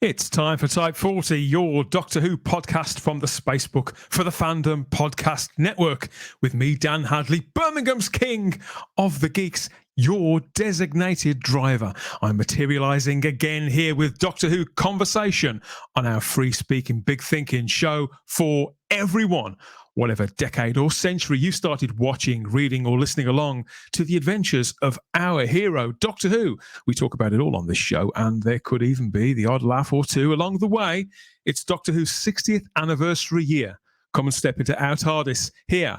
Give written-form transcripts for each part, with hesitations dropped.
It's time for Type 40, your Doctor Who podcast from the Spacebook for the Fandom Podcast Network. With me, Dan Hadley, Birmingham's King of the Geeks, your designated driver. I'm materialising again here with Doctor Who conversation on our free-speaking, big-thinking show for everyone. Whatever decade or century you started watching, reading or listening along to the adventures of our hero, Doctor Who. We talk about it all on this show, and there could even be the odd laugh or two along the way. It's Doctor Who's 60th anniversary year. Come and step into our TARDIS here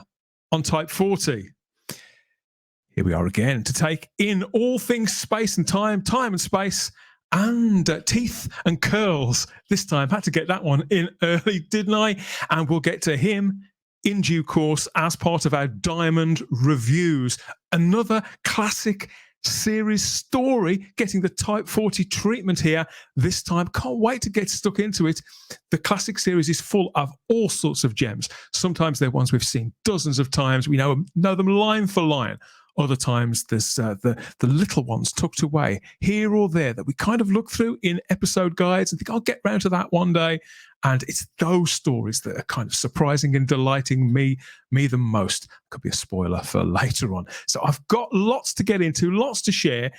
on Type 40. Here we are again to take in all things space and time and space, and teeth and curls. This time, had to get that one in early, didn't I? And we'll get to him in due course as part of our Diamond Reviews. Another classic series story getting the Type 40 treatment here this time. Can't wait to get stuck into it. The classic series is full of all sorts of gems. Sometimes they're ones we've seen dozens of times. We know them line for line. Other times there's the little ones tucked away here or there that we kind of look through in episode guides and think, I'll get round to that one day. And it's those stories that are kind of surprising and delighting me the most. Could be a spoiler for later on. So I've got lots to get into, lots to share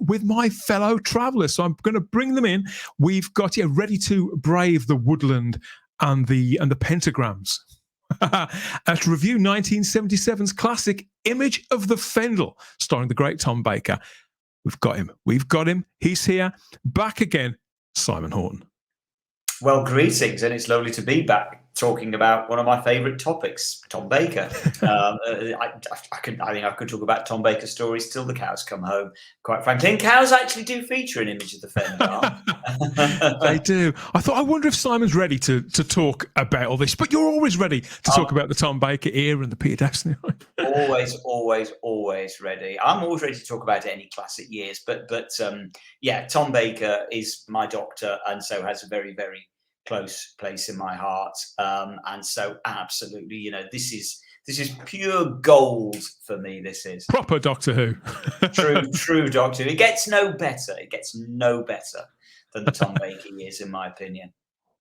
with my fellow travellers. So I'm going to bring them in. We've got you ready to brave the woodland and the pentagrams. At review 1977's classic Image of the Fendahl, starring the great Tom Baker. We've got him. He's here. Back again, Simon Horton. Well, greetings, and it's lovely to be back talking about one of my favourite topics, Tom Baker. I think I could talk about Tom Baker stories till the cows come home, quite frankly. And cows actually do feature an Image of the Fendahl. They do. I wonder if Simon's ready to talk about all this, but you're always ready to talk about the Tom Baker era and the Peter Dastiny. Always ready. I'm always ready to talk about any classic years, but Tom Baker is my doctor, and so has a very, very close place in my heart. And so absolutely, this is pure gold for me. This is proper Doctor Who. true Doctor Who. It gets no better than the Tom Baker years, in my opinion.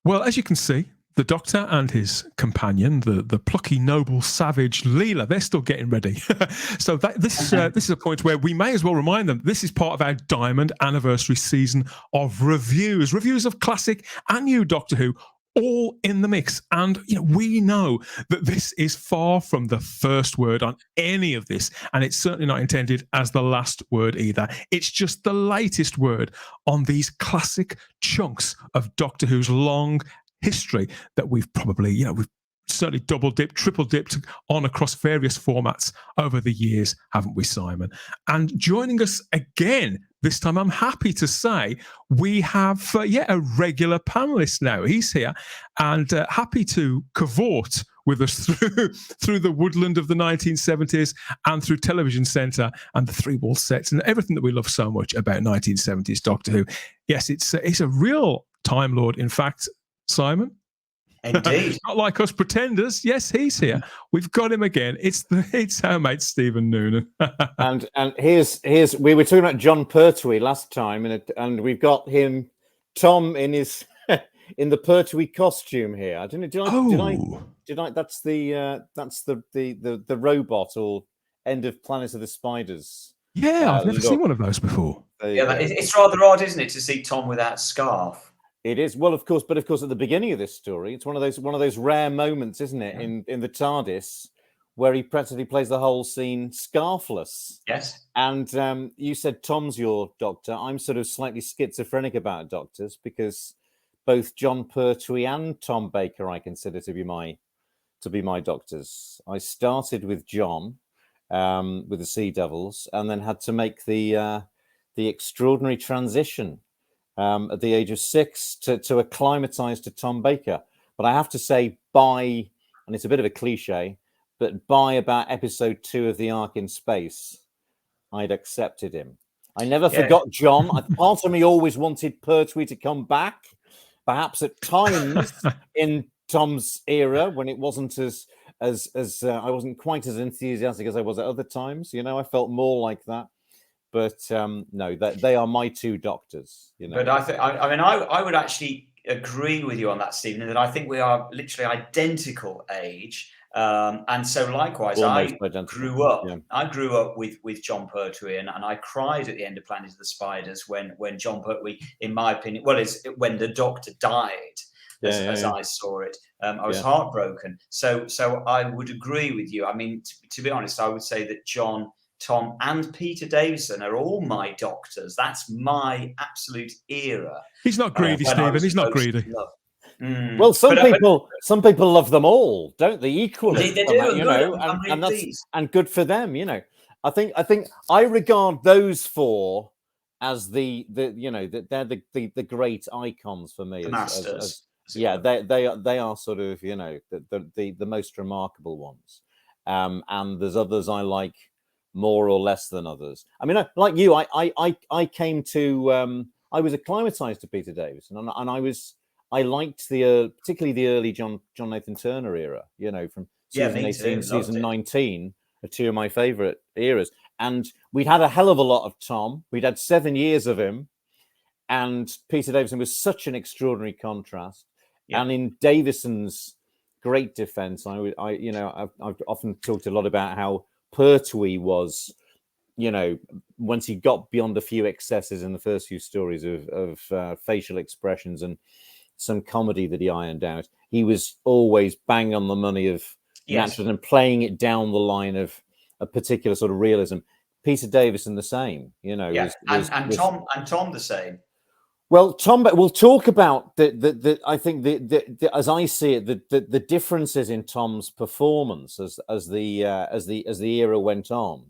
Well, as you can see, the Doctor and his companion, the plucky, noble, savage Leela, they're still getting ready. So this is a point where we may as well remind them this is part of our Diamond Anniversary season of reviews of classic and new Doctor Who, all in the mix. And we know that this is far from the first word on any of this, and it's certainly not intended as the last word either. It's just the latest word on these classic chunks of Doctor Who's long history that we've probably, we've certainly double dipped, triple dipped on across various formats over the years, haven't we, Simon? And joining us again this time, I'm happy to say we have a regular panelist now. He's here and happy to cavort with us through the woodland of the 1970s and through Television Centre and the three-wall sets and everything that we love so much about 1970s Doctor Who. Yes, it's a real Time Lord, in fact, Simon. Indeed. Not like us pretenders. Yes, he's here. We've got him again. It's our mate Stephen Noonan. and here's we were talking about John Pertwee last time, and we've got him, Tom, in his in the Pertwee costume here. I don't know. Did I? That's the robot or end of Planet of the Spiders. Yeah, I've never seen one of those before. It's rather odd, isn't it, to see Tom without scarf? It is, well, of course, but of course, at the beginning of this story, it's one of those rare moments, isn't it, in the TARDIS, where he practically plays the whole scene scarfless. Yes. And you said Tom's your doctor. I'm sort of slightly schizophrenic about doctors because both John Pertwee and Tom Baker I consider to be my doctors. I started with John with the Sea Devils, and then had to make the extraordinary transition at the age of 6 to acclimatise to Tom Baker. But I have to say, and it's a bit of a cliche, but by about episode 2 of The Ark in Space, I'd accepted him. I never forgot John. Part of me always wanted Pertwee to come back, perhaps at times in Tom's era when it wasn't as I wasn't quite as enthusiastic as I was at other times. I felt more like that. But no, they are my two doctors. You know. But I think, I would actually agree with you on that, Stephen, that I think we are literally identical age. And so likewise, Almost I identical. grew up. Yeah. I grew up with John Pertwee, and I cried at the end of Planet of the Spiders when John Pertwee, in my opinion, when the Doctor died. As I saw it, I was heartbroken. So I would agree with you. I mean, to be honest, I would say that John, Tom, and Peter Davison are all my doctors. That's my absolute era. He's not greedy, Stephen. He's not greedy. Well, some people love them all, don't they? Equally, they do. You know, and that's and good for them. You know, I think I regard those four as they're the great icons for me. The masters. They are sort of, you know, the most remarkable ones. And there's others I like more or less than others. I mean, like you, I came to I was acclimatized to Peter Davison, and I liked particularly the early John Nathan Turner era, you know, from season 18, season 19, are two of my favorite eras. And we'd had a hell of a lot of Tom. We'd had 7 years of him, and Peter Davison was such an extraordinary contrast. Yeah. And in Davison's great defense, I've often talked a lot about how Pertwee was, you know, once he got beyond a few excesses in the first few stories of facial expressions and some comedy that he ironed out, he was always bang on the money of natural and playing it down the line of a particular sort of realism. Peter Davison the same, you know. Yeah, and Tom the same. Well, Tom, we'll talk about the I think the as I see it, the differences in Tom's performance as the era went on,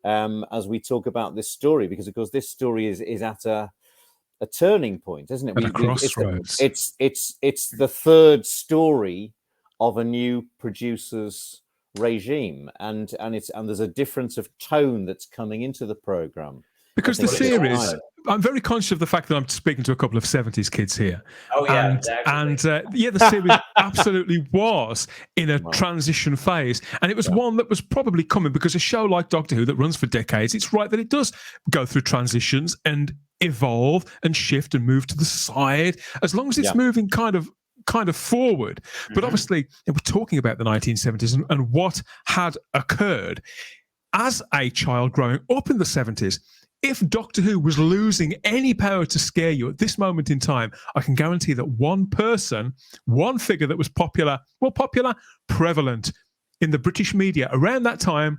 as we talk about this story, because of course this story is at a turning point, isn't it? At a crossroads. It's the third story of a new producer's regime, and there's a difference of tone that's coming into the program. Because the series, I'm very conscious of the fact that I'm speaking to a couple of 70s kids here. Oh, yeah. And the series absolutely was in a transition phase. And it was one that was probably coming, because a show like Doctor Who that runs for decades, it's right that it does go through transitions and evolve and shift and move to the side, as long as it's moving kind of forward. But obviously, we're talking about the 1970s and what had occurred. As a child growing up in the 70s, if Doctor Who was losing any power to scare you at this moment in time, I can guarantee that one figure that was prevalent in the British media around that time,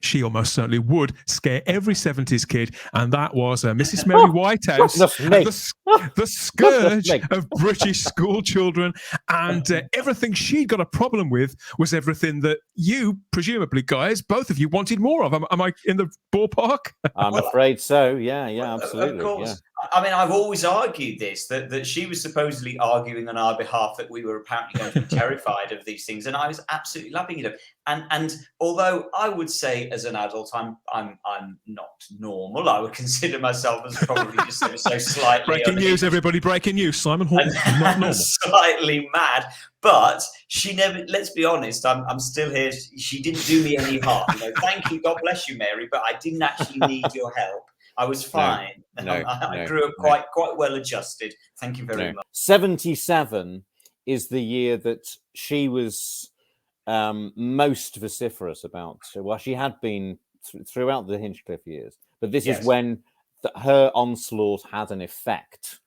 she almost certainly would scare every 70s kid, and that was Mrs. Mary Whitehouse, the scourge of British school children. And everything she'd got a problem with was everything that you, presumably, guys, both of you wanted more of. Am I in the ballpark? I'm afraid so. Yeah, absolutely. Of course. Yeah. I mean, I've always argued this, that she was supposedly arguing on our behalf, that we were apparently going to be terrified of these things, and I was absolutely loving it. And although I would say as an adult, I'm not normal. I would consider myself as probably just so slightly breaking news, everybody! Breaking news! Simon Horton, not normal. Slightly mad, but she never. Let's be honest. I'm still here. She didn't do me any harm. You know, thank you, God bless you, Mary. But I didn't actually need your help. I was fine. I grew up quite well adjusted. Thank you very much. 77 is the year that she was most vociferous about. Well, she had been throughout the Hinchcliffe years, but this is when her onslaught had an effect.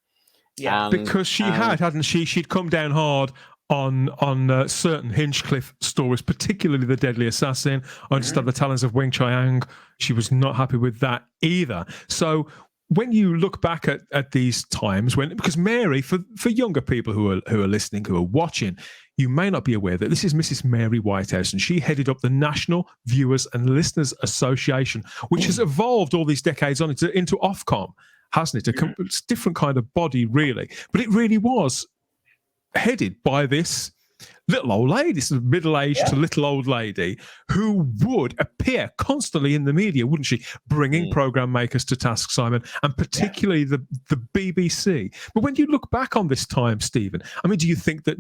Yeah, because she hadn't she? She'd come down hard on certain Hinchcliffe stories, particularly The Deadly Assassin. I understand the talents of Wing Chiang. She was not happy with that either. So when you look back at these times, because Mary, for younger people who are listening, who are watching, you may not be aware that this is Mrs. Mary Whitehouse, and she headed up the National Viewers and Listeners Association, which has evolved all these decades on into Ofcom, hasn't it? It's a different kind of body, really. But it really was headed by this little old lady, this middle-aged to little old lady, who would appear constantly in the media, wouldn't she? Bringing program makers to task, Simon, and particularly the BBC. But when you look back on this time, Stephen, I mean, do you think that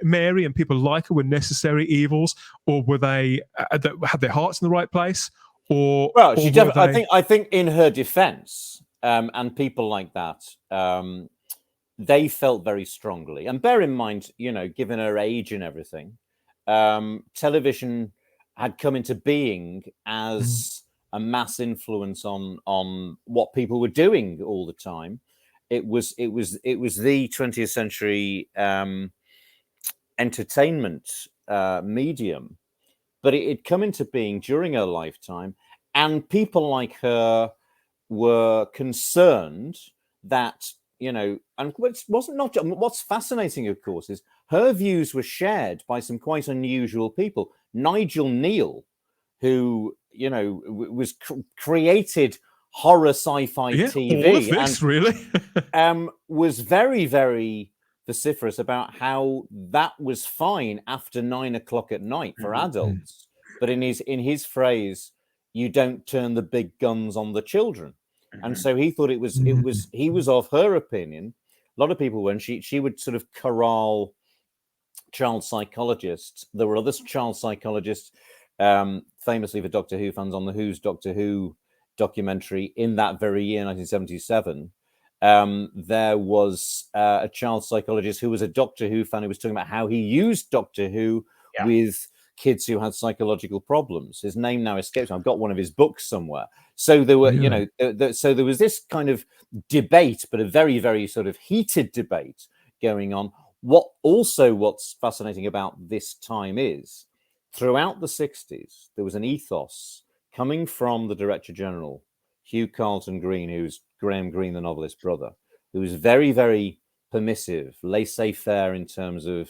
Mary and people like her were necessary evils, or were they had their hearts in the right place, or Well, or she were definitely. they? I think in her defence, and people like that, they felt very strongly. And bear in mind, given her age and everything, television had come into being as a mass influence on what people were doing all the time. It was the 20th century entertainment medium, but it had come into being during her lifetime, and people like her were concerned that, and what's fascinating, of course, is her views were shared by some quite unusual people. Nigel Neal, who was created horror sci-fi Yeah, TV, all of this really. was very, very vociferous about how that was fine after 9 o'clock at night for adults, but in his phrase, you don't turn the big guns on the children. And so he thought he was of her opinion. A lot of people, when she would sort of corral child psychologists. There were other child psychologists, famously for Doctor Who fans, on the Who's Doctor Who documentary in that very year, 1977. There was a child psychologist who was a Doctor Who fan who was talking about how he used Doctor Who with kids who had psychological problems. His name now escapes me. I've got one of his books somewhere. So there were, so there was this kind of debate, but a very, very sort of heated debate going on. What's fascinating about this time is throughout the 60s, there was an ethos coming from the Director General, Hugh Carlton Green, who's Graham Greene, the novelist's brother, who was very, very permissive, laissez-faire in terms of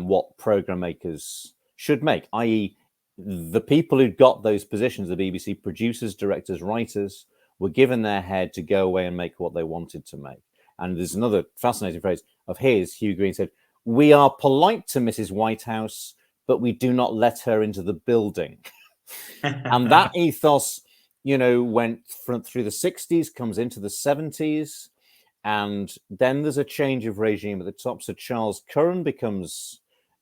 what program makers should make, i.e. the people who got those positions, the BBC producers, directors, writers, were given their head to go away and make what they wanted to make. And there's another fascinating phrase of his, Hugh Green said, "We are polite to Mrs. Whitehouse, but we do not let her into the building." And that ethos, went through the 60s, comes into the 70s, and then there's a change of regime at the top. So Charles Curran becomes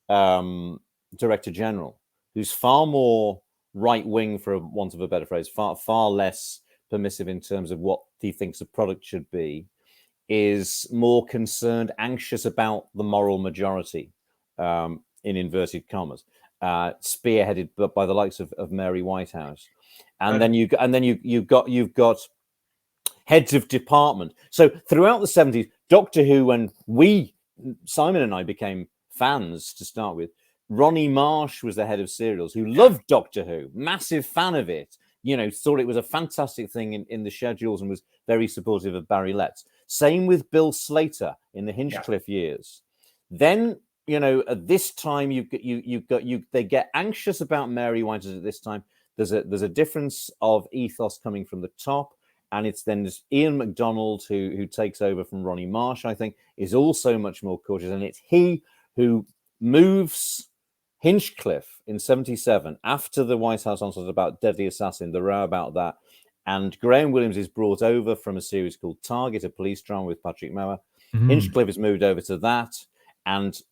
Director General, who's far more right-wing, for want of a better phrase, far less permissive in terms of what he thinks a product should be, is more concerned, anxious about the moral majority, in inverted commas, spearheaded by the likes of Mary Whitehouse, and then you've got heads of department. So throughout the 70s, Doctor Who, when Simon and I became fans to start with, Ronnie Marsh was the head of serials, who loved Doctor Who, massive fan of it, thought it was a fantastic thing in the schedules, and was very supportive of Barry Letts. Same with Bill Slater in the Hinchcliffe years. Then, at this time, they get anxious about Mary Whitehouse at this time. There's a difference of ethos coming from the top, and it's then Ian MacDonald who takes over from Ronnie Marsh, I think, is also much more cautious, and it's he who moves Hinchcliffe in 77 after the White House onslaught about Deadly Assassin, the row about that. And Graham Williams is brought over from a series called Target, a police drama with Patrick Mower. Hinchcliffe is moved over to that, and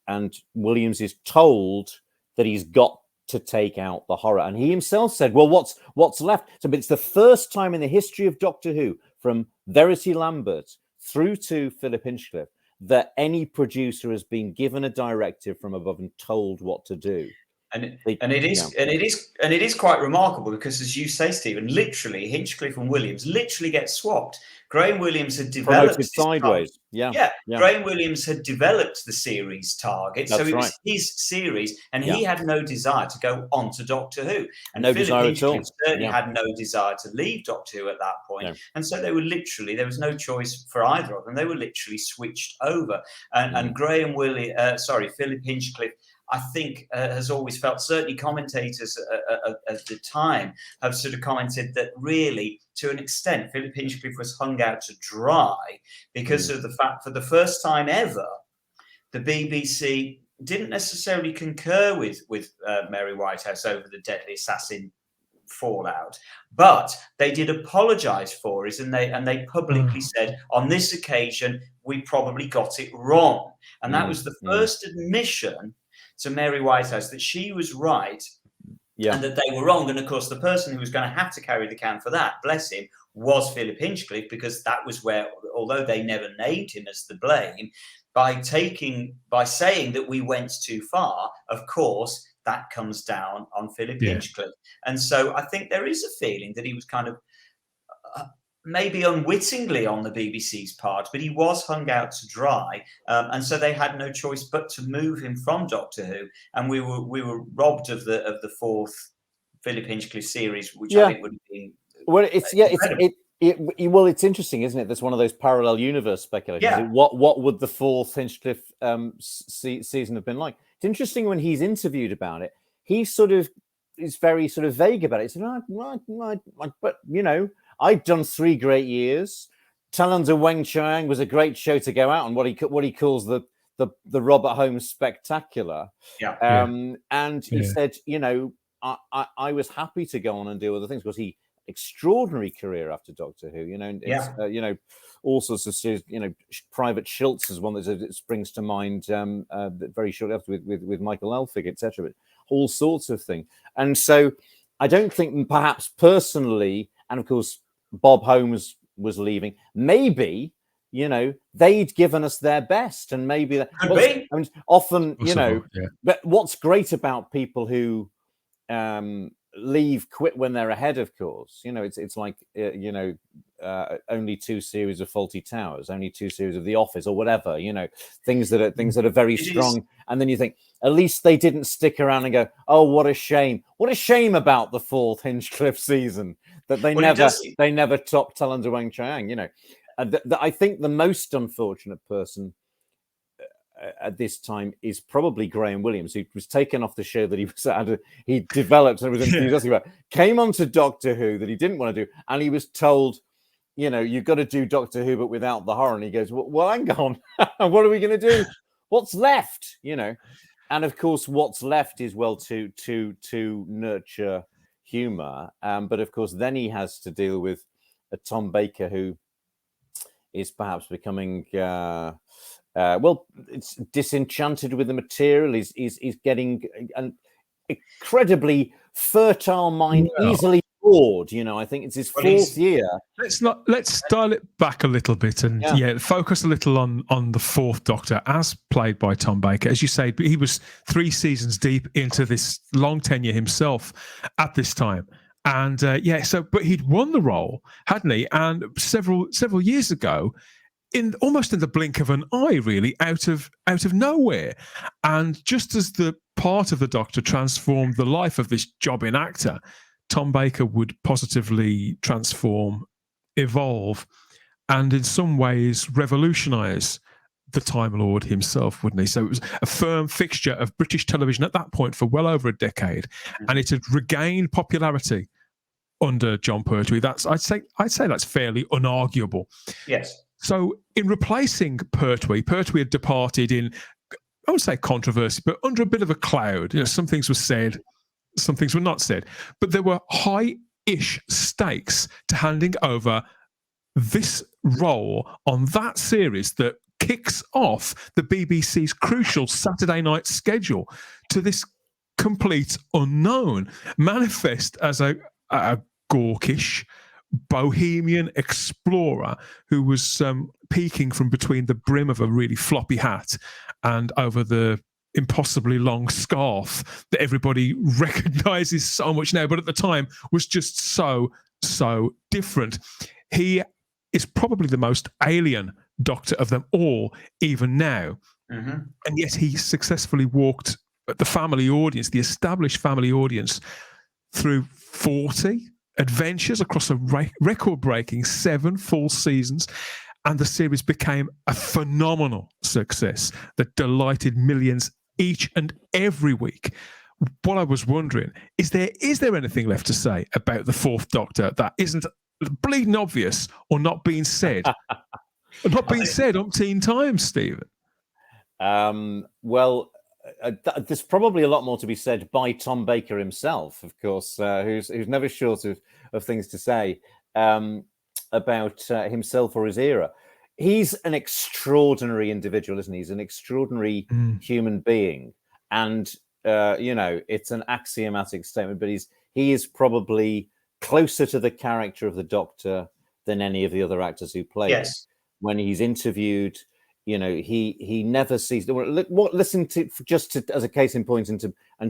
Williams is told that he's got to take out the horror. And he himself said, well, what's left? So, but it's the first time in the history of Doctor Who, from Verity Lambert through to Philip Hinchcliffe, that any producer has been given a directive from above and told what to do. And it is quite remarkable, because, as you say, Stephen, literally Hinchcliffe and Williams literally get swapped. Graham Williams had developed sideways. Graham Williams had developed the series Target, so it was his series, and he had no desire to go on to Doctor Who. And no Philip desire Hinchcliffe at all. certainly had no desire to leave Doctor Who at that point. No. And so they were literally, there was no choice for either of them. They were literally switched over. And Philip Hinchcliffe, I think, has always felt, certainly commentators at the time have sort of commented that really, to an extent, Philip Hinchcliffe was hung out to dry because of the fact, for the first time ever, the BBC didn't necessarily concur with Mary Whitehouse over the Deadly Assassin fallout, but they did apologize for it, and they publicly said, on this occasion we probably got it wrong. And that was the first admission to Mary Whitehouse that she was right and that they were wrong. And of course, the person who was going to have to carry the can for that, bless him, was Philip Hinchcliffe, because that was where, although they never named him as the blame, by saying that we went too far, of course, that comes down on Philip Hinchcliffe. And so I think there is a feeling that he was kind of maybe unwittingly on the BBC's part, but he was hung out to dry, and so they had no choice but to move him from Doctor Who, and we were robbed of the fourth Philip Hinchcliffe series, which I think would have been it's interesting, isn't it? That's one of those parallel universe speculations. Yeah. What would the fourth Hinchcliffe season have been like? It's interesting when he's interviewed about it. He sort of is very sort of vague about it. He said, but you know, I'd done 3 great years. Talons of Weng Chiang was a great show to go out on, what he calls the Robert Holmes spectacular. And he said, you know, I was happy to go on and do other things, because he extraordinary career after Doctor Who. You know, you know, all sorts of series. You know, Private Schultz is one that springs to mind very shortly after with Michael Elphig, etc. But all sorts of things. And so I don't think perhaps personally, and of course Bob Holmes was leaving, maybe, you know, they'd given us their best, and maybe that. I mean, often, you know, but what's great about people who quit when they're ahead, of course, you know, it's like you know, only 2 series of Fawlty Towers, only 2 series of The Office, or whatever, you know, things that are very strong. And then you think, at least they didn't stick around and go, oh, what a shame about the 4th Hinchcliffe season, that they never topped Talons of Weng Chiang, you know. I think the most unfortunate person at this time is probably Graham Williams, who was taken off the show that he developed and was enthusiastic about, came on to Doctor Who that he didn't want to do, and he was told, you know, you've got to do Doctor Who but without the horror. And he goes, well, hang on, what are we going to do? What's left? You know, and of course, what's left is, well, to nurture humor, but of course, then he has to deal with a Tom Baker who is perhaps becoming it's disenchanted with the material. He's getting an incredibly fertile mind, easily bored. You know, I think it's his 4th year. Let's dial it back a little bit and focus a little on the 4th Doctor, as played by Tom Baker. As you say, he was 3 seasons deep into this long tenure himself at this time. And but he'd won the role, hadn't he? And several years ago, almost in the blink of an eye, really, out of nowhere. And just as the part of the Doctor transformed the life of this jobbing actor, Tom Baker would positively transform, evolve, and in some ways revolutionise the Time Lord himself, wouldn't he? So it was a firm fixture of British television at that point for well over a decade, and it had regained popularity under John Pertwee. I'd say that's fairly unarguable. Yes. So in replacing Pertwee had departed in, I would say, controversy, but under a bit of a cloud. You know, some things were said, some things were not said, but there were high-ish stakes to handing over this role on that series that kicks off the BBC's crucial Saturday night schedule to this complete unknown, manifest as a gawkish bohemian explorer who was peeking from between the brim of a really floppy hat and over the impossibly long scarf that everybody recognizes so much now, but at the time was just so different. He is probably the most alien Doctor of them all, even now. Mm-hmm. And yet he successfully walked the family audience, the established family audience, through 40 adventures across a record-breaking 7 full seasons, and the series became a phenomenal success that delighted millions each and every week. What I was wondering, is there anything left to say about the 4th Doctor that isn't bleeding obvious or not being said? Not being said umpteen times, Stephen. There's probably a lot more to be said by Tom Baker himself, of course, who's never short of things to say about himself or his era. He's an extraordinary individual, isn't he? He's an extraordinary human being. And it's an axiomatic statement, but he is probably closer to the character of the Doctor than any of the other actors who played him. When he's interviewed, he never sees. Listen to as a case in point, and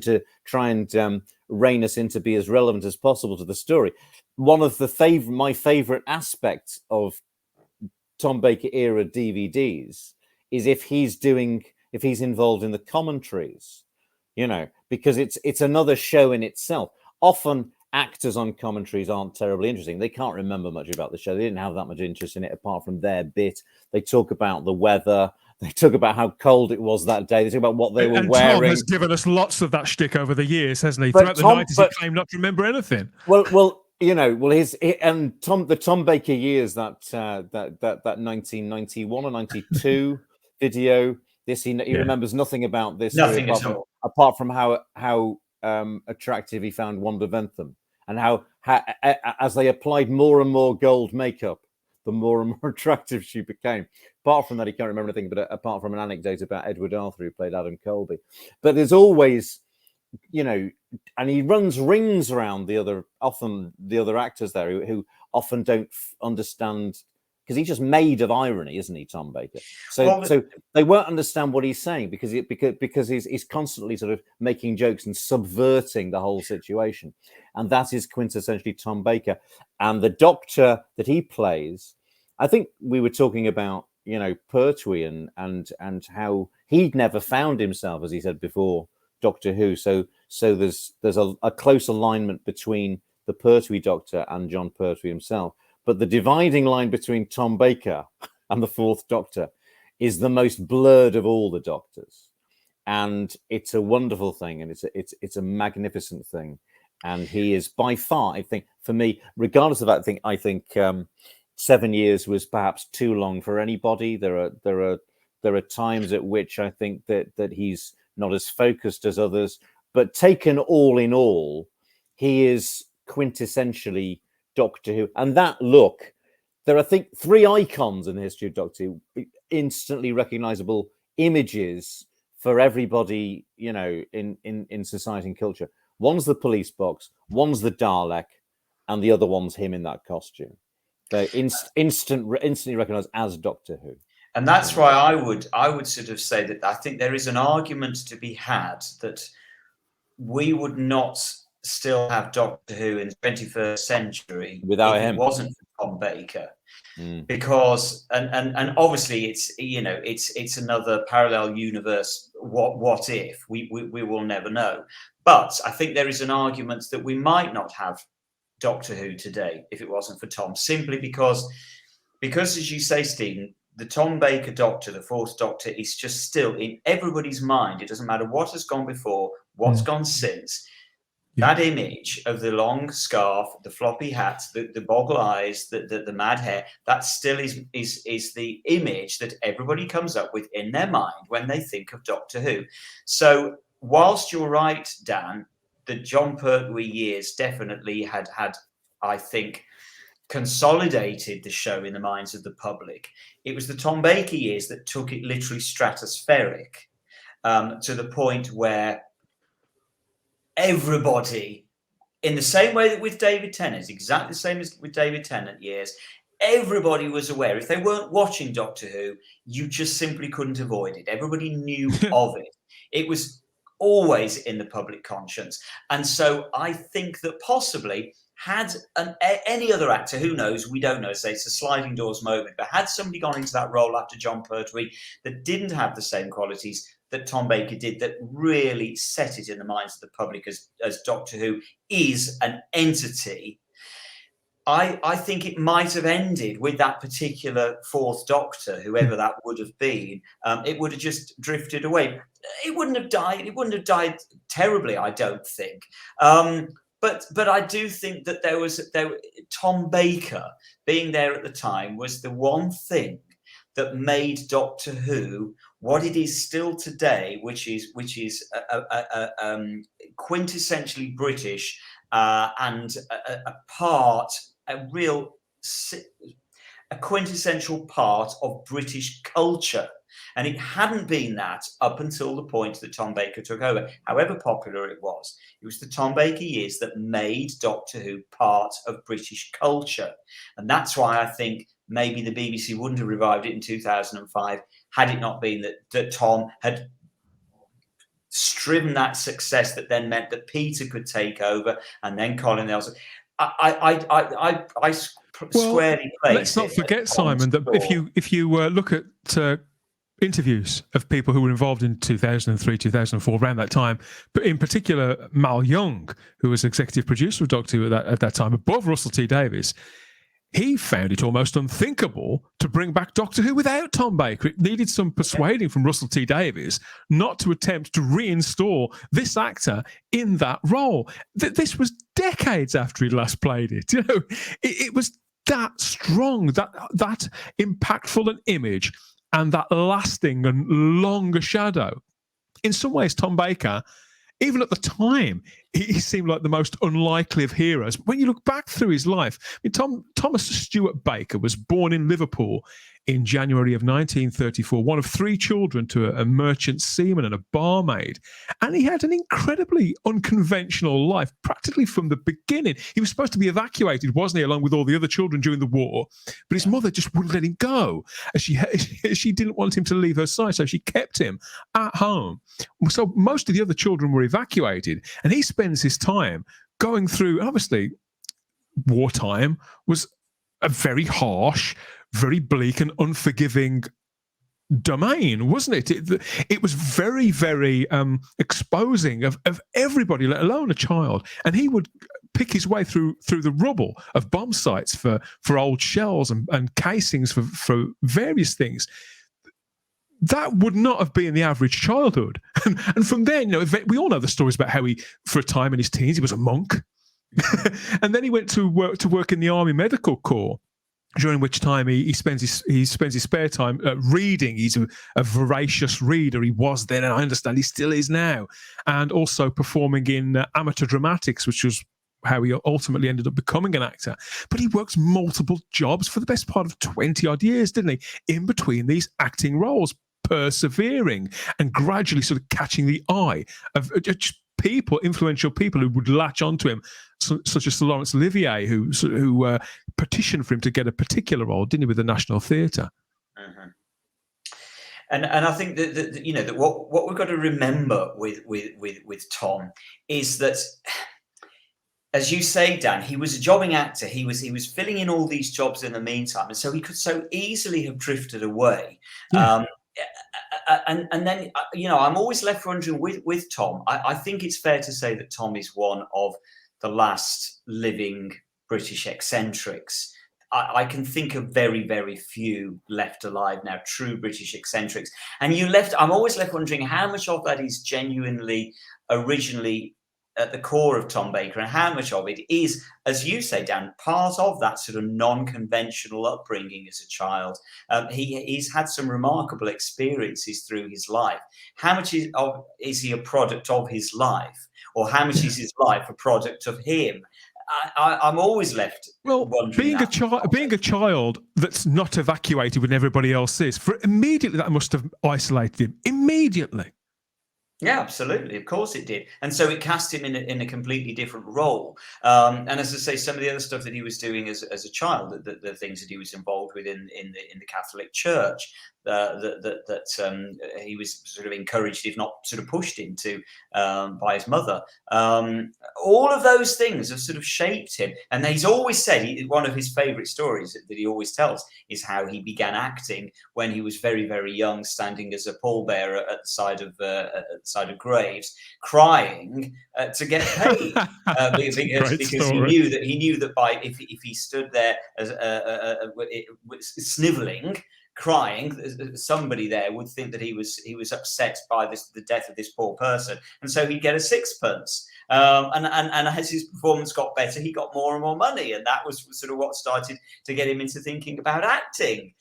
to try and rein us in to be as relevant as possible to the story. One of my favorite aspects of Tom Baker era DVDs is if he's involved in the commentaries, because it's another show in itself. Often actors on commentaries aren't terribly interesting. They can't remember much about the show. They didn't have that much interest in it apart from their bit. They talk about the weather. They talk about how cold it was that day. They talk about what they were wearing. Tom has given us lots of that shtick over the years, hasn't he? But Throughout the 90s, he claimed not to remember anything. The Tom Baker years, that 1991 or 92 video. He remembers nothing about this. Nothing at all. Apart from how attractive he found Wanda Ventham, and how as they applied more and more gold makeup, the more and more attractive she became. Apart from that, he can't remember anything, but apart from an anecdote about Edward Arthur, who played Adam Colby. But there's always, and he runs rings around the other actors there who often don't understand, because he's just made of irony, isn't he, Tom Baker? So they won't understand what he's saying because he's constantly sort of making jokes and subverting the whole situation, and that is quintessentially Tom Baker. And the Doctor that he plays, I think we were talking about, Pertwee and how he'd never found himself, as he said before, Doctor Who. So there's a close alignment between the Pertwee Doctor and John Pertwee himself. But the dividing line between Tom Baker and the Fourth Doctor is the most blurred of all the Doctors, and it's a wonderful thing, and it's a magnificent thing. And he is by far, I think, for me, regardless of that, I think 7 years was perhaps too long for anybody. There are times at which I think that he's not as focused as others, but taken all in all, he is quintessentially Doctor Who. And that look, there are, I think, 3 icons in the history of Doctor Who, instantly recognizable images for everybody, in society and culture. One's the police box, one's the Dalek, and the other one's him in that costume. They're instantly recognized as Doctor Who. And that's why I would sort of say that I think there is an argument to be had that we would not still have Doctor Who in the 21st century without if him. It wasn't for Tom Baker, because and obviously it's another parallel universe. What if we will never know? But I think there is an argument that we might not have Doctor Who today if it wasn't for Tom, simply because as you say, Stephen, the Tom Baker Doctor, the Fourth Doctor, is just still in everybody's mind. It doesn't matter what has gone before, what's gone since. That image of the long scarf, the floppy hat, the boggle eyes, the mad hair, that still is the image that everybody comes up with in their mind when they think of Doctor Who. So whilst you're right, Dan, the John Pertwee years definitely had, I think, consolidated the show in the minds of the public. It was the Tom Baker years that took it literally stratospheric, to the point where everybody, in the same way that with David Tennant, exactly the same as with David Tennant years, everybody was aware. If they weren't watching Doctor Who, you just simply couldn't avoid it. Everybody knew of it. It was always in the public conscience. And so I think that possibly had any other actor, who knows, we don't know, say it's a sliding doors moment, but had somebody gone into that role after John Pertwee that didn't have the same qualities that Tom Baker did, that really set it in the minds of the public as Doctor Who is an entity, I think it might have ended with that particular Fourth Doctor, whoever that would have been. It would have just drifted away. It wouldn't have died. It wouldn't have died terribly, I don't think. But I do think that Tom Baker being there at the time was the one thing that made Doctor Who what it is still today, which is quintessentially British, and a quintessential part of British culture. And it hadn't been that up until the point that Tom Baker took over. However popular it was the Tom Baker years that made Doctor Who part of British culture. And that's why I think maybe the BBC wouldn't have revived it in 2005 had it not been that Tom had striven that success that then meant that Peter could take over and then Colin Nelson. I squarely place. Let's not forget, Simon, that if you look at interviews of people who were involved in 2003, 2004, around that time, but in particular Mal Young, who was executive producer of Doctor Who at that time, above Russell T Davies, he found it almost unthinkable to bring back Doctor Who without Tom Baker. It needed some persuading from Russell T Davies not to attempt to reinstall this actor in that role. This was decades after he'd last played it. You know, it was that strong, that impactful an image, and that lasting and longer shadow. In some ways, Tom Baker, even at the time, he seemed like the most unlikely of heroes. When you look back through his life, I mean, Thomas Stewart Baker was born in Liverpool in January of 1934, one of three children to a merchant seaman and a barmaid. And he had an incredibly unconventional life, practically from the beginning. He was supposed to be evacuated, wasn't he, along with all the other children during the war? But his mother just wouldn't let him go, as she didn't want him to leave her side, so she kept him at home. So most of the other children were evacuated, and he spends his time going through, obviously, wartime was a very harsh, very bleak and unforgiving domain, wasn't it? It was very, very exposing of everybody, let alone a child. And he would pick his way through the rubble of bomb sites for old shells and casings for various things. That would not have been the average childhood. And from then, you know, we all know the stories about how he, for a time in his teens, he was a monk. And then he went to work in the Army Medical Corps, during which time he spends his spare time reading. He's a voracious reader. He was then, and I understand he still is now, and also performing in amateur dramatics, which was how he ultimately ended up becoming an actor. But he worked multiple jobs for the best part of 20-odd years, didn't he, in between these acting roles, persevering and gradually sort of catching the eye of just people, influential people who would latch onto him, such as Sir Laurence Olivier, who petitioned for him to get a particular role, didn't he, with the National Theatre? Mm-hmm. And I think that you know that what we've got to remember with Tom is that, as you say, Dan, he was a jobbing actor. He was filling in all these jobs in the meantime, and so he could so easily have drifted away. Yeah. And then, you know, I'm always left wondering with Tom. I think it's fair to say that Tom is one of the last living British eccentrics. I can think of very, very few left alive now, true British eccentrics. And I'm always left wondering how much of that is genuinely, originally at the core of Tom Baker, and how much of it is, as you say, Dan, part of that sort of non-conventional upbringing as a child. He's had some remarkable experiences through his life. How much is he a product of his life, or how much is his life a product of him? I'm always left wondering. Being a child that's not evacuated when everybody else is, immediately that must have isolated him. Immediately. Yeah, absolutely. Of course it did. And so it cast him in a completely different role. And as I say, some of the other stuff that he was doing as a child, the things that he was involved with in the Catholic Church, that he was sort of encouraged, if not sort of pushed into by his mother. All of those things have sort of shaped him. And he's always said, one of his favourite stories that he always tells is how he began acting when he was very, very young, standing as a pallbearer at the side of graves, crying to get paid, because he knew that by if he stood there as snivelling, crying, somebody there would think that he was upset by the death of this poor person, and so he'd get a sixpence. And as his performance got better, he got more and more money, and that was sort of what started to get him into thinking about acting.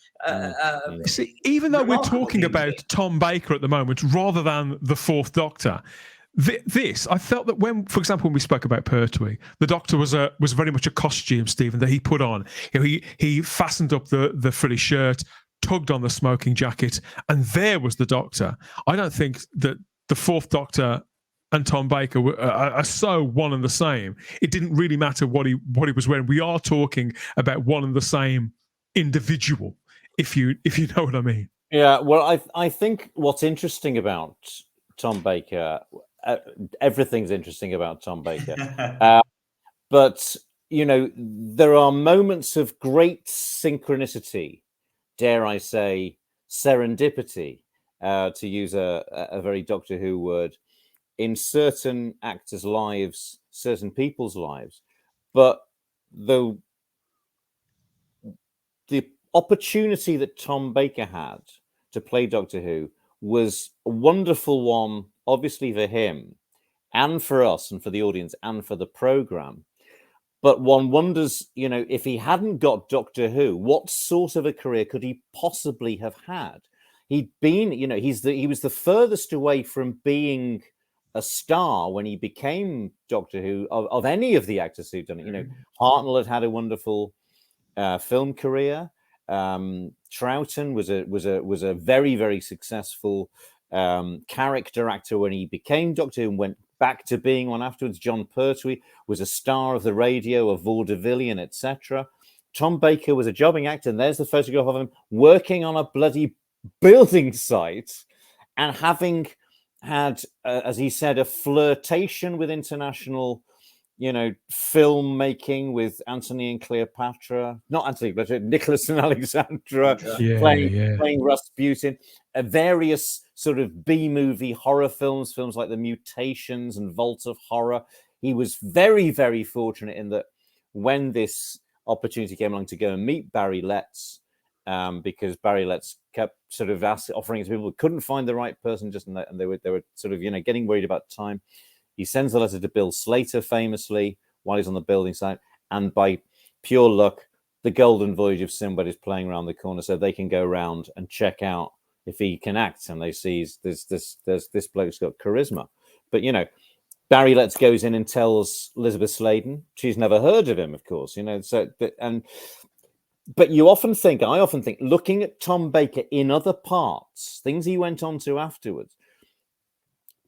See, even though we're talking about Tom Baker at the moment rather than the Fourth Doctor, I felt that when, for example, when we spoke about Pertwee, the Doctor was very much a costume, Stephen, that he put on. You know, he fastened up the frilly shirt, tugged on the smoking jacket, and there was the Doctor. I don't think that the Fourth Doctor and Tom Baker are so one and the same. It didn't really matter what he was wearing. We are talking about one and the same individual, if you know what I mean. Yeah, well, I think what's interesting about Tom Baker, everything's interesting about Tom Baker, but there are moments of great synchronicity, dare I say, serendipity, to use a very Doctor Who word, in certain actors' lives, certain people's lives. But the opportunity that Tom Baker had to play Doctor Who was a wonderful one, obviously for him and for us and for the audience and for the program. But one wonders, if he hadn't got Doctor Who, what sort of a career could he possibly have had? He'd been, he was the furthest away from being a star when he became Doctor Who of any of the actors who'd done it. Hartnell had a wonderful film career. Troughton was a very, very successful character actor when he became Doctor Who and went back to being one afterwards. John Pertwee was a star of the radio, a vaudevillian, etc. Tom Baker was a jobbing actor, and there's the photograph of him working on a bloody building site and having had, as he said, a flirtation with international filmmaking with Antony and Cleopatra, not Antony, but Nicholas and Alexandra, playing Rasputin, various sort of B-movie horror films like The Mutations and Vault of Horror. He was very, very fortunate in that when this opportunity came along to go and meet Barry Letts, because Barry Letts kept sort of offering it to people who couldn't find the right person, and they were sort of getting worried about time. He sends a letter to Bill Slater famously while he's on the building site, and by pure luck, the Golden Voyage of Sinbad is playing around the corner, so they can go around and check out if he can act, and they see this bloke's got charisma. But Barry Letts goes in and tells Elizabeth Sladen. She's never heard of him, of course. But I often think, looking at Tom Baker in other parts, things he went on to afterwards,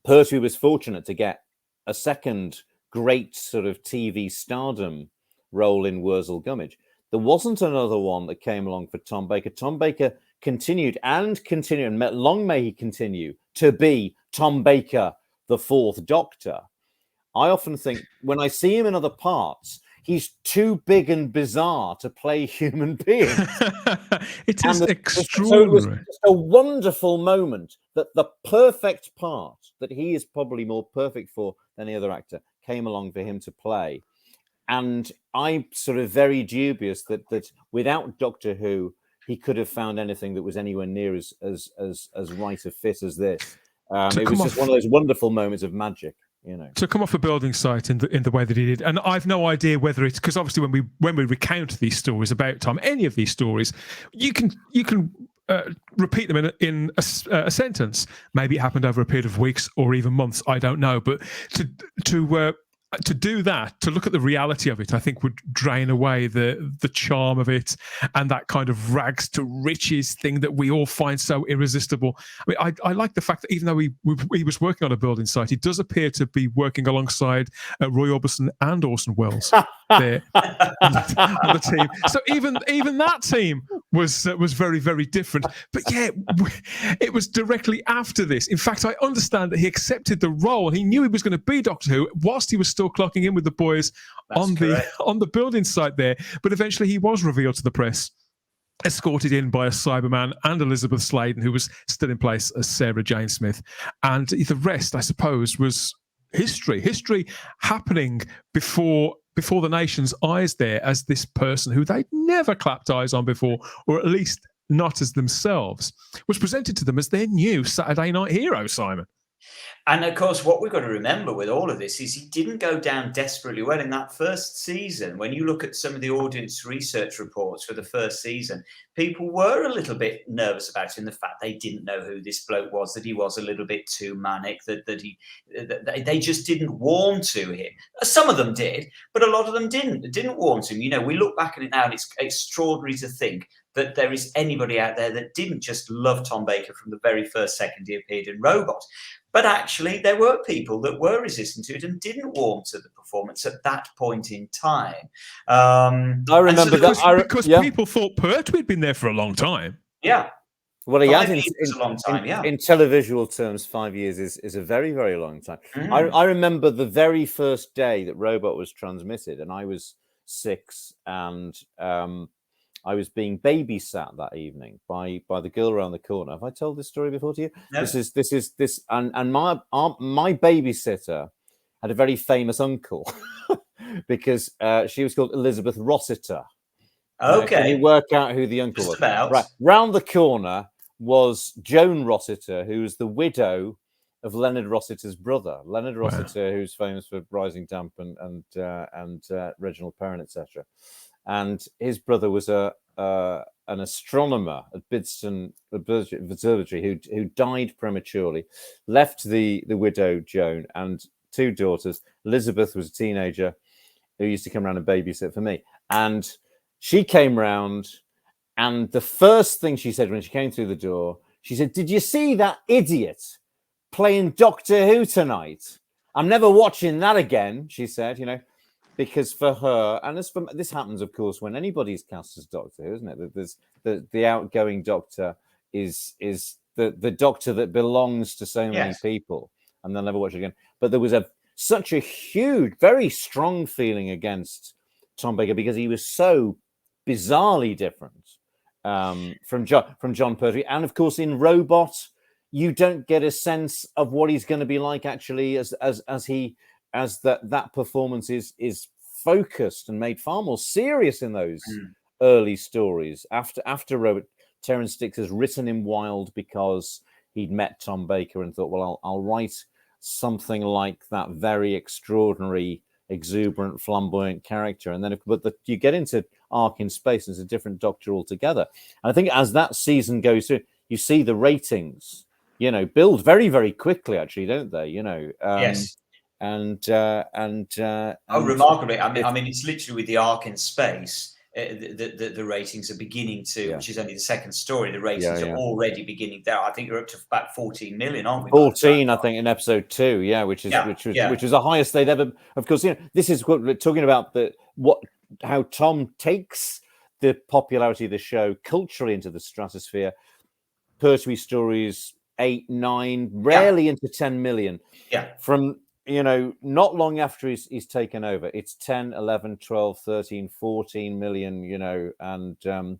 Pertwee was fortunate to get a second great sort of TV stardom role in Wurzel Gummidge. There wasn't another one that came along for Tom Baker. Tom Baker continued, and long may he continue to be Tom Baker, the Fourth Doctor. I often think when I see him in other parts, he's too big and bizarre to play human beings. It is extraordinary. So it was just a wonderful moment that the perfect part that he is probably more perfect for than any other actor came along for him to play. And I'm sort of very dubious that without Doctor Who, he could have found anything that was anywhere near as right a fit as this. It was just one of those wonderful moments of magic. To come off a building site in the way that he did, and I've no idea whether it's because obviously when we recount these stories about Tom, any of these stories, you can repeat them in a sentence. Maybe it happened over a period of weeks or even months. I don't know, but to do that, to look at the reality of it, I think would drain away the charm of it and that kind of rags to riches thing that we all find so irresistible. I mean, I like the fact that even though he was working on a building site, he does appear to be working alongside Roy Orbison and Orson Welles there on the team. So even that team was very, very different. But yeah, it was directly after this. In fact, I understand that he accepted the role and he knew he was going to be Doctor Who whilst he was still clocking in with the boys on the building site there. But eventually he was revealed to the press, escorted in by a Cyberman and Elizabeth Sladen, who was still in place as Sarah Jane Smith. And the rest, I suppose, was history happening before the nation's eyes there as this person who they'd never clapped eyes on before, or at least not as themselves, was presented to them as their new Saturday night hero, Simon. And of course, what we've got to remember with all of this is he didn't go down desperately well in that first season. When you look at some of the audience research reports for the first season, people were a little bit nervous about him, the fact they didn't know who this bloke was, that he was a little bit too manic, that they just didn't warm to him. Some of them did, but a lot of them didn't warm to him. We look back at it now and it's extraordinary to think that there is anybody out there that didn't just love Tom Baker from the very first second he appeared in Robot. But actually, there were people that were resistant to it and didn't warm to the performance at that point in time. I remember because people thought Pertwee had been there for a long time. Yeah. Well, he had a long time, in televisual terms, 5 years is a very, very long time. I remember the very first day that Robot was transmitted, and I was 6, and I was being babysat that evening by the girl around the corner. Have I told this story before to you? No. This and my babysitter had a very famous uncle because she was called Elizabeth Rossiter. Okay. Can you work out who the uncle was? Right. Round the corner was Joan Rossiter, who was the widow of Leonard Rossiter's brother. Leonard Rossiter, who's famous for Rising Damp and Reginald Perrin, etc. And his brother was an astronomer at Bidston Observatory who died prematurely, left the widow Joan and 2 daughters. Elizabeth was a teenager who used to come around and babysit for me. And she came round, and the first thing she said when she came through the door, she said, "Did you see that idiot playing Doctor Who tonight? I'm never watching that again," she said, because for her, and this happens, of course, when anybody's cast as Doctor Who, isn't it? There's the outgoing Doctor is the Doctor that belongs to so many people, and they'll never watch it again. But there was such a huge, very strong feeling against Tom Baker because he was so bizarrely different from John Pertwee, and of course in Robot you don't get a sense of what he's going to be like actually as that performance is focused and made far more serious in those early stories. After Robot, Terence Dix has written him wild because he'd met Tom Baker and thought, well, I'll write something like that very extraordinary, exuberant, flamboyant character. And then you get into Ark in Space, and it's a different Doctor altogether. And I think as that season goes through, you see the ratings, build very, very quickly, actually, don't they? Yes. And remarkably, I mean, it's literally with the Ark in Space, the ratings are beginning to, which is only the second story. The ratings are already beginning there. I think you're up to about 14 million, aren't we? 14, I think, in episode 2. which was the highest they'd ever. Of course, this is what we're talking about. How Tom takes the popularity of the show culturally into the stratosphere. Pertwee stories 8, 9, rarely into 10 million. Yeah. From not long after he's taken over, it's 10, 11, 12, 13, 14 million, and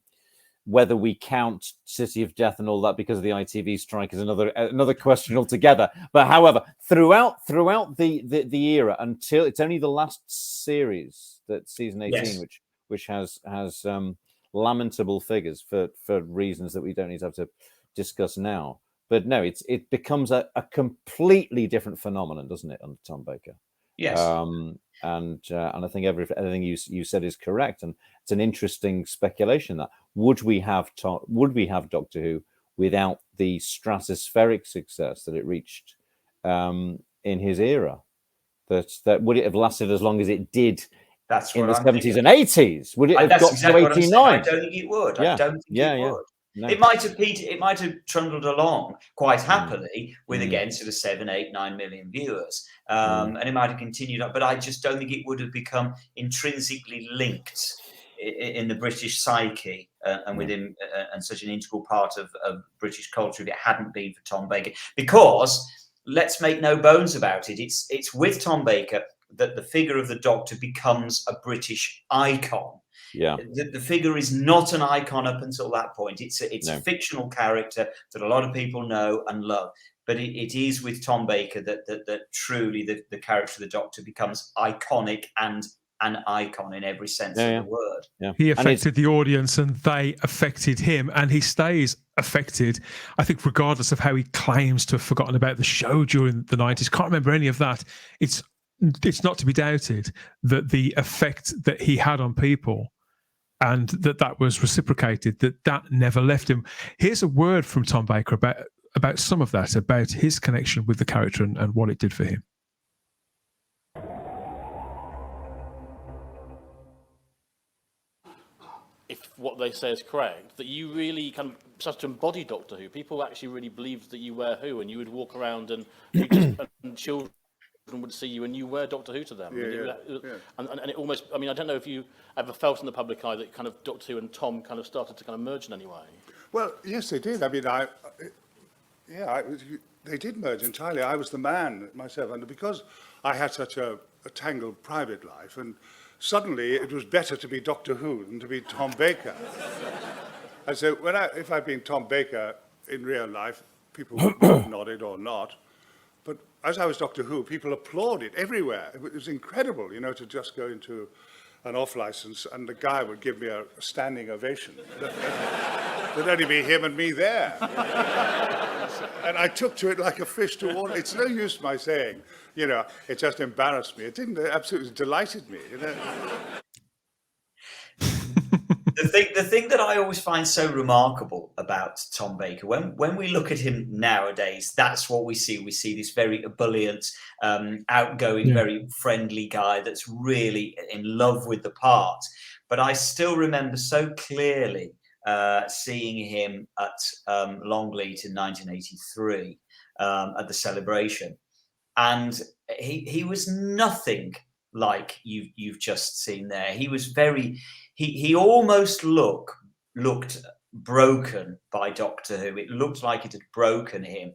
whether we count City of Death and all that because of the ITV strike is another question altogether. But however, throughout the era until it's only the last series, that season 18, which has lamentable figures for reasons that we don't need to have to discuss now. But no, it becomes a completely different phenomenon, doesn't it, under Tom Baker? Yes. And I think everything you said is correct, and it's an interesting speculation that would we have Doctor Who without the stratospheric success that it reached in his era? That would it have lasted as long as it did? That's in the 70s and 80s. Would it have got to 89? I don't think it would. I don't think it would. No. It might have trundled along quite happily with again sort of 7, 8, 9 million viewers, and it might have continued up. But I just don't think it would have become intrinsically linked in the British psyche and within and such an integral part of British culture if it hadn't been for Tom Baker. Because let's make no bones about it, it's with Tom Baker that the figure of the Doctor becomes a British icon. Yeah, the figure is not an icon up until that point. It's a fictional character that a lot of people know and love. But it is with Tom Baker that truly the character of the Doctor becomes iconic and an icon in every sense of the word. Yeah. He affected the audience and they affected him, and he stays affected, I think, regardless of how he claims to have forgotten about the show during the 90s. Can't remember any of that. It's not to be doubted that the effect that he had on people and that was reciprocated, that never left him. Here's a word from Tom Baker about some of that, about his connection with the character and what it did for him. if what they say is correct, that you really kind of started to embody Doctor Who. People actually really believed that you were Who, and you would walk around and and children would see you and you were Doctor Who to them. And it almost, I mean, I don't know if you ever felt in the public eye that kind of Doctor Who and Tom kind of started to kind of merge in any way. Well, yes, they did. I mean, they did merge entirely. I was the man myself, and because I had such a tangled private life, and suddenly it was better to be Doctor Who than to be Tom Baker. And so if I'd been Tom Baker in real life, people would have nodded or not. But as I was Doctor Who, people applauded everywhere. It was incredible, you know, to just go into an off-license and the guy would give me a standing ovation. There'd only be him and me there. And I took to it like a fish to water. It's no use my saying, you know, it just embarrassed me. It didn't, it absolutely delighted me, you know. The thing that I always find so remarkable about Tom Baker, when we look at him nowadays, that's what we see. We see this very ebullient, outgoing, very friendly guy that's really in love with the part. But I still remember so clearly seeing him at Longleat in 1983 at the celebration, and he was nothing like you've just seen there. He was very. He almost looked broken by Doctor Who. It looked like it had broken him,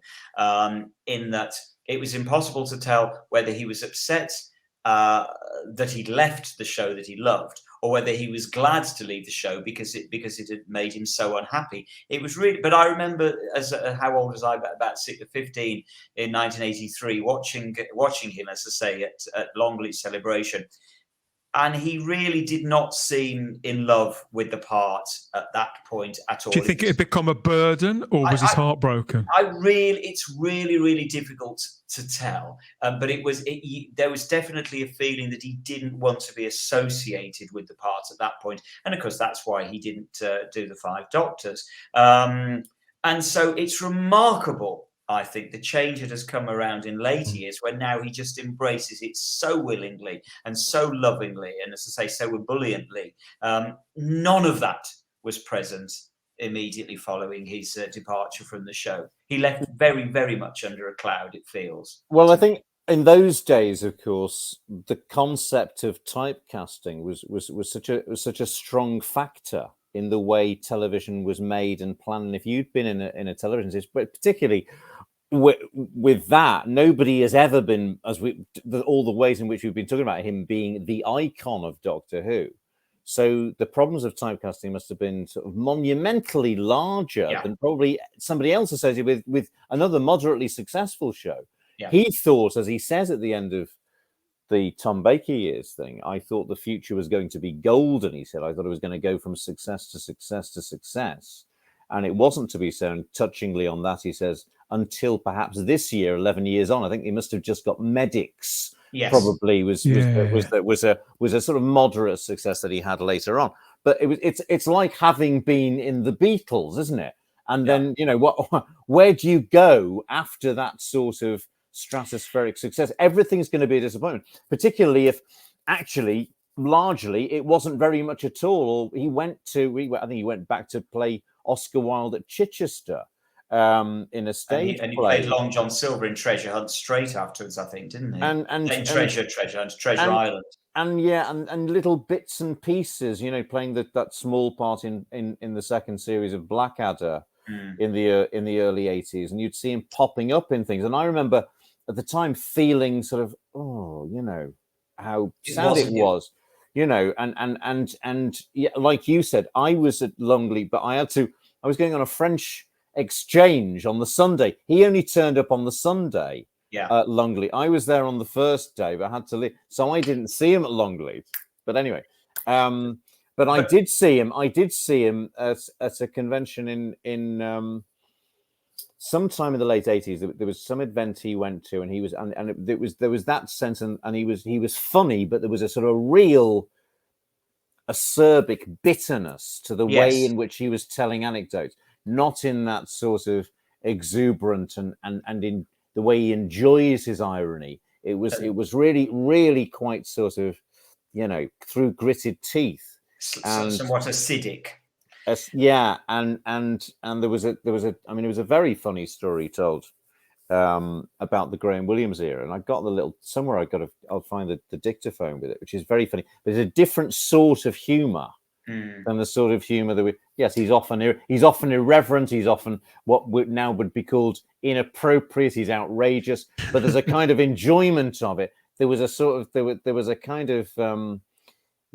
in that it was impossible to tell whether he was upset that he'd left the show that he loved, or whether he was glad to leave the show because it had made him so unhappy. It was really. But I remember, how old was I? About 15 in 1983, watching him, as I say, at Longleat celebration. And he really did not seem in love with the part at that point at all. Do you think it had become a burden, or was his heart broken? It's really difficult to tell. But there was definitely a feeling that he didn't want to be associated with the part at that point. And of course, that's why he didn't do the Five Doctors. And so it's remarkable, I think, the change that has come around in later years, where now he just embraces it so willingly and so lovingly, and as I say, so ebulliently. None of that was present immediately following his departure from the show. He left very, very much under a cloud, it feels. Well, I think in those days, of course, the concept of typecasting was such a strong factor in the way television was made and planned. And if you'd been in a television series, but particularly with that, nobody has ever been, all the ways in which we've been talking about him being the icon of Doctor Who. So the problems of typecasting must have been sort of monumentally larger than probably somebody else associated with another moderately successful show. Yeah. He thought, as he says at the end of the Tom Baker years thing, I thought the future was going to be golden. He said, I thought it was going to go from success to success to success. And it wasn't to be so. And touchingly on that, he says, until perhaps this year, 11 years on, I think he must have just got Medics. Yes. Probably was a sort of moderate success that he had later on. But it's like having been in the Beatles, isn't it? And then, you know, where do you go after that sort of stratospheric success? Everything's going to be a disappointment, particularly if actually largely it wasn't very much at all. I think he went back to play Oscar Wilde at Chichester in a stage and he play. played Long John Silver in Treasure Hunt straight afterwards, I think, didn't he? Treasure Island. And little bits and pieces, you know, playing that small part in the second series of Blackadder in the early 80s, and you'd see him popping up in things. And I remember at the time feeling sort of, you know, how sad it was. You know, and yeah, like you said, I was at Longleat, but I was going on a French exchange on the Sunday. He only turned up on the Sunday at Longleat. I was there on the first day, but I had to leave, so I didn't see him at Longleat. But anyway, but I did see him. I did see him at a convention in sometime in the late 80s. There was some event he went to, and he was, and there was that sense, and he was funny, but there was a sort of real acerbic bitterness to the way in which he was telling anecdotes, not in that sort of exuberant and in the way he enjoys his irony. It was really, really quite sort of, you know, through gritted teeth. Somewhat acidic. Yeah, and there was a I mean, it was a very funny story told about the Graham Williams era, and I got the little somewhere. I'll find the dictaphone with it, which is very funny. But it's a different sort of humour than the sort of humour that he's often irreverent. He's often what now would be called inappropriate. He's outrageous, but there's a kind of enjoyment of it. There was a sort of there was a kind of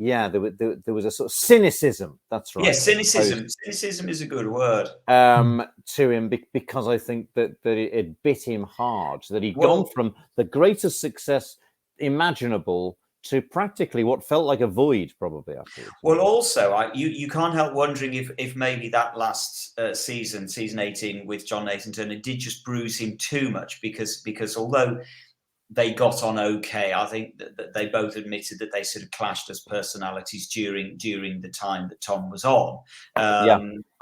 there was a sort of cynicism. That's right. Yeah, cynicism. Cynicism is a good word. To him, because I think that it bit him hard. That he'd gone from the greatest success imaginable to practically what felt like a void, probably afterwards. Well, also, you can't help wondering if maybe that last season 18 with John Nathan Turner did just bruise him too much, because although they got on okay, I think that they both admitted that they sort of clashed as personalities during the time that Tom was on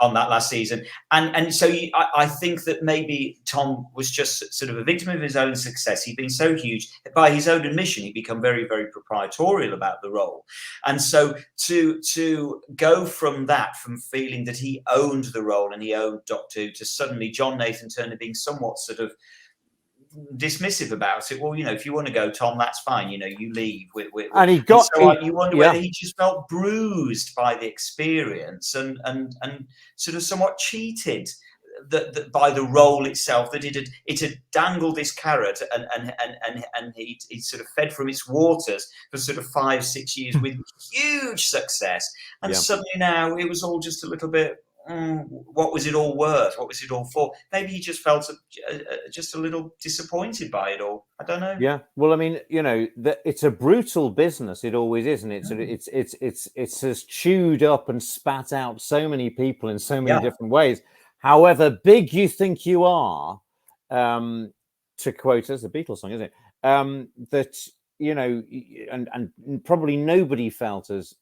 that last season, and so I think that maybe Tom was just sort of a victim of his own success. He'd been so huge, by his own admission, he'd become very, very proprietorial about the role, and so to go from feeling that he owned the role and he owned Doctor Who, to suddenly John Nathan Turner being somewhat sort of dismissive about it. Well, if you want to go, Tom, that's fine. You leave. And he got. You wonder whether he just felt bruised by the experience and sort of somewhat cheated by the role itself. That it had dangled this carrot and he sort of fed from its waters for sort of 5-6 years with huge success. And suddenly now it was all just a little bit. What was it all worth? What was it all for? Maybe he just felt just a little disappointed by it all. I don't know. Yeah. Well, I mean, it's a brutal business. It always is, and it's as chewed up and spat out so many people in so many different ways. However big you think you are, to quote us, the Beatles song, isn't it? That and probably nobody felt as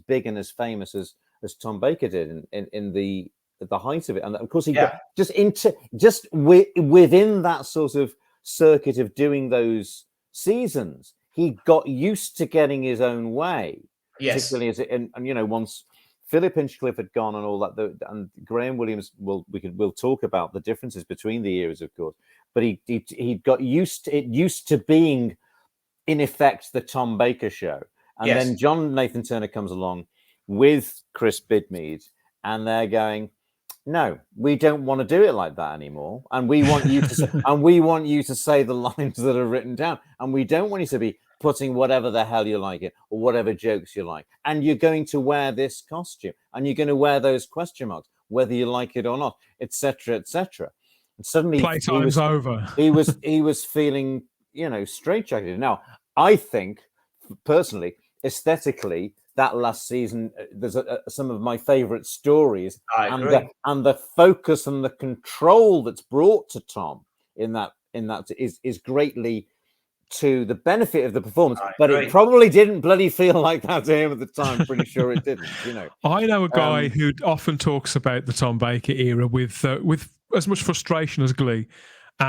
big and as famous as Tom Baker did in the height of it, and of course he got just within that sort of circuit of doing those seasons, he got used to getting his own way. Yes, particularly as and once Philip Hinchcliffe had gone and all that, and Graham Williams, we'll talk about the differences between the eras, of course, but he got used to being in effect the Tom Baker show, and then John Nathan Turner comes along with Chris Bidmead, and they're going, no, we don't want to do it like that anymore, and we want you to say the lines that are written down, and we don't want you to be putting whatever the hell you like it or whatever jokes you like, and you're going to wear this costume, and you're going to wear those question marks whether you like it or not, etc., etc. And suddenly playtime's over. He was feeling straitjacketed. Now, I think personally, aesthetically, that last season, there's some of my favourite stories, and the focus and the control that's brought to Tom in that is greatly to the benefit of the performance. But it probably didn't bloody feel like that to him at the time. Pretty sure it didn't. I know a guy who often talks about the Tom Baker era with as much frustration as glee.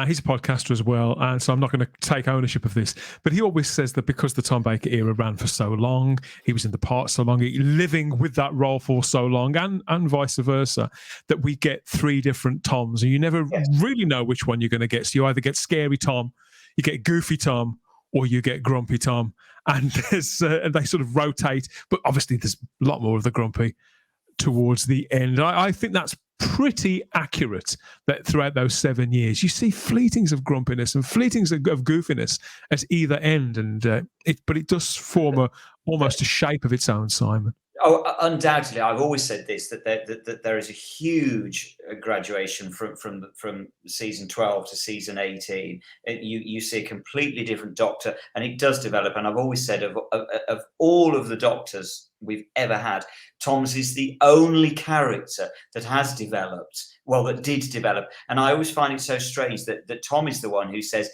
He's a podcaster as well, and so I'm not going to take ownership of this. But he always says that because the Tom Baker era ran for so long, he was in the part so long, living with that role for so long, and vice versa, that we get 3 different Toms, and you never really know which one you're going to get. So you either get scary Tom, you get goofy Tom, or you get grumpy Tom, and and they sort of rotate. But obviously, there's a lot more of the grumpy towards the end. I think that's pretty accurate, that throughout those 7 years you see fleetings of grumpiness and fleetings of goofiness at either end, and it does form almost a shape of its own, Simon. Oh, undoubtedly. I've always said this, that there is a huge graduation from season 12 to season 18. You see a completely different Doctor, and it does develop. And I've always said of all of the Doctors we've ever had, Tom's is the only character that has developed, that did develop. And I always find it so strange that Tom is the one who says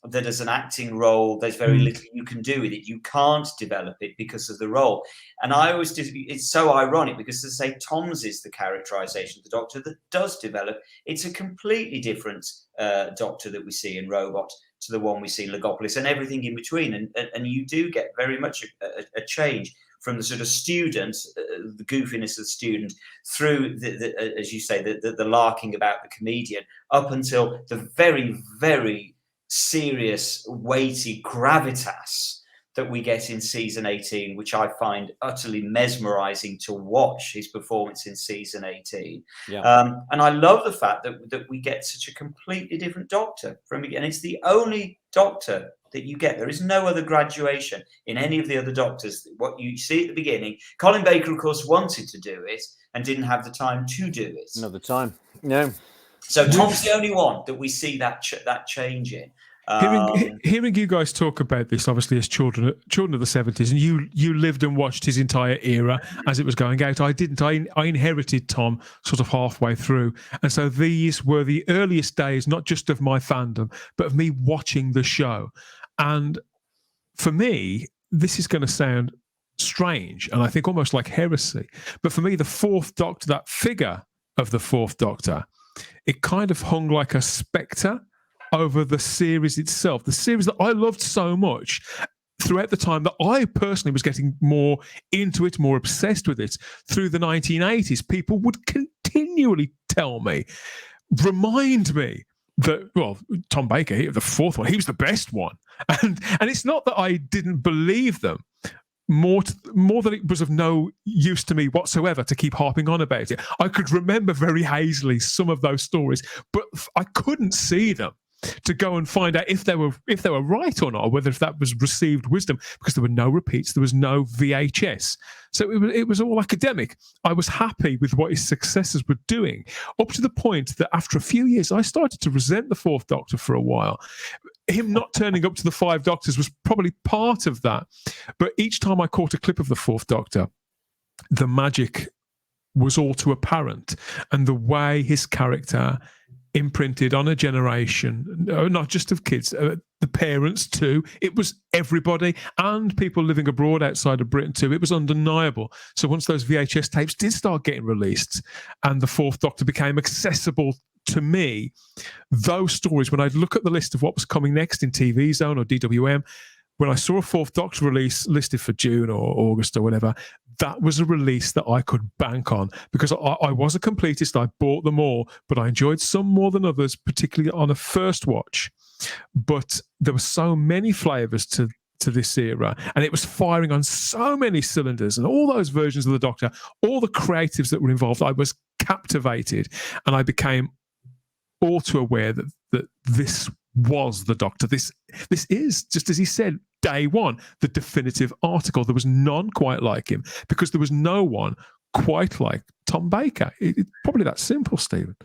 that as an acting role, there's very little you can do with it. You can't develop it because of the role. And I always it's so ironic, because to say Tom's is the characterization of the Doctor that does develop, it's a completely different Doctor that we see in Robot to the one we see in Logopolis and everything in between. And you do get very much a change from the sort of student, the goofiness of the student, through as you say, the larking about the comedian, up until the very, very serious, weighty gravitas that we get in season 18, which I find utterly mesmerizing to watch his performance in season 18. Yeah. And I love the fact that we get such a completely different Doctor from, and it's the only Doctor that you get. There is no other graduation in any of the other Doctors. What you see at the beginning, Colin Baker, of course, wanted to do it and didn't have the time to do it. Not the time. No. So Tom's the only one that we see that change in. Hearing you guys talk about this, obviously as children of the 70s, and you lived and watched his entire era as it was going out. I didn't. I inherited Tom sort of halfway through, and so these were the earliest days, not just of my fandom, but of me watching the show. And for me, this is going to sound strange, and I think almost like heresy. But for me, the Fourth Doctor, that figure of the Fourth Doctor, it kind of hung like a spectre over the series itself, the series that I loved so much throughout the time that I personally was getting more into it, more obsessed with it. Through the 1980s, people would continually tell me, remind me that, well, Tom Baker, the fourth one, he was the best one. And it's not that I didn't believe them, more that it was of no use to me whatsoever to keep harping on about it. I could remember very hazily some of those stories, but I couldn't see them to go and find out if they were right or not, or whether if that was received wisdom, because there were no repeats, there was no VHS. So it was all academic. I was happy with what his successors were doing, up to the point that after a few years, I started to resent the Fourth Doctor for a while. Him not turning up to the Five Doctors was probably part of that. But each time I caught a clip of the Fourth Doctor, the magic was all too apparent, and the way his character imprinted on a generation, not just of kids, the parents too. It was everybody, and people living abroad outside of Britain too. It was undeniable. So once those VHS tapes did start getting released and the Fourth Doctor became accessible to me, those stories, when I'd look at the list of what was coming next in TV Zone or DWM, when I saw a Fourth Doctor release listed for June or August or whatever, that was a release that I could bank on, because I was a completist. I bought them all, but I enjoyed some more than others, particularly on a first watch. But there were so many flavours to this era, and it was firing on so many cylinders, and all those versions of the Doctor, all the creatives that were involved, I was captivated, and I became all too aware that this was the Doctor. This is, just as he said, day one, the definitive article. There was none quite like him, because there was no one quite like Tom Baker. It's probably that simple, Stephen.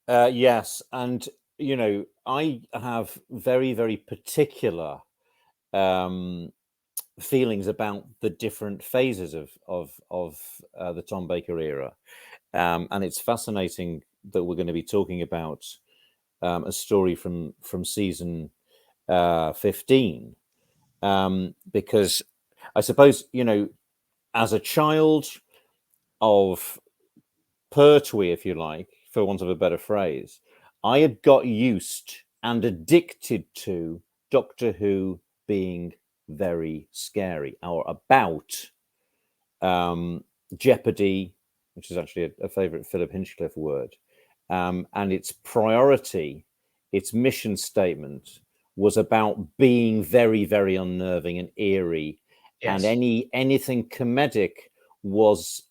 Yes, and you know, I have very, very particular feelings about the different phases of the Tom Baker era, and it's fascinating that we're going to be talking about a story from season 15, because I suppose, you know, as a child of Pertwee, if you like, for want of a better phrase, I had got used and addicted to Doctor Who being very scary, or about jeopardy, which is actually a favourite Philip Hinchcliffe word, and its priority, its mission statement was about being very, very unnerving and eerie. Yes. And anything comedic was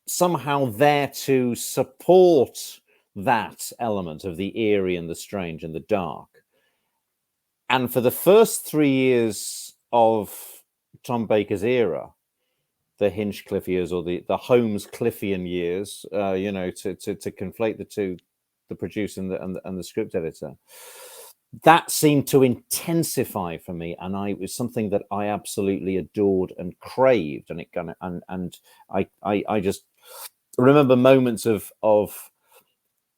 somehow there to support that element of the eerie and the strange and the dark. And for the first 3 years of Tom Baker's era, the Hinchcliffe years, or the Holmes-Cliffian years, you know, to conflate the two, the producer and the script editor, that seemed to intensify for me, and it was something that I absolutely adored and craved, and I just remember moments of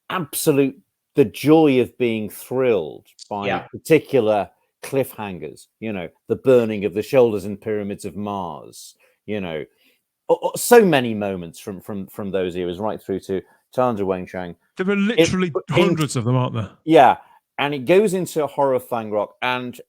absolute, the joy of being thrilled by particular cliffhangers, you know, the burning of the shoulders and pyramids of Mars, you know, so many moments from those eras right through to Challenger Wang Chang. There are literally hundreds of them, aren't there? Yeah, and it goes into Horror Fang Rock, and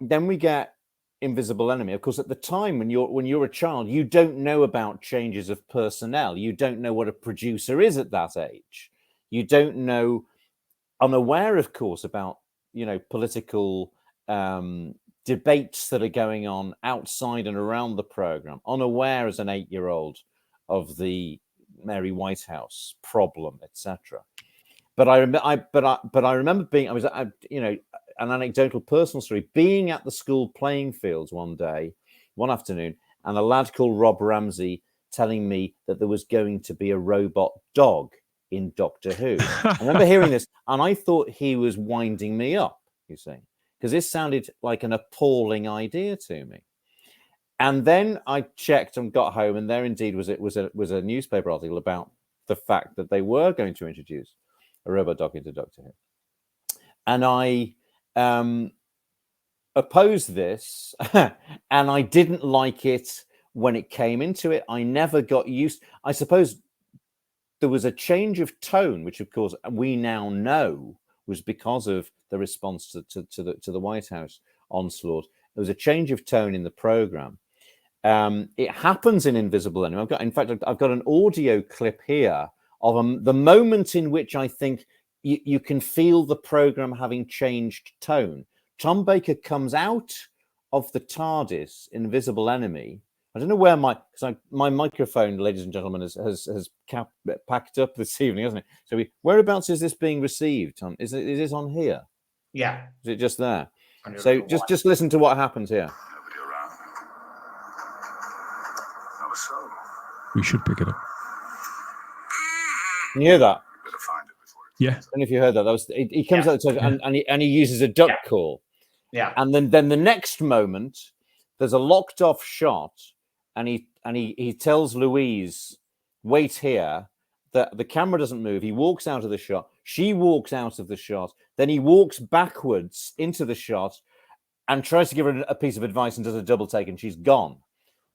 then we get Invisible Enemy. Of course, at the time when you're a child, you don't know about changes of personnel. You don't know what a producer is at that age. You don't know, unaware, of course, about political debates that are going on outside and around the program. Unaware as an 8-year-old of the Mary Whitehouse problem, etc. But I remember being, an anecdotal personal story, being at the school playing fields one afternoon, and a lad called Rob Ramsey telling me that there was going to be a robot dog in Doctor Who. I remember hearing this, and I thought he was winding me up, you see, because this sounded like an appalling idea to me. And then I checked and got home, and there indeed was a newspaper article about the fact that they were going to introduce a robot dog into Doctor Who. And I opposed this, and I didn't like it when it came into it. I never got used. I suppose there was a change of tone, which of course we now know was because of the response to the White House onslaught. There was a change of tone in the program. It happens in Invisible Enemy. I've got an audio clip here of the moment in which I think you can feel the program having changed tone. Tom Baker comes out of the TARDIS, Invisible Enemy. I don't know where my microphone, ladies and gentlemen, has packed up this evening, hasn't it? So whereabouts is this being received? Is it on here? Yeah. Is it just there? So just listen to what happens here. Nobody around. How so? We should pick it up. Can you hear that? Better find it before it. Yeah. I don't know if you heard that. That was he comes out the top and he uses a duck call. Yeah. And then the next moment, there's a locked off shot, and he tells Louise, wait here. That the camera doesn't move. He walks out of the shot. She walks out of the shot. Then he walks backwards into the shot and tries to give her a piece of advice and does a double take, and she's gone.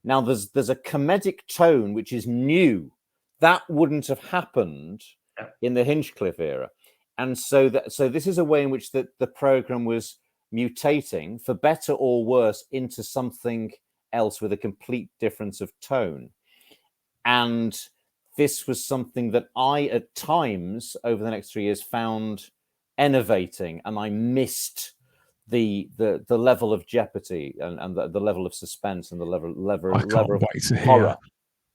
Now there's a comedic tone which is new. That wouldn't have happened in the Hinchcliffe era. And so this is a way in which the program was mutating, for better or worse, into something else with a complete difference of tone. And this was something that I, at times, over the next 3 years, found enervating, and I missed the level of jeopardy and the level of suspense and the level of horror.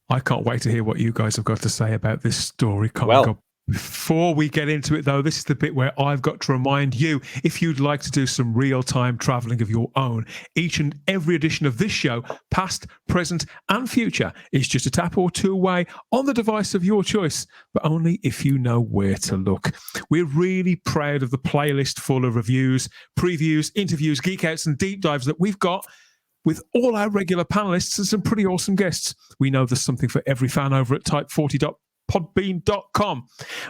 I can't wait to hear what you guys have got to say about this story coming up. Before we get into it, though, this is the bit where I've got to remind you, if you'd like to do some real-time traveling of your own, each and every edition of this show, past, present, and future, is just a tap or two away on the device of your choice, but only if you know where to look. We're really proud of the playlist full of reviews, previews, interviews, geek outs, and deep dives that we've got with all our regular panelists and some pretty awesome guests. We know there's something for every fan over at type40.podbean.com.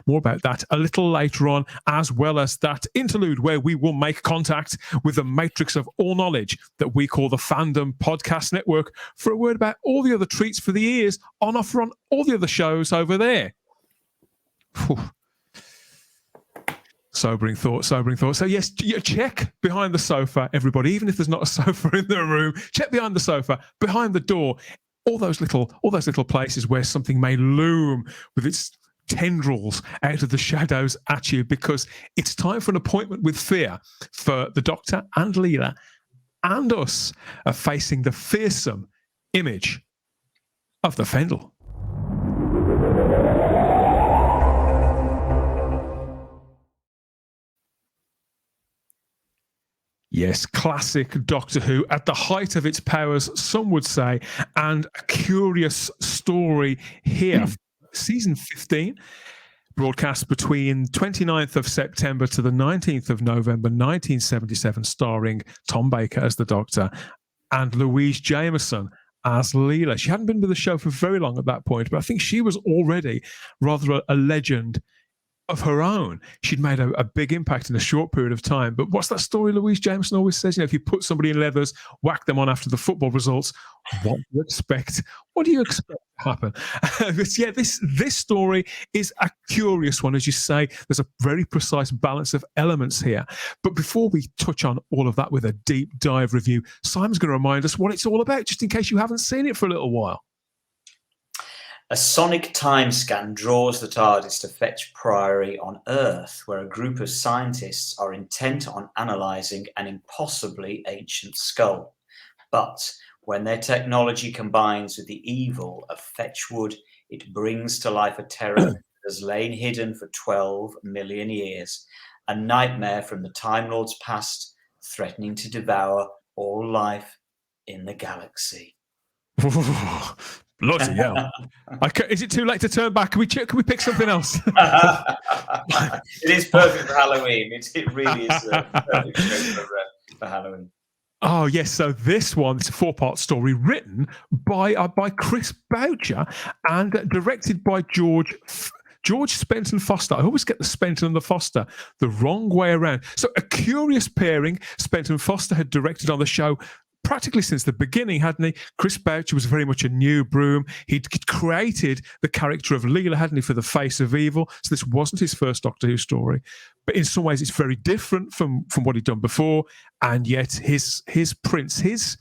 More about that a little later on, as well as that interlude where we will make contact with the matrix of all knowledge that we call the Fandom Podcast Network for a word about all the other treats for the ears on offer on all the other shows over there. Whew. Sobering thought. So yes, check behind the sofa, everybody. Even if there's not a sofa in the room, check behind the sofa, behind the door, all those little places where something may loom with its tendrils out of the shadows at you, because it's time for an appointment with fear for the Doctor and Leela and us are facing the fearsome image of the Fendahl. Yes, classic Doctor Who at the height of its powers, some would say, and a curious story here. Season 15, broadcast between 29th of September to the 19th of November 1977, starring Tom Baker as the Doctor and Louise Jameson as Leela. She hadn't been with the show for very long at that point, but I think she was already rather a legend of her own, she'd made a big impact in a short period of time. But what's that story Louise Jameson always says? You know, if you put somebody in leathers, whack them on after the football results, what do you expect? What do you expect to happen? But yeah, this story is a curious one, as you say. There's a very precise balance of elements here. But before we touch on all of that with a deep dive review, Simon's going to remind us what it's all about, just in case you haven't seen it for a little while. A sonic time scan draws the TARDIS to Fetch Priory on Earth, where a group of scientists are intent on analysing an impossibly ancient skull. But when their technology combines with the evil of Fetchwood, it brings to life a terror that has lain hidden for 12 million years, a nightmare from the Time Lord's past, threatening to devour all life in the galaxy. Bloody hell. Is it too late to turn back? Can we pick something else? It is perfect for Halloween. It really is a perfect show for Halloween. Oh, yes. So this one, it's a 4-part story written by Chris Boucher and directed by George Spenton Foster. I always get the Spenton and the Foster the wrong way around. So a curious pairing. Spenton Foster had directed on the show practically since the beginning, hadn't he? Chris Boucher was very much a new broom. He'd created the character of Leela, hadn't he, for the Face of Evil. So this wasn't his first Doctor Who story. But in some ways, it's very different from what he'd done before. And yet his prints, his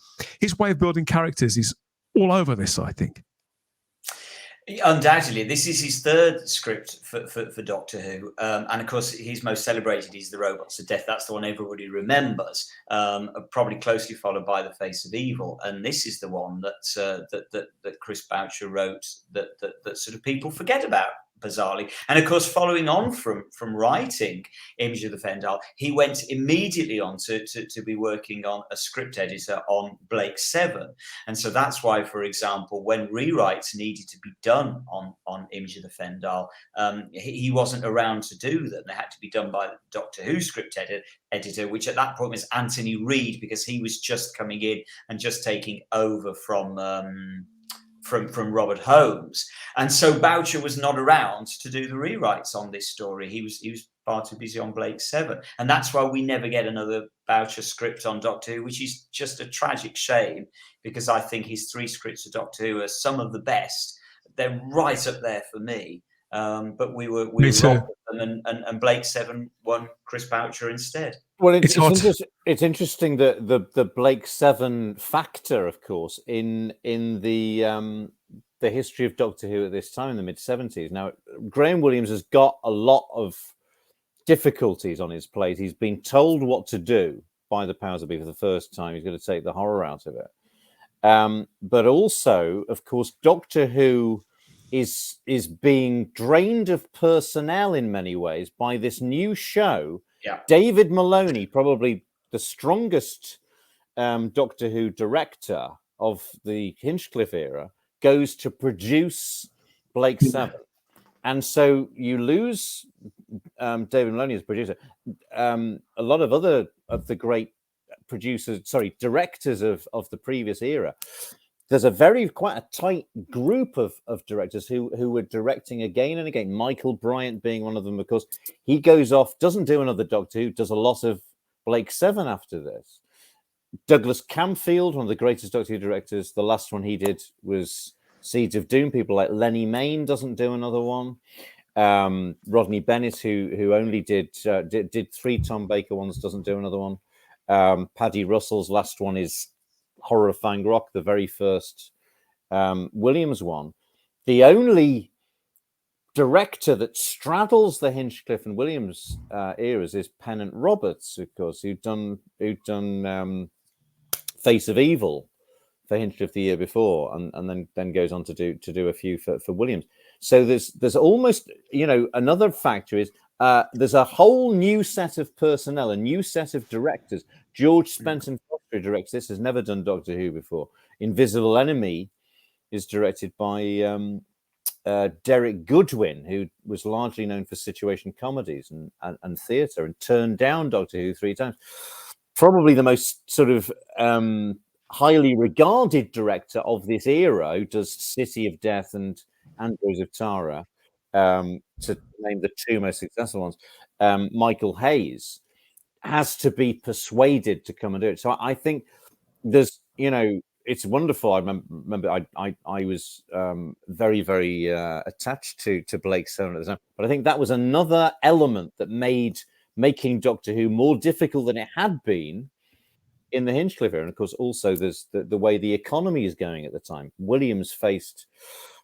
way of building characters is all over this, I think. Undoubtedly, this is his third script for Doctor Who, and of course his most celebrated is The Robots of Death. That's the one everybody remembers, probably closely followed by The Face of Evil, and this is the one that Chris Boucher wrote that sort of people forget about, bizarrely. And of course, following on from writing Image of the Fendahl, he went immediately on to be working on a script editor on Blake 7. And so that's why, for example, when rewrites needed to be done on Image of the Fendahl, he wasn't around to do them. They had to be done by the Doctor Who script editor, which at that point was Anthony Reid, because he was just coming in and just taking over from Robert Holmes. And so Boucher was not around to do the rewrites on this story. He was far too busy on Blake 7. And that's why we never get another Boucher script on Doctor Who, which is just a tragic shame, because I think his 3 scripts of Doctor Who are some of the best. They're right up there for me. But we were wrong with them, and Blake 7 won Chris Boucher instead. Well, it's interesting that the Blake 7 factor, of course, in the history of Doctor Who at this time in the mid-70s. Now, Graham Williams has got a lot of difficulties on his plate. He's been told what to do by the powers that be for the first time. He's going to take the horror out of it. But also, of course, Doctor Who is being drained of personnel in many ways by this new show. Yeah. David Maloney, probably the strongest Doctor Who director of the Hinchcliffe era, goes to produce Blake 7. And so you lose David Maloney as producer. A lot of other of the great directors of the previous era. There's quite a tight group of directors who were directing again and again. Michael Bryant being one of them, because he goes off, doesn't do another Doctor Who, does a lot of Blake 7 after this. Douglas Camfield, one of the greatest Doctor Who directors, the last one he did was Seeds of Doom. People like Lenny Mayne doesn't do another one. Rodney Bennett, who only did 3 Tom Baker ones, doesn't do another one. Paddy Russell's last one is Horror of Fang Rock, the very first Williams one. The only director that straddles the Hinchcliffe and Williams eras is Pennant Roberts, of course, who'd done Face of Evil for Hinchcliffe the year before, and then goes on to do a few for Williams. So there's almost, another factor is there's a whole new set of personnel, a new set of directors. George Spenton Foster directs this, has never done Doctor Who before. Invisible Enemy is directed by Derek Goodwin, who was largely known for situation comedies and theatre, and turned down Doctor Who 3 times. Probably the most sort of highly regarded director of this era, who does City of Death and Androids of Tara. to name the two most successful ones, Michael Hayes, has to be persuaded to come and do it. So I think there's, it's wonderful. I remember I was very, very attached to Blake Seven at the time, but I think that was another element that made making Doctor Who more difficult than it had been in the Hinchcliffe era. And of course, also there's the way the economy is going at the time. Williams faced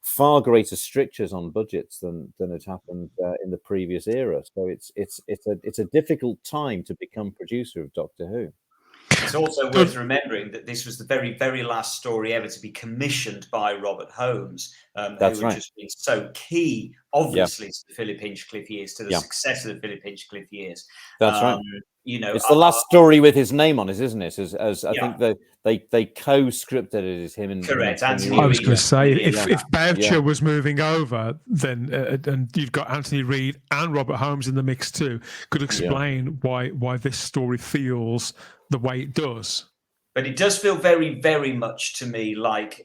far greater strictures on budgets than had happened in the previous era. So it's a difficult time to become producer of Doctor Who. It's also worth remembering that this was the very, very last story ever to be commissioned by Robert Holmes, That's who had right. just been so key, obviously, to the Philip Hinchcliffe years, to the success of the Philip Hinchcliffe years. That's right. It's the last story with his name on it, isn't it? As I think they co-scripted it as him and correct. Anthony I was going to Reed. say, if Boucher was moving over, then and you've got Anthony Reed and Robert Holmes in the mix too, could explain why this story feels the way it does. But it does feel very, very much to me like,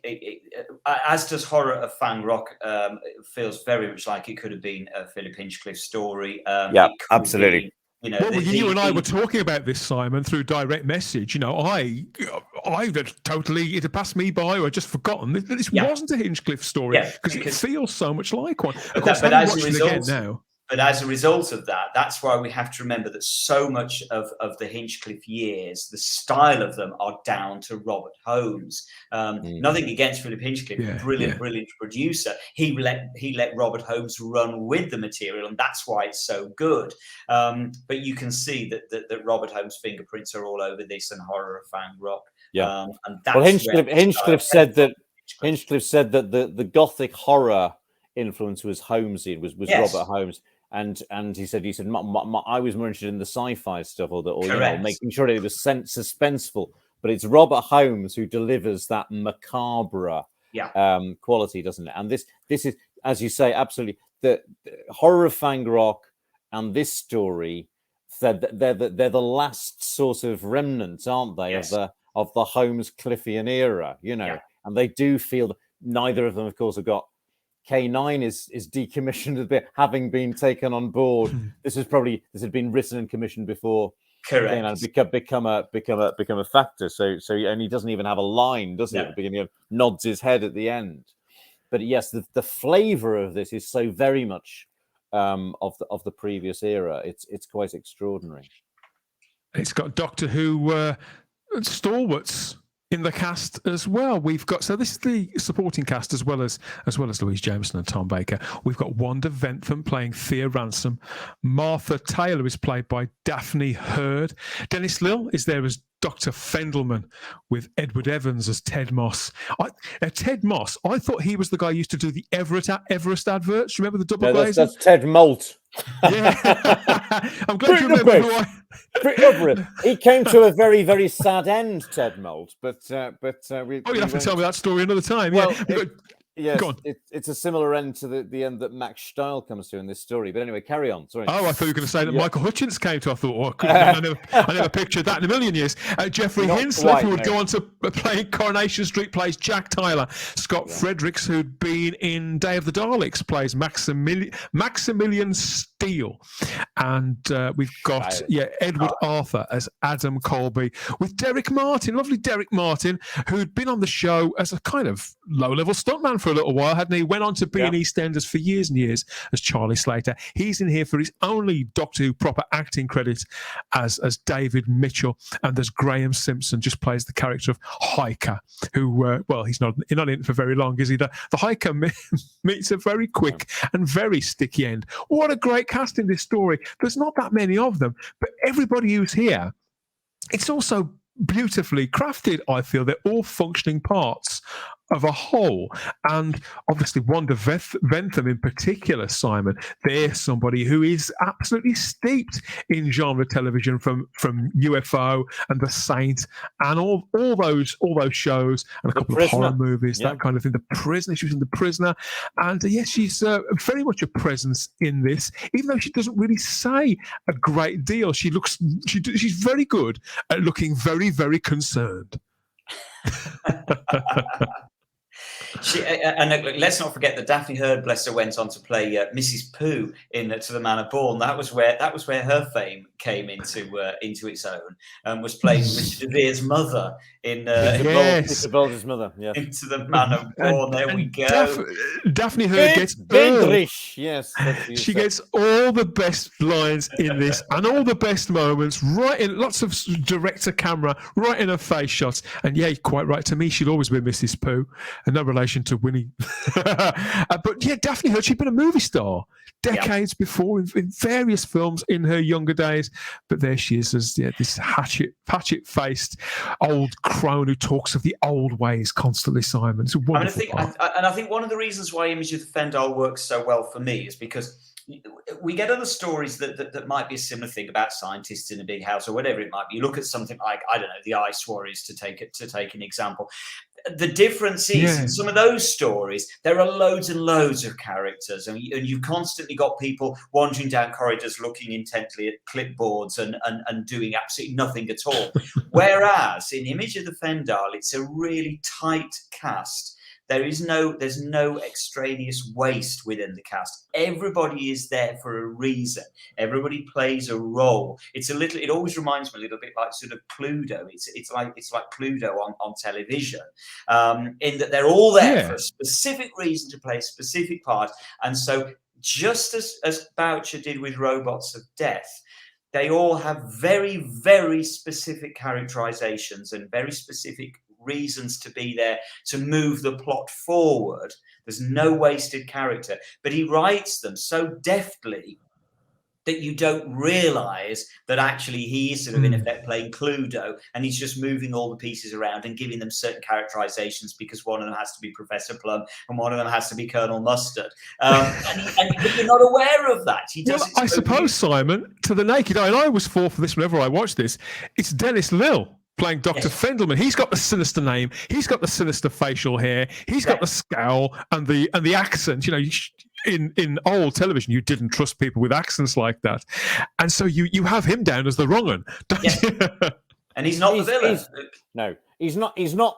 as does Horror of Fang Rock, it feels very much like it could have been a Philip Hinchcliffe story. Absolutely. You and I were talking about this, Simon, through direct message. I it had passed me by, or I'd just forgotten that this wasn't a Hinchcliffe story because it feels so much like one. Of course, I'm watching it again now. But as a result of that, that's why we have to remember that so much of the Hinchcliffe years, the style of them are down to Robert Holmes. Nothing against Philip Hinchcliffe, brilliant producer. He let Robert Holmes run with the material, and that's why it's so good. But you can see that Robert Holmes' fingerprints are all over this and Horror of Fang Rock. And that's Hinchcliffe said that the Gothic horror influence was Holmesian, was Robert Holmes. And he said I was more interested in the sci-fi stuff, or making sure that it was suspenseful. But it's Robert Holmes who delivers that macabre quality, doesn't it? And this is, as you say, absolutely the Horror of Fang Rock and this story. They're the last sort of remnants, aren't they, of the Holmes Cliffian era? And they do feel. Neither of them, of course, have got. K9 is decommissioned a bit, having been taken on board. This had been written and commissioned before. Correct. K9 become a factor. So and he doesn't even have a line, does he? At the beginning, nods his head at the end. But yes, the flavour of this is so very much of the previous era. It's quite extraordinary. It's got Doctor Who stalwarts in the cast as well. We've got, so this is the supporting cast as well as Louise Jameson and Tom Baker. We've got Wanda Ventham playing Thea Ransom. Martha Taylor is played by Daphne Hurd. Dennis Lill is there as Dr. Fendelman, with Edward Evans as Ted Moss. Ted Moss, I thought he was the guy who used to do the Everest adverts. Remember the double glazing? That's Ted Molt. Yeah. I'm glad you remember who I... He came to a very, very sad end, Ted Molt. But you'll have to tell me that story another time. Well, Yes, it's a similar end to the end that Max Steil comes to in this story. But anyway, carry on. Sorry. Oh, I thought you were going to say that Michael Hutchins came to. I thought, I never pictured that in a million years. Jeffrey Hinsliff, who would go on to play Coronation Street, plays Jack Tyler. Scott Fredericks, who'd been in Day of the Daleks, plays Maximilian Steele. And we've got Edward Arthur as Adam Colby, with Derek Martin, lovely Derek Martin, who'd been on the show as a kind of low-level stuntman for a little while, hadn't he? Went on to be in EastEnders for years and years as Charlie Slater. He's in here for his only Doctor Who proper acting credit as David Mitchell. And there's Graham Simpson, just plays the character of Hiker, who, he's not in it for very long, is he? The Hiker meets a very quick and very sticky end. What a great cast in this story. There's not that many of them, but everybody who's here, it's also beautifully crafted, I feel. They're all functioning parts of a whole. And obviously Wanda Ventham in particular, Simon, they're somebody who is absolutely steeped in genre television, from UFO and The Saint and all those shows and a couple of horror movies, that kind of thing. The Prisoner, she was in The Prisoner, and she's very much a presence in this, even though she doesn't really say a great deal. She's very good at looking very, very concerned. Let's not forget that Daphne Hurd, bless her, went on to play Mrs. Pooh in To the Man of Born. That was where her fame came into its own, and was playing Richard de Vere's mother in Yes. Bolger's mother. Yeah. Into the Man of Born. There we go. Daphne Hurd gets Friedrich. Yes. she gets all the best lines in this and all the best moments, right in lots of director camera, right in her face shots. And yeah, quite right. To me, she'll always be Mrs. Pooh, and no relation to Winnie. But yeah, Daphne Hurd, she'd been a movie star decades before in various films in her younger days. But there she is as this hatchet-faced old crone who talks of the old ways constantly, Simon. It's a wonderful part. I think one of the reasons why Image of the Fendahl works so well for me is because we get other stories that might be a similar thing about scientists in a big house or whatever it might be. You look at something like, I don't know, the Ice Warriors to take an example. The difference is in some of those stories, there are loads and loads of characters, and you've constantly got people wandering down corridors looking intently at clipboards and doing absolutely nothing at all. Whereas in Image of the Fendahl, it's a really tight cast. There's no extraneous waste within the cast. Everybody is there for a reason. Everybody plays a role. It always reminds me a little bit like sort of Cluedo. It's like Cluedo on television, in that they're all there for a specific reason to play a specific part. And so just as Boucher did with Robots of Death, they all have very, very specific characterizations and very specific reasons to be there to move the plot forward. There's no wasted character, but he writes them so deftly that you don't realize that actually he is sort of in effect playing Cluedo, and he's just moving all the pieces around and giving them certain characterizations because one of them has to be Professor Plum and one of them has to be Colonel Mustard. But you're not aware of that. He does. I suppose, Simon, to the naked eye, and I always fall for this whenever I watch this, it's Dennis Lill playing Dr. Fendelman. He's got the sinister name. He's got the sinister facial hair. He's got the scowl and the accent. You know, in old television, you didn't trust people with accents like that, and so you have him down as the wrong one, don't you? And he's not the villain. He's not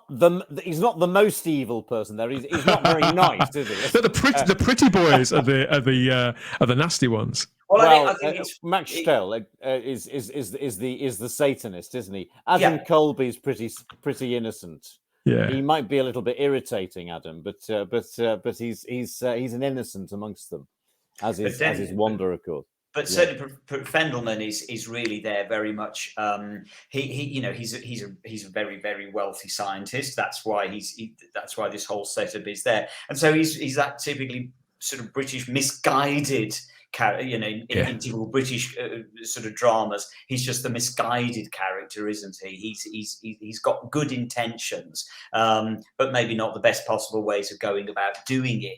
the most evil person there. He's not very nice, is he? They're the pretty boys are the nasty ones. Well, I think Max Stell is the Satanist, isn't he? Adam Colby's pretty innocent. Yeah, he might be a little bit irritating, Adam, but he's an innocent amongst them, as is Wanda, of course. But certainly, Fendelman is really there very much. He's a very, very wealthy scientist. That's why that's why this whole setup is there. And so he's that typically sort of British misguided character. You know, in typical British sort of dramas, he's just the misguided character, isn't he? He's got good intentions, but maybe not the best possible ways of going about doing it.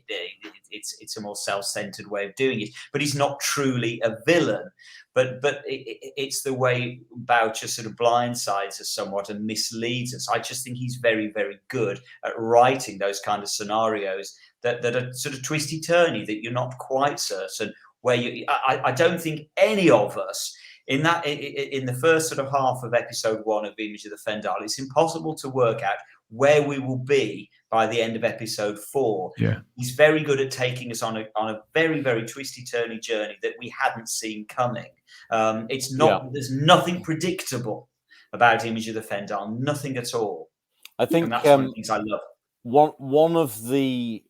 It's a more self-centered way of doing it. But he's not truly a villain. But it's the way Boucher sort of blindsides us somewhat and misleads us. I just think he's very, very good at writing those kind of scenarios that are sort of twisty-turny, that you're not quite certain where you. I don't think any of us in the first sort of half of episode 1 of Image of the Fendahl, it's impossible to work out where we will be by the end of episode 4. Yeah, he's very good at taking us on a very, very twisty-turny journey that we hadn't seen coming. It's not. There's nothing predictable about Image of the Fendahl. Nothing at all. I think and that's one of the things I love. One of the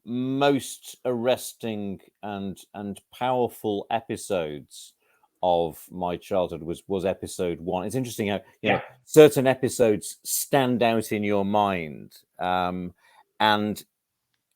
most arresting and powerful episodes of my childhood was episode 1. It's interesting how certain episodes stand out in your mind, and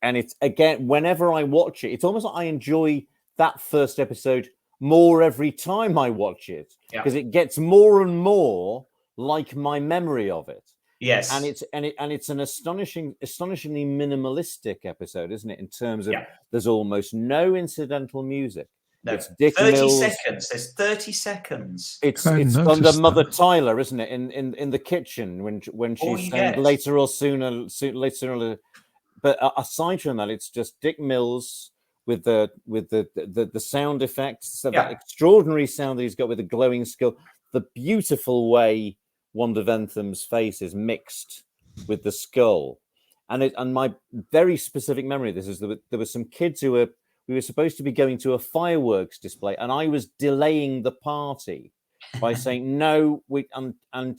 it's, again, whenever I watch it, it's almost like I enjoy that first episode more every time I watch it, because it gets more and more like my memory of it. Yes, and it's an astonishingly minimalistic episode, isn't it? In terms of there's almost no incidental music. No, it's Dick 30 Mills. seconds. There's 30 seconds. It's under Mother Tyler, isn't it? In the kitchen when she's saying later or sooner. But aside from that, it's just Dick Mills with the sound effects, so that extraordinary sound that he's got with the glowing skull, the beautiful way Wanda Ventham's face is mixed with the skull, And my very specific memory of this is there were some kids we were supposed to be going to a fireworks display, and I was delaying the party by saying no, and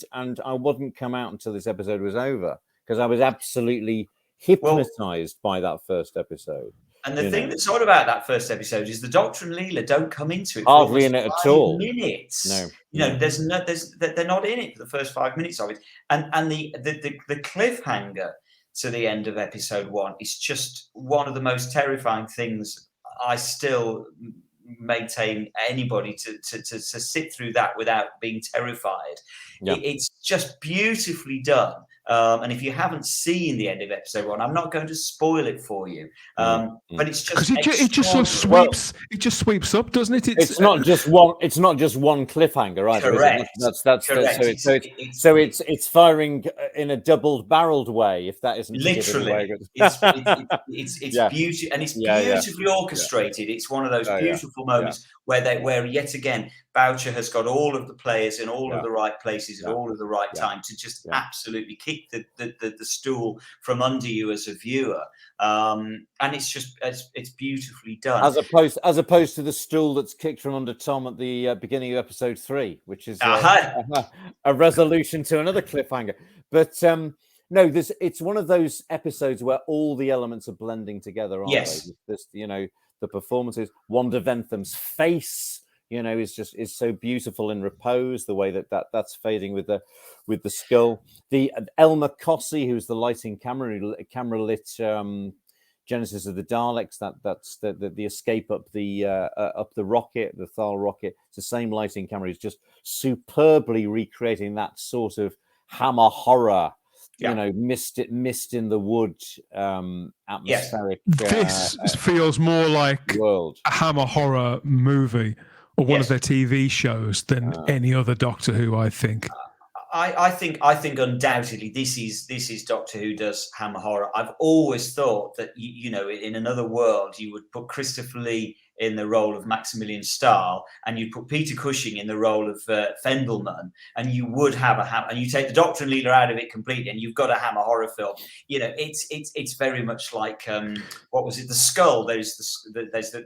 I wouldn't come out until this episode was over, because I was absolutely hypnotized by that first episode. And the thing that's odd about that first episode is the Doctor and Leela don't come into it hardly in it at all. Minutes. No, they're not in it for the first 5 minutes of it, and the cliffhanger to the end of episode 1 is just one of the most terrifying things. I still maintain anybody to sit through that without being terrified. Yeah. It's just beautifully done. And if you haven't seen the end of episode 1, I'm not going to spoil it for you. But it's just because it just sort of sweeps. It just sweeps up, doesn't it? It's not just one. It's not just one cliffhanger, either. Correct. That's correct. So it's firing in a double-barreled way. If that isn't literally, it's beautiful, and it's beautifully orchestrated. It's one of those beautiful moments where yet again Boucher has got all of the players in all of the right places at all of the right time to just absolutely kick the stool from under you as a viewer, and it's beautifully done. As opposed to the stool that's kicked from under Tom at the beginning of episode 3, which is a resolution to another cliffhanger. But no, it's one of those episodes where all the elements are blending together, aren't they? This, the performances, Wanda Ventham's face, is so beautiful in repose. The way that's fading with the skull. The Elmer Cossey, who's the lighting camera lit Genesis of the Daleks. That's the escape up the rocket, the Thal rocket. It's the same lighting camera. It's just superbly recreating that sort of Hammer horror. Mist in the wood, atmospheric. This feels more like world. A Hammer horror movie or one of their TV shows than any other Doctor Who, I think. I think undoubtedly this is Doctor Who does Hammer horror. I've always thought that in another world you would put Christopher Lee in the role of Maximilian Stahl, and you'd put Peter Cushing in the role of Fendahl, and you would have and you take the Doctor and Leela out of it completely, and you've got a Hammer horror film. It's very much like what was it? The Skull. There's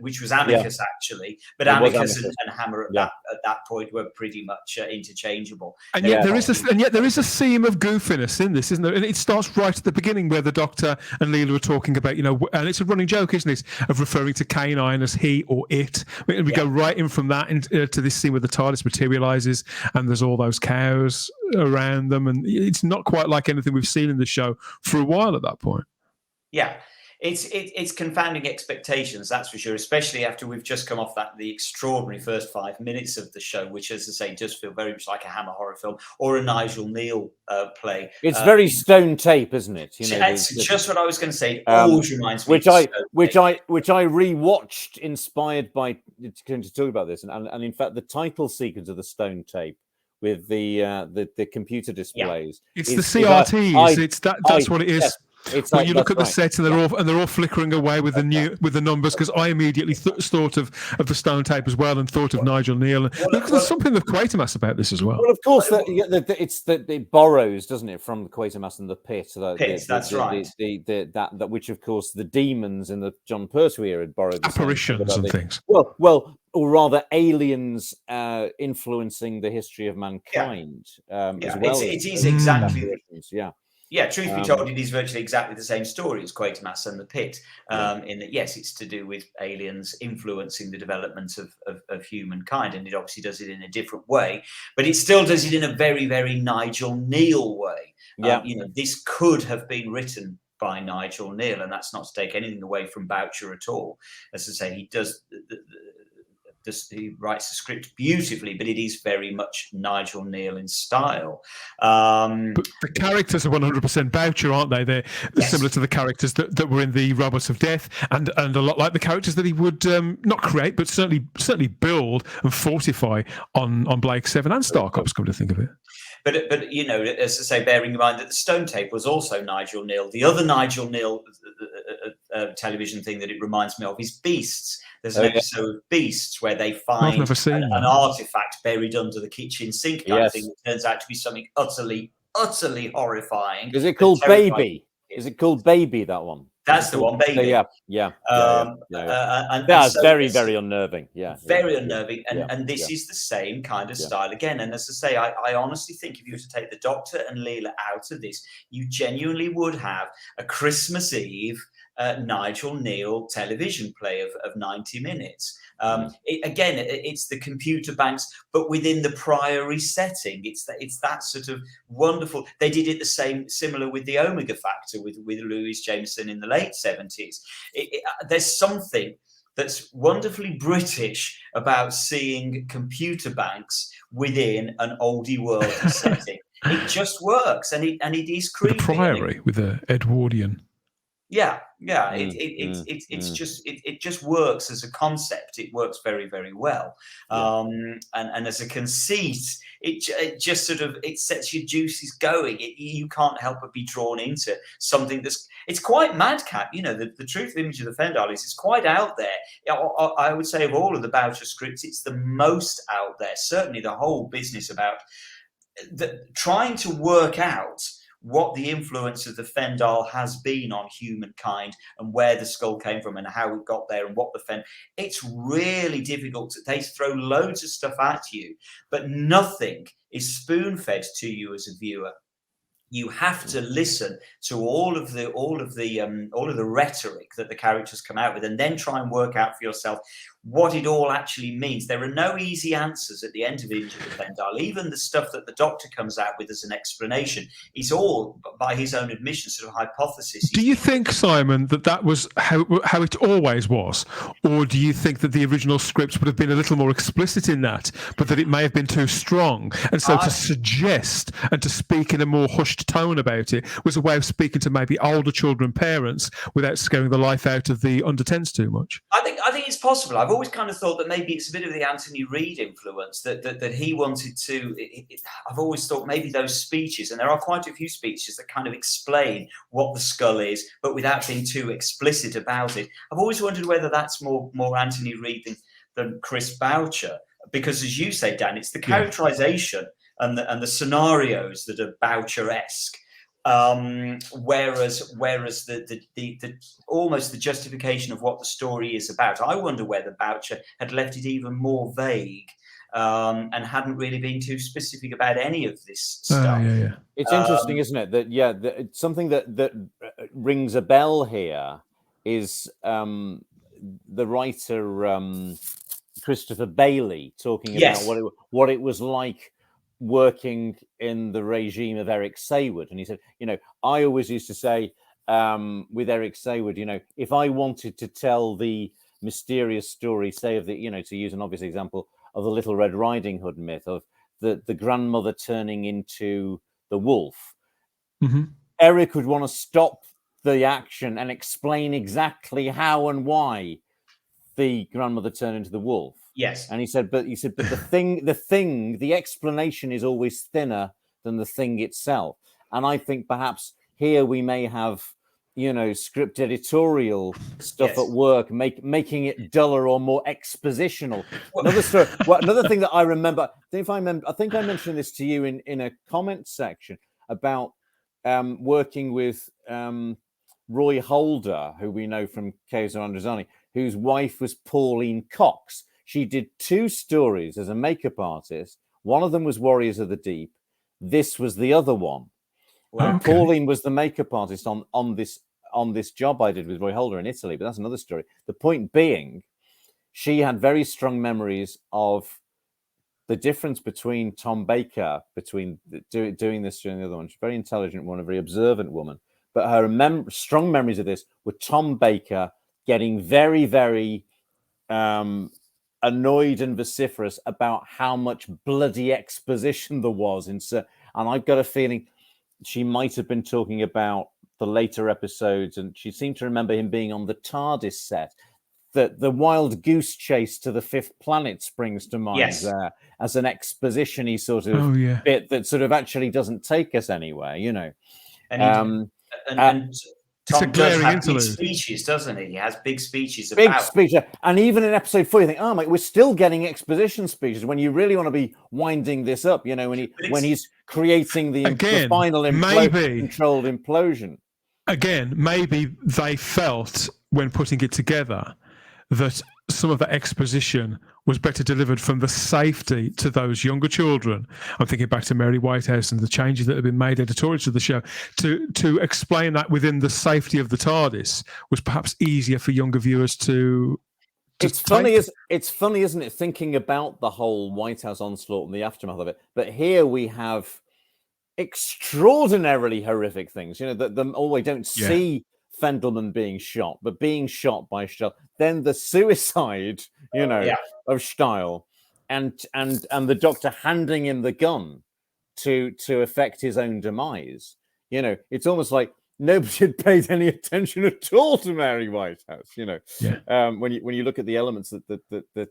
which was Amicus actually, but Amicus and Hammer at that point were pretty much interchangeable. And yet there is a seam of goofiness in this, isn't there? And it starts right at the beginning where the Doctor and Leela are talking about, and it's a running joke, isn't it, of referring to K9 as he or it. We go right in from that to this scene where the TARDIS materializes and there's all those cows around them, and it's not quite like anything we've seen in the show for a while at that point. Yeah. It's confounding expectations, that's for sure, especially after we've just come off the extraordinary first 5 minutes of the show, which, as I say, does feel very much like a Hammer horror film or a Nigel Neal play. It's very Stone Tape, isn't it? It's just what I was going to say. It always reminds me which I rewatched, inspired by to talk about this, and in fact, the title sequence of the Stone Tape with the computer displays. It's the CRTs. That's what it is. Yes. It's when you look at the set and they're all flickering away with the numbers, because I immediately thought of the Stone Tape as well, and thought of Nigel Neal. There's something of Quatermass about this as well. Well, of course, it borrows, doesn't it, from the Quatermass and the Pit? That's right. That which, of course, the demons in the John Pertwee era had borrowed. Apparitions and things. Well, or rather, aliens influencing the history of mankind. As well. It is exactly. Yeah, truth be told, it is virtually exactly the same story as Quatermass and the Pit, in that, yes, it's to do with aliens influencing the development of humankind, and it obviously does it in a different way, but it still does it in a very, very Nigel Neal way. This could have been written by Nigel Neal, and that's not to take anything away from Boucher at all. As I say, he does... he writes the script beautifully, but it is very much Nigel Neal in style. But the characters are 100% Boucher, aren't they? They're similar to the characters that were in the Robots of Death, and a lot like the characters that he would not create, but certainly build and fortify on Blake 7 and Star Cops, come to think of it. But as I say, bearing in mind that the Stone Tape was also Nigel Neal. The other Nigel Neal television thing that it reminds me of is Beasts. There's an episode of Beasts where they find an artifact buried under the kitchen sink kind of thing that turns out to be something utterly horrifying. Is it called Baby? Is it called Baby, that one? That's the one, Baby. Yeah. And That's so very, it's very unnerving. very unnerving. And, yeah, and this is the same kind of style again. And as I say, I honestly think if you were to take the Doctor and Leela out of this, you genuinely would have a Christmas Eve Nigel Neal television play of 90 minutes. It's the computer banks, but within the Priory setting. It's that sort of wonderful. They did it similar with the Omega Factor with Louis Jameson in the late 70s. There's something that's wonderfully British about seeing computer banks within an oldie world setting. It just works, and it is creepy. The Priory with the Edwardian. Yeah. It just works as a concept. It works very, very well. And as a conceit, it just sort of sets your juices going. You can't help but be drawn into something it's quite madcap. The truth image of the Fendahl is it's quite out there. I would say of all of the Boucher scripts, it's the most out there. Certainly the whole business about trying to work out what the influence of the Fendahl has been on humankind and where the skull came from and how it got there and what it's really difficult. They throw loads of stuff at you, but nothing is spoon-fed to you as a viewer. You have to listen to all of the rhetoric that the characters come out with, and then try and work out for yourself what it all actually means. There are no easy answers at the end of Into the Fendahl. Even the stuff that the Doctor comes out with as an explanation is all, by his own admission, sort of hypothesis. Do you think, Simon, that was how it always was? Or do you think that the original script would have been a little more explicit in that, but that it may have been too strong? And so to suggest and to speak in a more hushed tone about it was a way of speaking to maybe older children parents without scaring the life out of the under-10s too much? I think it's possible. I've always kind of thought that maybe it's a bit of the Anthony Reid influence that he wanted to. I've always thought maybe those speeches, and there are quite a few speeches that kind of explain what the skull is, but without being too explicit about it. I've always wondered whether that's more Anthony Reid than Chris Boucher, because as you say, Dan, it's the characterization and the scenarios that are Boucher-esque. Whereas the almost the justification of what the story is about, I wonder whether Boucher had left it even more vague and hadn't really been too specific about any of this stuff. It's interesting, isn't it? That something that rings a bell here is the writer Christopher Bailey talking about what it was like working in the regime of Eric Saywood. And he said, I always used to say with Eric Saywood, if I wanted to tell the mysterious story, say of the, to use an obvious example of the Little Red Riding Hood myth of the grandmother turning into the wolf, Eric would want to stop the action and explain exactly how and why the grandmother turned into the wolf. Yes. And he said, but the explanation is always thinner than the thing itself. And I think perhaps here we may have, script editorial stuff at work, making it duller or more expositional. Another story. Another thing that I remember, I think I mentioned this to you in a comment section about working with Roy Holder, who we know from Kaiser Androzani, whose wife was Pauline Cox. She did 2 stories as a makeup artist. One of them was Warriors of the Deep. This was the other one. Wow. Pauline was the makeup artist on this job I did with Roy Holder in Italy, but that's another story. The point being, she had very strong memories of the difference between Tom Baker, between doing this and the other one. She's a very intelligent woman, a very observant woman. But her strong memories of this were Tom Baker getting very, very annoyed and vociferous about how much bloody exposition there was. And I've got a feeling she might have been talking about the later episodes, and she seemed to remember him being on the TARDIS set. The wild goose chase to the 5th planet springs to mind there as an exposition-y sort of bit that sort of actually doesn't take us anywhere, And Tom does have big speeches, doesn't he? He has big speeches about... Big speech. And even in episode 4, you think, oh, mate, we're still getting exposition speeches when you really want to be winding this up, when he's creating the final controlled implosion. again, maybe they felt when putting it together that some of that exposition was better delivered from the safety to those younger children. I'm thinking back to Mary Whitehouse and the changes that have been made editorially to the show. To explain that within the safety of the TARDIS was perhaps easier for younger viewers to it's funny, isn't it, thinking about the whole White House onslaught and the aftermath of it. But here we have extraordinarily horrific things. You know, we don't see Fendelman being shot, but being shot by Stahl. Then the suicide, of Stahl, and the Doctor handing him the gun to effect his own demise. You know, it's almost like nobody had paid any attention at all to Mary Whitehouse. You know, when you look at the elements that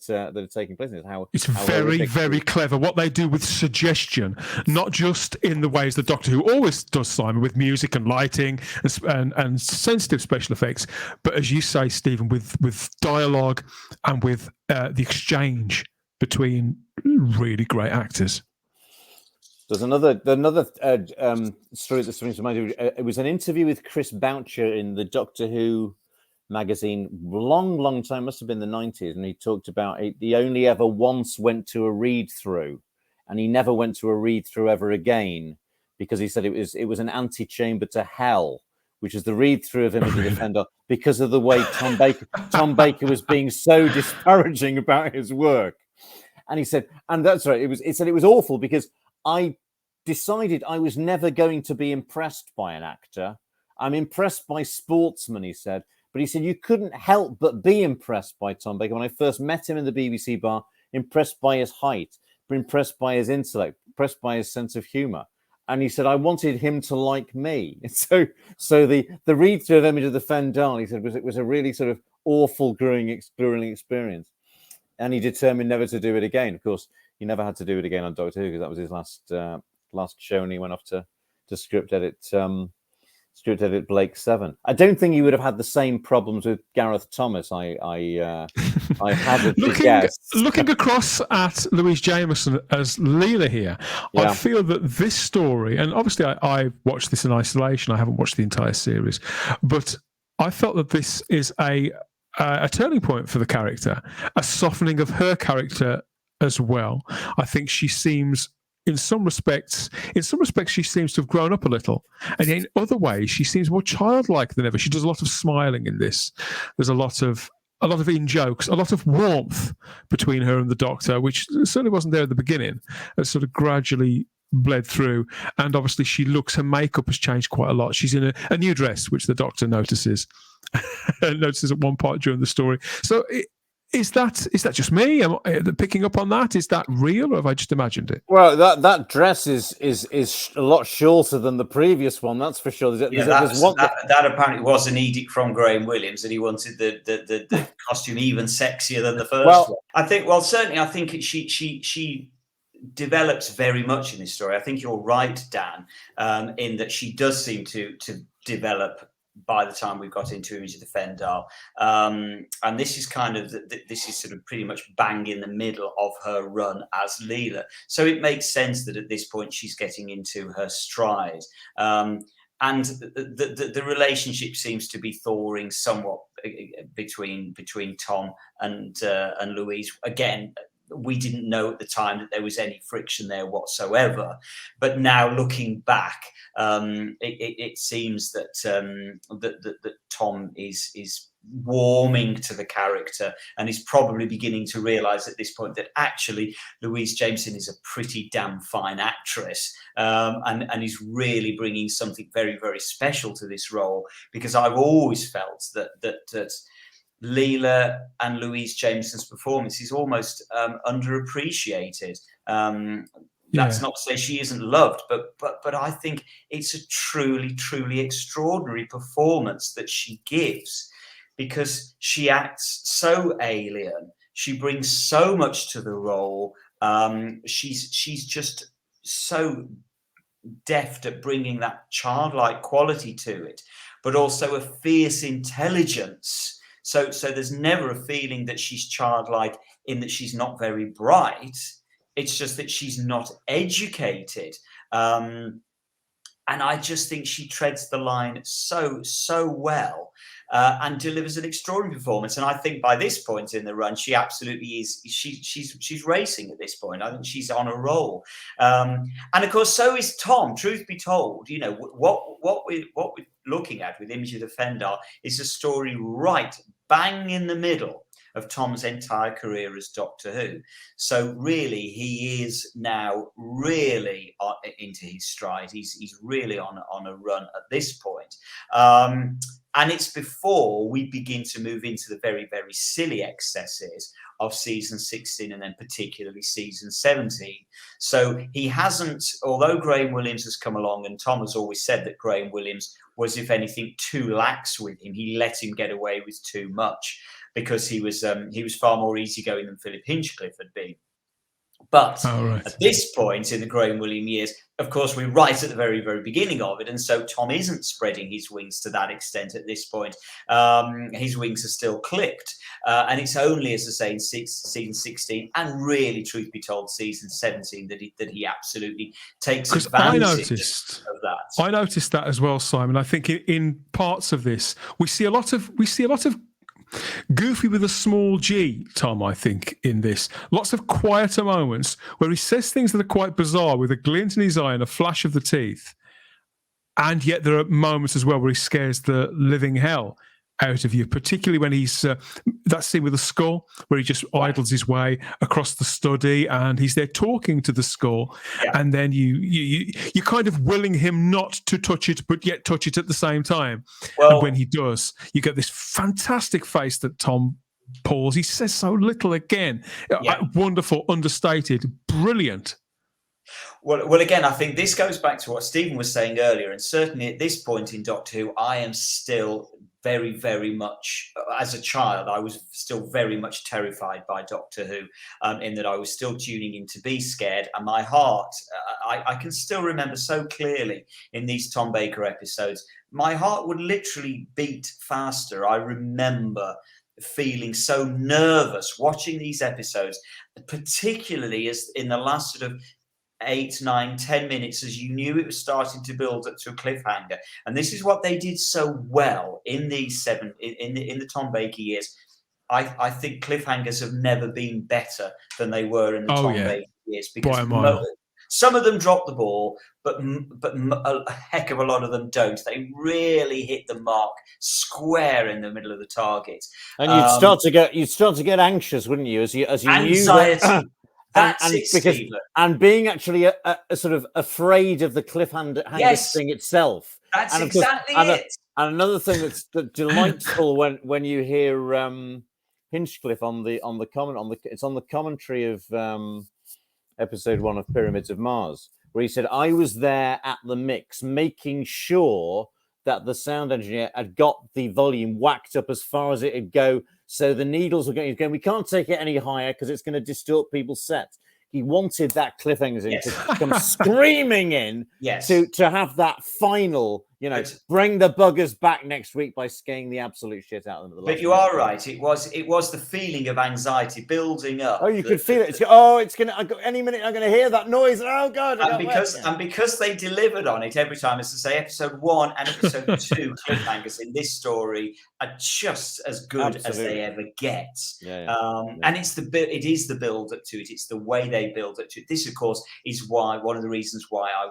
are taking place in it, it's very, very clever what they do with suggestion, not just in the ways the Doctor Who always does, Simon, with music and lighting and sensitive special effects, but as you say, Stephen, with dialogue and with the exchange between really great actors. There's another story that springs to mind. It was an interview with Chris Boucher in the Doctor Who magazine, long time, must have been the 90s, and he talked about he only ever once went to a read-through, and he never went to a read-through ever again, because he said it was an antechamber to hell, which is the read-through of Image of the Fendahl, because of the way Tom Baker was being so disparaging about his work. And he said, and that's right, it said it was awful because I decided I was never going to be impressed by an actor. I'm impressed by sportsmen, he said. But he said, you couldn't help but be impressed by Tom Baker. When I first met him in the BBC bar, impressed by his height, impressed by his intellect, impressed by his sense of humour. And he said, I wanted him to like me. So the read-through of Image of the Fendahl, he said, was a really sort of awful, grueling experience. And he determined never to do it again. Of course, he never had to do it again on Doctor Who because that was his last show, and he went off to script edit Blake 7. I don't think he would have had the same problems with Gareth Thomas. I hazard to guess. Looking across at Louise Jameson as Leela here, I feel that this story, and obviously I watched this in isolation. I haven't watched the entire series, but I felt that this is a turning point for the character, a softening of her character as well. I think she seems, in some respects, she seems to have grown up a little, and in other ways, she seems more childlike than ever. She does a lot of smiling in this. There's a lot of in jokes, a lot of warmth between her and the Doctor, which certainly wasn't there at the beginning. It sort of gradually bled through, and obviously her makeup has changed quite a lot. She's in a new dress, which the Doctor notices at one part during the story. So is that just me? Am I picking up on that? Is that real, or have I just imagined it? Well, that dress is a lot shorter than the previous one. That's for sure. That apparently was an edict from Graham Williams, and he wanted the costume even sexier than the first one. I think she develops very much in this story. I think you're right, Dan, in that she does seem to develop by the time we've got into Image of the Fendahl, and this is sort of pretty much bang in the middle of her run as Leela. So it makes sense that at this point she's getting into her stride, and the relationship seems to be thawing somewhat between Tom and Louise. Again, we didn't know at the time that there was any friction there whatsoever, but now looking back, it seems that that Tom is warming to the character, and is probably beginning to realise at this point that actually Louise Jameson is a pretty damn fine actress, and is really bringing something very, very special to this role. Because I've always felt that Leela and Louise Jameson's performance is almost underappreciated. That's not to say she isn't loved, but I think it's a truly, truly extraordinary performance that she gives, because she acts so alien. She brings so much to the role. She's just so deft at bringing that childlike quality to it, but also a fierce intelligence. So there's never a feeling that she's childlike in that she's not very bright. It's just that she's not educated. And I just think she treads the line so well, and delivers an extraordinary performance. And I think by this point in the run, she absolutely is. She's racing at this point. I think she's on a roll. And of course, so is Tom. Truth be told, you know what we're looking at with Imogen of Fendahl is a story right bang in the middle of Tom's entire career as Doctor Who. So really, he is now really into his stride. He's really on a run at this point. And it's before we begin to move into the very, very silly excesses of season 16 and then particularly season 17. So he hasn't, although Graham Williams has come along, and Tom has always said that Graham Williams was, if anything, too lax with him. He let him get away with too much, because he was far more easygoing than Philip Hinchcliffe had been. But at this point in the Graham Williams years, of course, we're right at the very, very beginning of it. And so Tom isn't spreading his wings to that extent at this point. His wings are still clipped. And it's only, as I say, in season 16 and really, truth be told, season 17 that he absolutely takes advantage of that. I noticed that as well, Simon. I think in parts of this, we see a lot of goofy with a small g, Tom, I think, in this. Lots of quieter moments where he says things that are quite bizarre with a glint in his eye and a flash of the teeth. And yet there are moments as well where he scares the living hell out of you, particularly when he's that scene with the skull where he just idles his way across the study and he's there talking to the skull, and then you kind of willing him not to touch it but yet touch it at the same time. And when he does, you get this fantastic face that Tom pulls. He says so little again. Wonderful, understated, brilliant. Well, again, I think this goes back to what Stephen was saying earlier, and certainly at this point in Doctor Who, I am still very, very much, as a child, I was still very much terrified by Doctor Who, in that I was still tuning in to be scared. And my heart, I can still remember so clearly in these Tom Baker episodes, my heart would literally beat faster. I remember feeling so nervous watching these episodes, particularly as in the last sort of 8, 9, 10 minutes, as you knew it was starting to build up to a cliffhanger. And this is what they did so well in these in the Tom Baker years. I think cliffhangers have never been better than they were in the Tom Baker years, because some of them drop the ball, but a heck of a lot of them don't. They really hit the mark square in the middle of the target. And you'd start to get anxious, wouldn't you, as you anxiety. Knew that, and being actually a sort of afraid of the cliffhanger thing itself. That's exactly it. And another thing that's delightful when you hear Hinchcliffe it's on the commentary of episode 1 of Pyramids of Mars, where he said, I was there at the mix, making sure that the sound engineer had got the volume whacked up as far as it would go. So the needles were going, we can't take it any higher because it's going to distort people's sets. He wanted that cliffhanger to come screaming in to have that final, bring the buggers back next week by scaring the absolute shit out of them. But you are right. It was the feeling of anxiety building up. Oh, you could feel it. It's going to, any minute I'm going to hear that noise. Oh, God. And because they delivered on it every time, as to say, episode 1 and episode 2 cliffhangers in this story are just as good as they ever get. And it is the build up to it. It's the way they build up to it. This, of course, is one of the reasons why I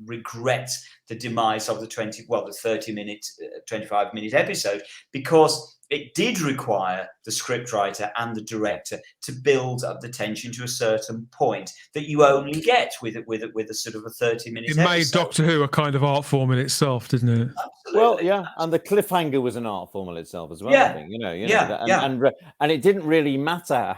regret the demise of the 30-minute, 25-minute episode, because it did require the scriptwriter and the director to build up the tension to a certain point that you only get with a sort of a 30-minute episode. It made Doctor Who a kind of art form in itself, didn't it? Absolutely. Well, yeah, and the cliffhanger was an art form in itself as well. I think, and it didn't really matter.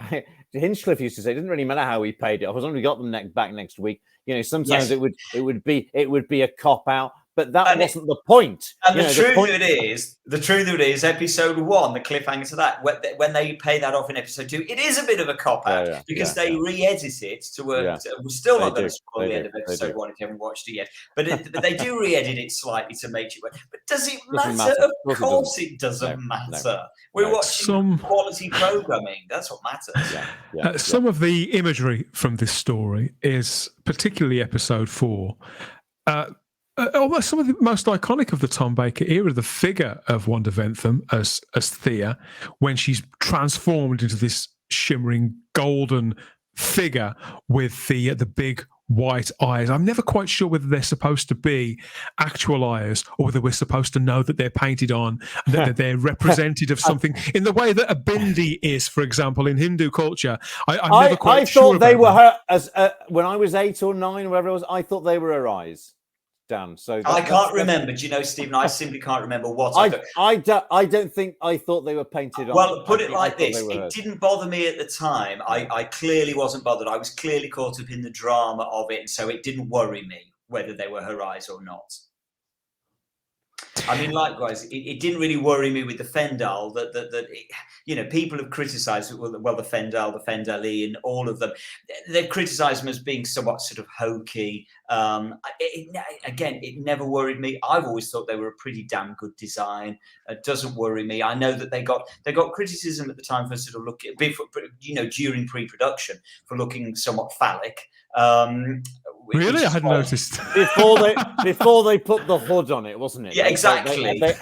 Hinchcliffe used to say it didn't really matter how we paid it off, as long as we got them back next week. Sometimes it would be a cop out, but that wasn't the point. And the truth of it is, episode 1, the cliffhanger to that, when they pay that off in episode 2, it is a bit of a cop out because they re-edit it to work. We're still not going to spoil the end of episode 1 if you haven't watched it yet, but they do re-edit it slightly to make it work. But does it matter? Of course it doesn't matter. We're watching quality programming. That's what matters. Some of the imagery from this story is, particularly episode 4, almost some of the most iconic of the Tom Baker era, the figure of Wanda Ventham as Thea, when she's transformed into this shimmering golden figure with the big white eyes. I'm never quite sure whether they're supposed to be actual eyes or whether we're supposed to know that they're painted on and that they're representative of something in the way that a bindi is, for example, in Hindu culture. I'm never quite I sure thought they about were that. her when I was 8 or 9, whatever it was. I thought they were her eyes, Dan. So I can't remember. Do you know, Stephen? I simply can't remember what I thought. I don't think I thought they were painted on. Well, put it I like thought this. they were It hers. didn't bother me at the time. I clearly wasn't bothered. I was clearly caught up in the drama of it, so it didn't worry me whether they were her eyes or not. I mean, likewise, it didn't really worry me with the Fendahl that people have criticised the Fendahl, the Fendahli, and all of them. They've criticised them as being somewhat sort of hokey. It never worried me. I've always thought they were a pretty damn good design. It doesn't worry me. I know that they got criticism at the time for sort of looking, during pre-production for looking somewhat phallic. Really? I hadn't noticed. before they put the hood on it, wasn't it? Yeah, exactly. They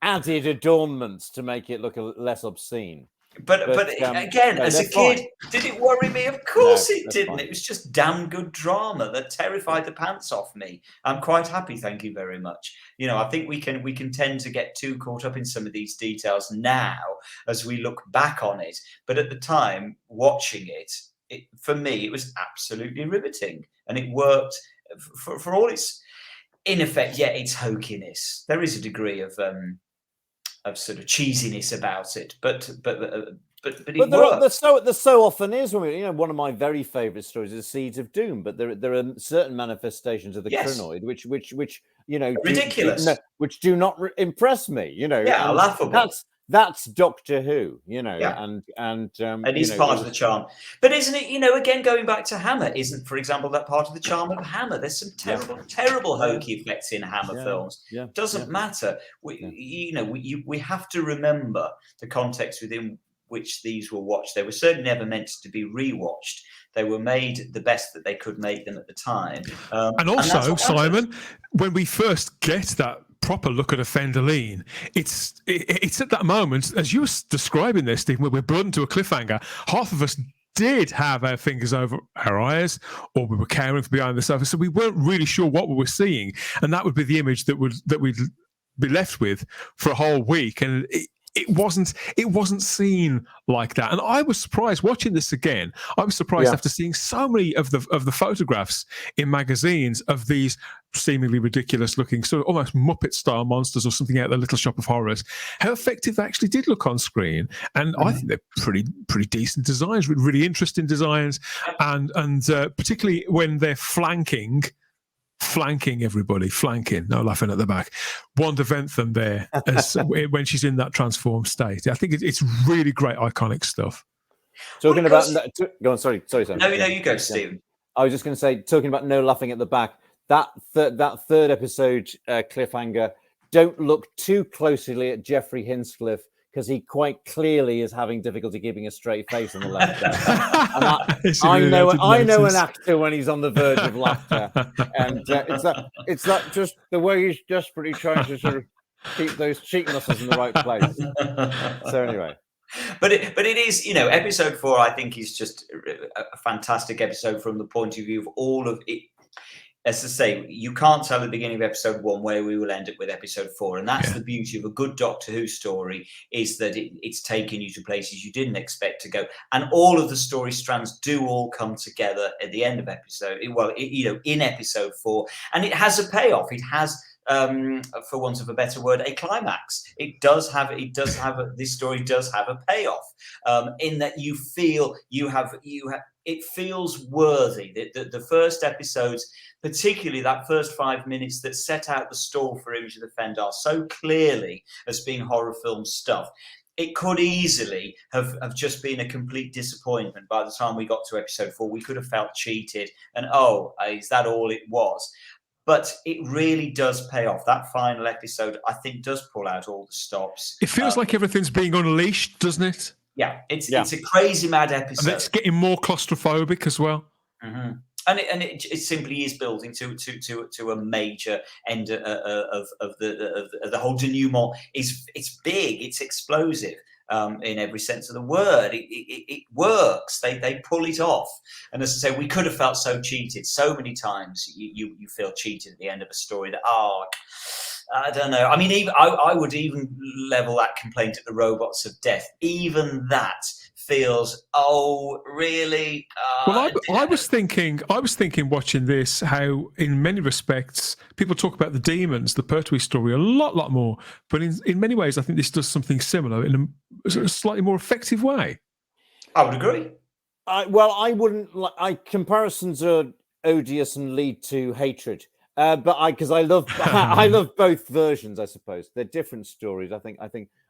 added adornments to make it look less obscene. But again, as a kid, did it worry me? Of course it didn't. Fine. It was just damn good drama that terrified the pants off me. I'm quite happy, thank you very much. I think we can tend to get too caught up in some of these details now as we look back on it. But at the time, watching it, for me, it was absolutely riveting, and it worked for all its, in effect, its hokiness. There is a degree of sort of cheesiness about it, but there so often is. One of my very favourite stories is Seeds of Doom, but there are certain manifestations of the Crinoid which ridiculous, which do not impress me. Laughable. That's Doctor Who, and he's part of the charm. But isn't it, again, going back to Hammer, isn't, for example, that part of the charm of Hammer? There's some terrible hokey effects in Hammer films. Doesn't matter. We have to remember the context within which these were watched. They were certainly never meant to be rewatched. They were made the best that they could make them at the time. And also, Simon, when we first get that proper look at a Fendaline, it's at that moment, as you were describing this, Stephen, where we're brought into a cliffhanger. Half of us did have our fingers over our eyes, or we were caring for behind the surface, so we weren't really sure what we were seeing, and that would be the image that we'd be left with for a whole week. And it wasn't seen like that, and I was surprised watching this again. I was surprised after seeing so many of the photographs in magazines of these seemingly ridiculous-looking, sort of almost Muppet-style monsters or something out of the Little Shop of Horrors, how effective they actually did look on screen. And I think they're pretty decent designs, really interesting designs, and particularly when they're flanking everybody, no laughing at the back. Wanda Ventham there when she's in that transformed state. I think it's really great, iconic stuff. Go on, sorry, Sam. No, you go, Stephen. I was just going to say, talking about no laughing at the back, that third episode cliffhanger, don't look too closely at Jeffrey Hinchcliffe, because he quite clearly is having difficulty keeping a straight face on the left. I know an actor when he's on the verge of laughter, and it's that just the way he's desperately trying to sort of keep those cheek muscles in the right place. So anyway. But it is, episode 4, I think, is just a fantastic episode from the point of view of all of it. As I say, you can't tell at the beginning of episode 1 where we will end up with episode 4. And that's the beauty of a good Doctor Who story, is that it's taken you to places you didn't expect to go. And all of the story strands do all come together at the end of in episode 4. And it has a payoff. It has, for want of a better word, a climax. This story does have a payoff, in that you feel it feels worthy. The first episodes, particularly that first 5 minutes that set out the stall for Image of the Fendahl so clearly as being horror film stuff, it could easily have just been a complete disappointment. By the time we got to episode 4, we could have felt cheated and, is that all it was? But it really does pay off. That final episode, I think, does pull out all the stops. It feels like everything's being unleashed, doesn't it? Yeah, it's a crazy mad episode. And it's getting more claustrophobic as well. Mm-hmm. And it simply is building to a major end of the whole denouement. It's big, it's explosive. In every sense of the word, it works. They pull it off, and as I say, we could have felt so cheated so many times. You feel cheated at the end of a story that I don't know. I mean, even I would even level that complaint at the Robots of Death. Even that feels, oh really? Well, I was thinking watching this how in many respects people talk about the demons, the Pertwee story a lot more, but in many ways I think this does something similar in a slightly more effective way. I would agree. I wouldn't. Comparisons are odious and lead to hatred. Because I love I love both versions. I suppose they're different stories. I think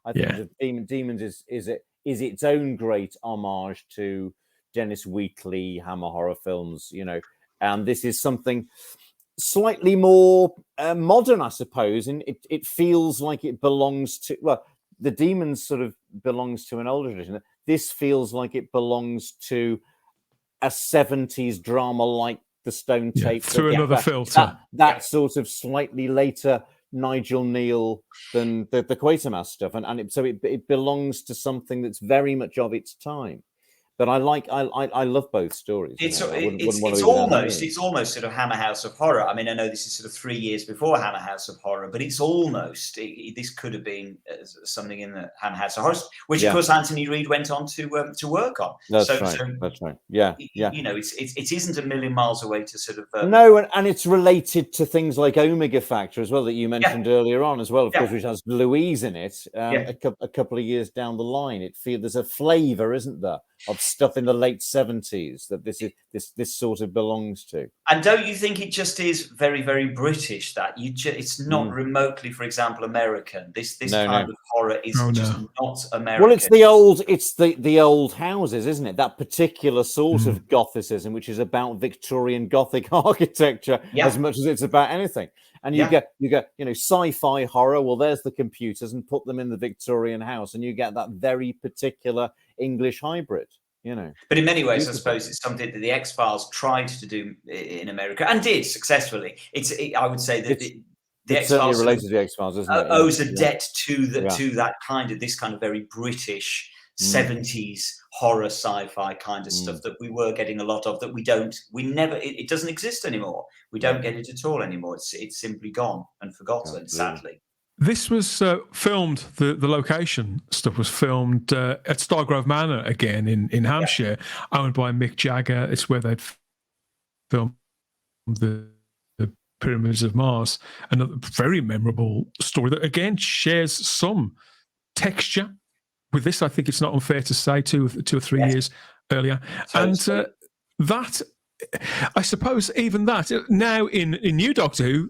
the Demons is its own great homage to Dennis Wheatley Hammer horror films, and this is something slightly more modern, I suppose, and it feels like it belongs to, the Demons sort of belongs to an older tradition. This feels like it belongs to a 70s drama like The Stone Tape. Through another filter. That sort of slightly later Nigel Neal than the Quatermass stuff, and so it belongs to something that's very much of its time. But I love both stories. It's almost sort of Hammer House of Horror. I mean, I know this is sort of 3 years before Hammer House of Horror, but it's almost this could have been something in the Hammer House of Horror, which of course Anthony Reid went on to work on. That's right. Yeah. It isn't a million miles away to sort of no, and it's related to things like Omega Factor as well that you mentioned earlier on as well. Of course, which has Louise in it. A couple of years down the line, there's a flavour, isn't there, of stuff in the late 70s that this sort of belongs to. And don't you think it just is very, very British that it's not remotely, for example, American? This kind of horror is just not American. Well, it's the old houses, isn't it? That particular sort of Gothicism, which is about Victorian Gothic architecture as much as it's about anything. And you get sci-fi horror. Well, there's the computers, and put them in the Victorian house, and you get that very particular English hybrid. But in many ways, I suppose it's something that the X-Files tried to do in America and did successfully. I would say that the X-Files related to the X-Files, isn't it? Owes a debt to that kind of very British 70s horror sci-fi kind of stuff that we were getting a lot of that it doesn't exist anymore. We don't get it at all anymore. It's simply gone and forgotten, sadly. This was filmed, the location stuff was filmed at Stargrove Manor again in Hampshire, owned by Mick Jagger. It's where they'd filmed the Pyramids of Mars. Another very memorable story that, again, shares some texture with this. I think it's not unfair to say 2 or 3 years earlier. And that, I suppose, even that, now in New Doctor Who,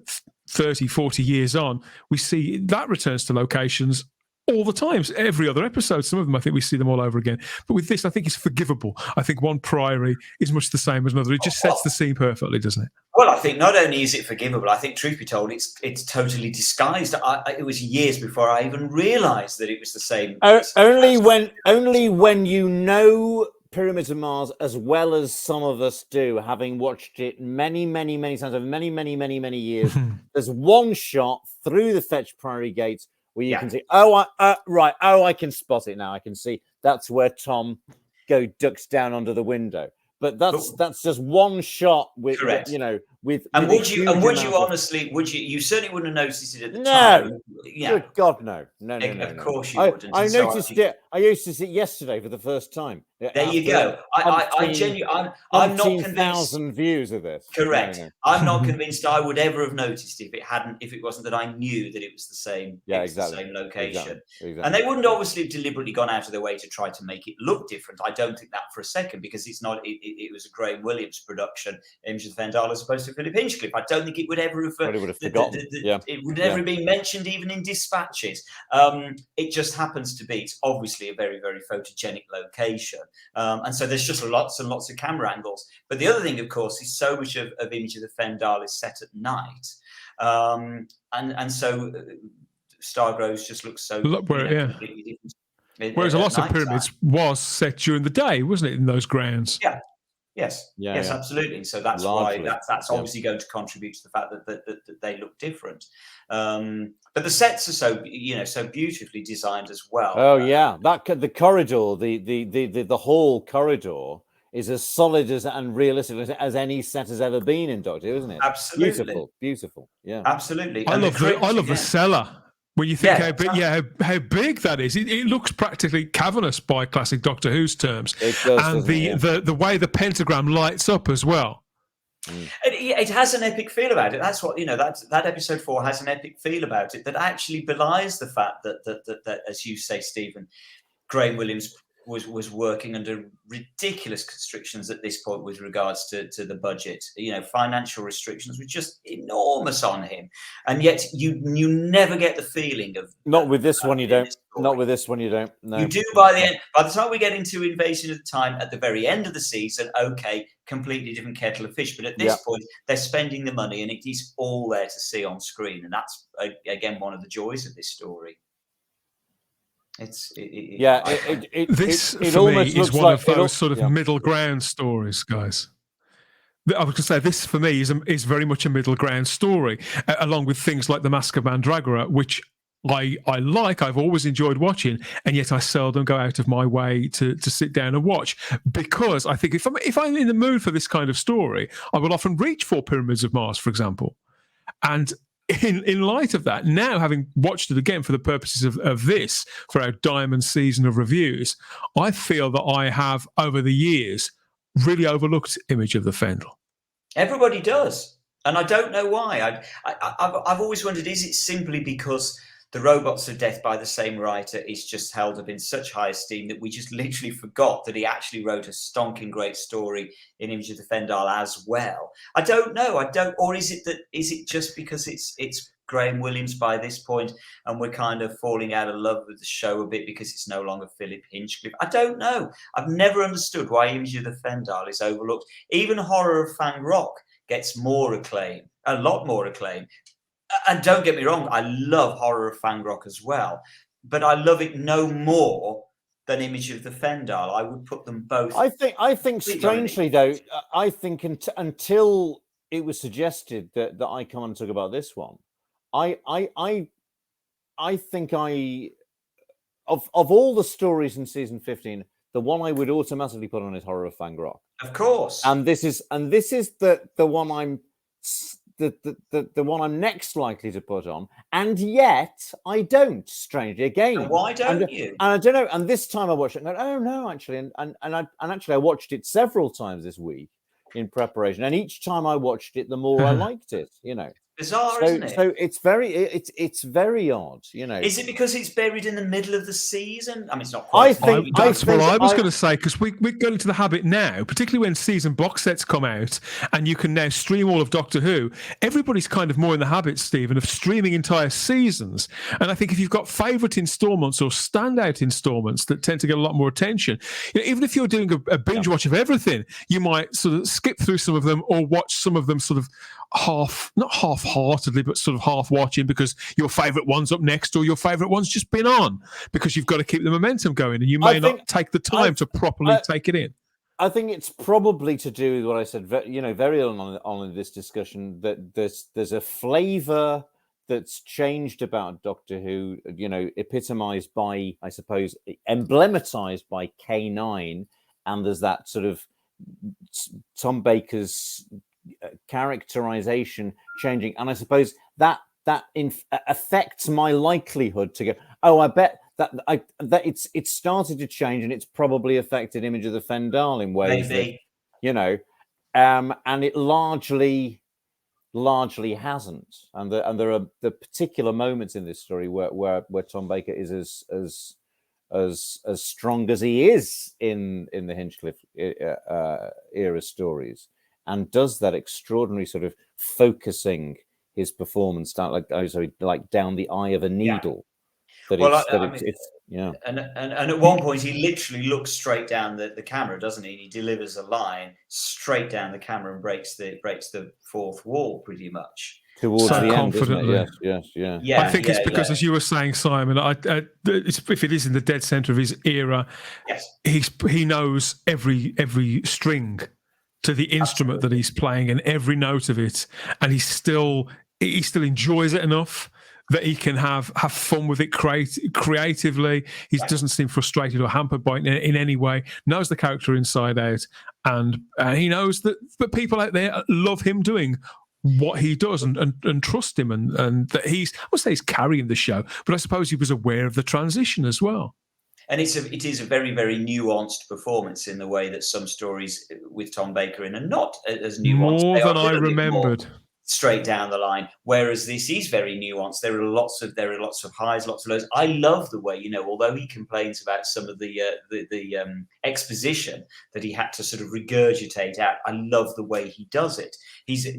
30, 40 years on, we see that returns to locations all the time. Every other episode, some of them, I think we see them all over again. But with this, I think it's forgivable. I think one priory is much the same as another. It just sets the scene perfectly, doesn't it? Well, I think not only is it forgivable, I think, truth be told, it's totally disguised. It was years before I even realised that it was the same. Only when you know Pyramids of Mars as well as some of us do, having watched it many, many, many times over many, many, many, many years. There's one shot through the Fetch Priory gates where you can see, I can spot it now. I can see that's where Tom ducks down under the window. But that's just one shot with, with. And would you certainly wouldn't have noticed it at the time. Good God, no. Of course you wouldn't. I noticed it. I noticed it yesterday for the first time. There you go. I'm not convinced. 1,000 views of this. Correct. No. I'm not convinced I would ever have noticed if it wasn't that I knew that it was the same. The same location. Exactly. And they wouldn't obviously have deliberately gone out of their way to try to make it look different. I don't think that for a second, because it's not. It was a Graham Williams production. Image of Fendahl as opposed to Philip Hinchcliffe. I don't think it would ever have. Would have forgotten. It would never have been mentioned even in dispatches. It just happens to be. It's obviously a very, very photogenic location. And so there's just lots and lots of camera angles. But the other thing, of course, is so much of Image of the Fendahl is set at night. And so Stargroves just looks so completely different. Whereas a lot of Pyramids was set during the day, wasn't it, in those grounds? Yeah. Yes, Yeah, yes, yeah. absolutely. So that's Largely, why that's yeah. obviously going to contribute to the fact that they look different. But the sets are so beautifully designed as well. Oh yeah, the corridor, the whole corridor is as solid and realistic as any set has ever been in Doctor Who, isn't it? Absolutely. Beautiful. Yeah, Absolutely. I And love the again. cellar. When you think Yeah, how big that is, it looks practically cavernous by classic Doctor Who's terms. it does, And doesn't it? Yeah. the way the pentagram lights up as well. It has an epic feel about it. That's what that episode 4 has an epic feel about it that actually belies the fact that as you say, Stephen, Graham Williams was working under ridiculous constrictions at this point with regards to the budget. Financial restrictions were just enormous on him, and yet you never get the feeling of Not with this one, you don't. story. Not with this one, you don't. No. You do by the end. By the time we get into Invasion of the Time at the very end of the season, okay, completely different kettle of fish. But at this point, they're spending the money, and it is all there to see on screen, and that's again one of the joys of this story. This It for me almost is looks one like of those sort of middle ground stories, guys. I was going to say this for me is very much a middle ground story, along with things like The Mask of Mandragora, which I like. I've always enjoyed watching, and yet I seldom go out of my way to sit down and watch, because I think if I'm in the mood for this kind of story, I will often reach for Pyramids of Mars, for example, and in light of that, now having watched it again for the purposes of this, for our Diamond season of reviews, I feel that I have, over the years, really overlooked Image of the Fendahl. Everybody does, and I don't know why. I've always wondered: is it simply because The Robots of Death by the same writer is just held up in such high esteem that we just literally forgot that he actually wrote a stonking great story in Image of the Fendahl as well? I don't know. Or is it just because it's Graham Williams by this point, and we're kind of falling out of love with the show a bit because it's no longer Philip Hinchcliffe? I don't know. I've never understood why Image of the Fendahl is overlooked. Even Horror of Fang Rock gets more acclaim, a lot more acclaim. And don't get me wrong, I love Horror of Fang Rock as well, but I love it no more than Image of the Fendahl. I would put them both. I think strangely though, I think until it was suggested that I come and talk about this one, I think of all the stories in season 15, the one I would automatically put on is Horror of Fang Rock. Of course. And this is the one I'm the one I'm next likely to put on, and yet I don't. Strangely, again, and why don't you? And I don't know. And this time I watched it and go, oh no, actually, and actually I watched it several times this week in preparation, and each time I watched it, the more I liked it. Bizarre, isn't it? So it's very odd. Is it because it's buried in the middle of the season? I mean, it's not quite. That's what I was going to say, because we're going into the habit now, particularly when season box sets come out and you can now stream all of Doctor Who. Everybody's kind of more in the habit, Stephen, of streaming entire seasons. And I think if you've got favourite installments or standout installments that tend to get a lot more attention, even if you're doing a binge watch of everything, you might sort of skip through some of them or watch some of them sort of not half-heartedly, but sort of half watching because your favourite one's up next or your favourite one's just been on, because you've got to keep the momentum going and you may not take the time to properly take it in. I think it's probably to do with what I said, very early on in this discussion, that there's a flavour that's changed about Doctor Who, epitomised by, I suppose, emblematized by K9, and there's that sort of Tom Baker's characterization changing, and I suppose that affects my likelihood to go, oh, I bet that it's started to change, and it's probably affected Image of the Fendahl in ways that, and it largely hasn't, and there are the particular moments in this story where Tom Baker is as strong as he is in the Hinchcliffe era stories, and does that extraordinary sort of focusing his performance down, like down the eye of a needle. Yeah. And at one point he literally looks straight down the camera, doesn't he? He delivers a line straight down the camera and breaks the fourth wall pretty much. Towards the confidently. End, isn't it? Yeah. I think it's because, as you were saying, Simon, if it is in the dead centre of his era, yes, he knows every string to the instrument that he's playing and every note of it, and he still enjoys it enough that he can have fun with it creatively. He doesn't seem frustrated or hampered by it in any way. Knows the character inside out, and he knows that people out there love him doing what he does and trust him, and that I would say he's carrying the show, but I suppose he was aware of the transition as well. And it is a very, very nuanced performance in the way that some stories with Tom Baker in are not as nuanced. More than I remembered. Straight down the line, whereas this is very nuanced. There are lots of highs, lots of lows. I love the way, although he complains about some of the exposition that he had to sort of regurgitate out, I love the way he does it.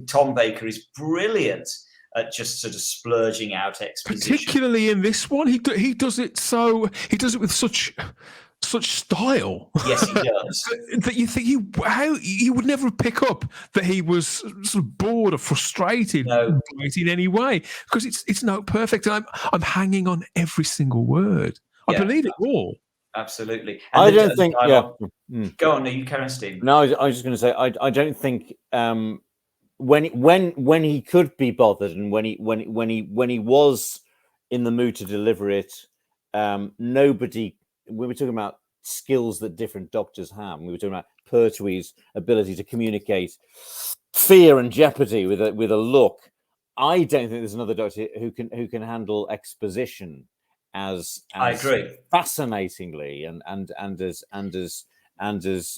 Tom Baker is brilliant at just sort of splurging out exposition. Particularly in this one, he does it with such style. Yes, he does. That you think you would never pick up that he was sort of bored or frustrated by it in any way, because it's not perfect. I'm hanging on every single word. I believe it all. Absolutely. And I don't think. Go on, you carry on, Steve. No, I was just going to say I don't think when he could be bothered and when he was in the mood to deliver it, nobody. We were talking about skills that different doctors have. We were talking about Pertwee's ability to communicate fear and jeopardy with a look. I don't think there's another doctor who can handle exposition as I agree, fascinatingly and as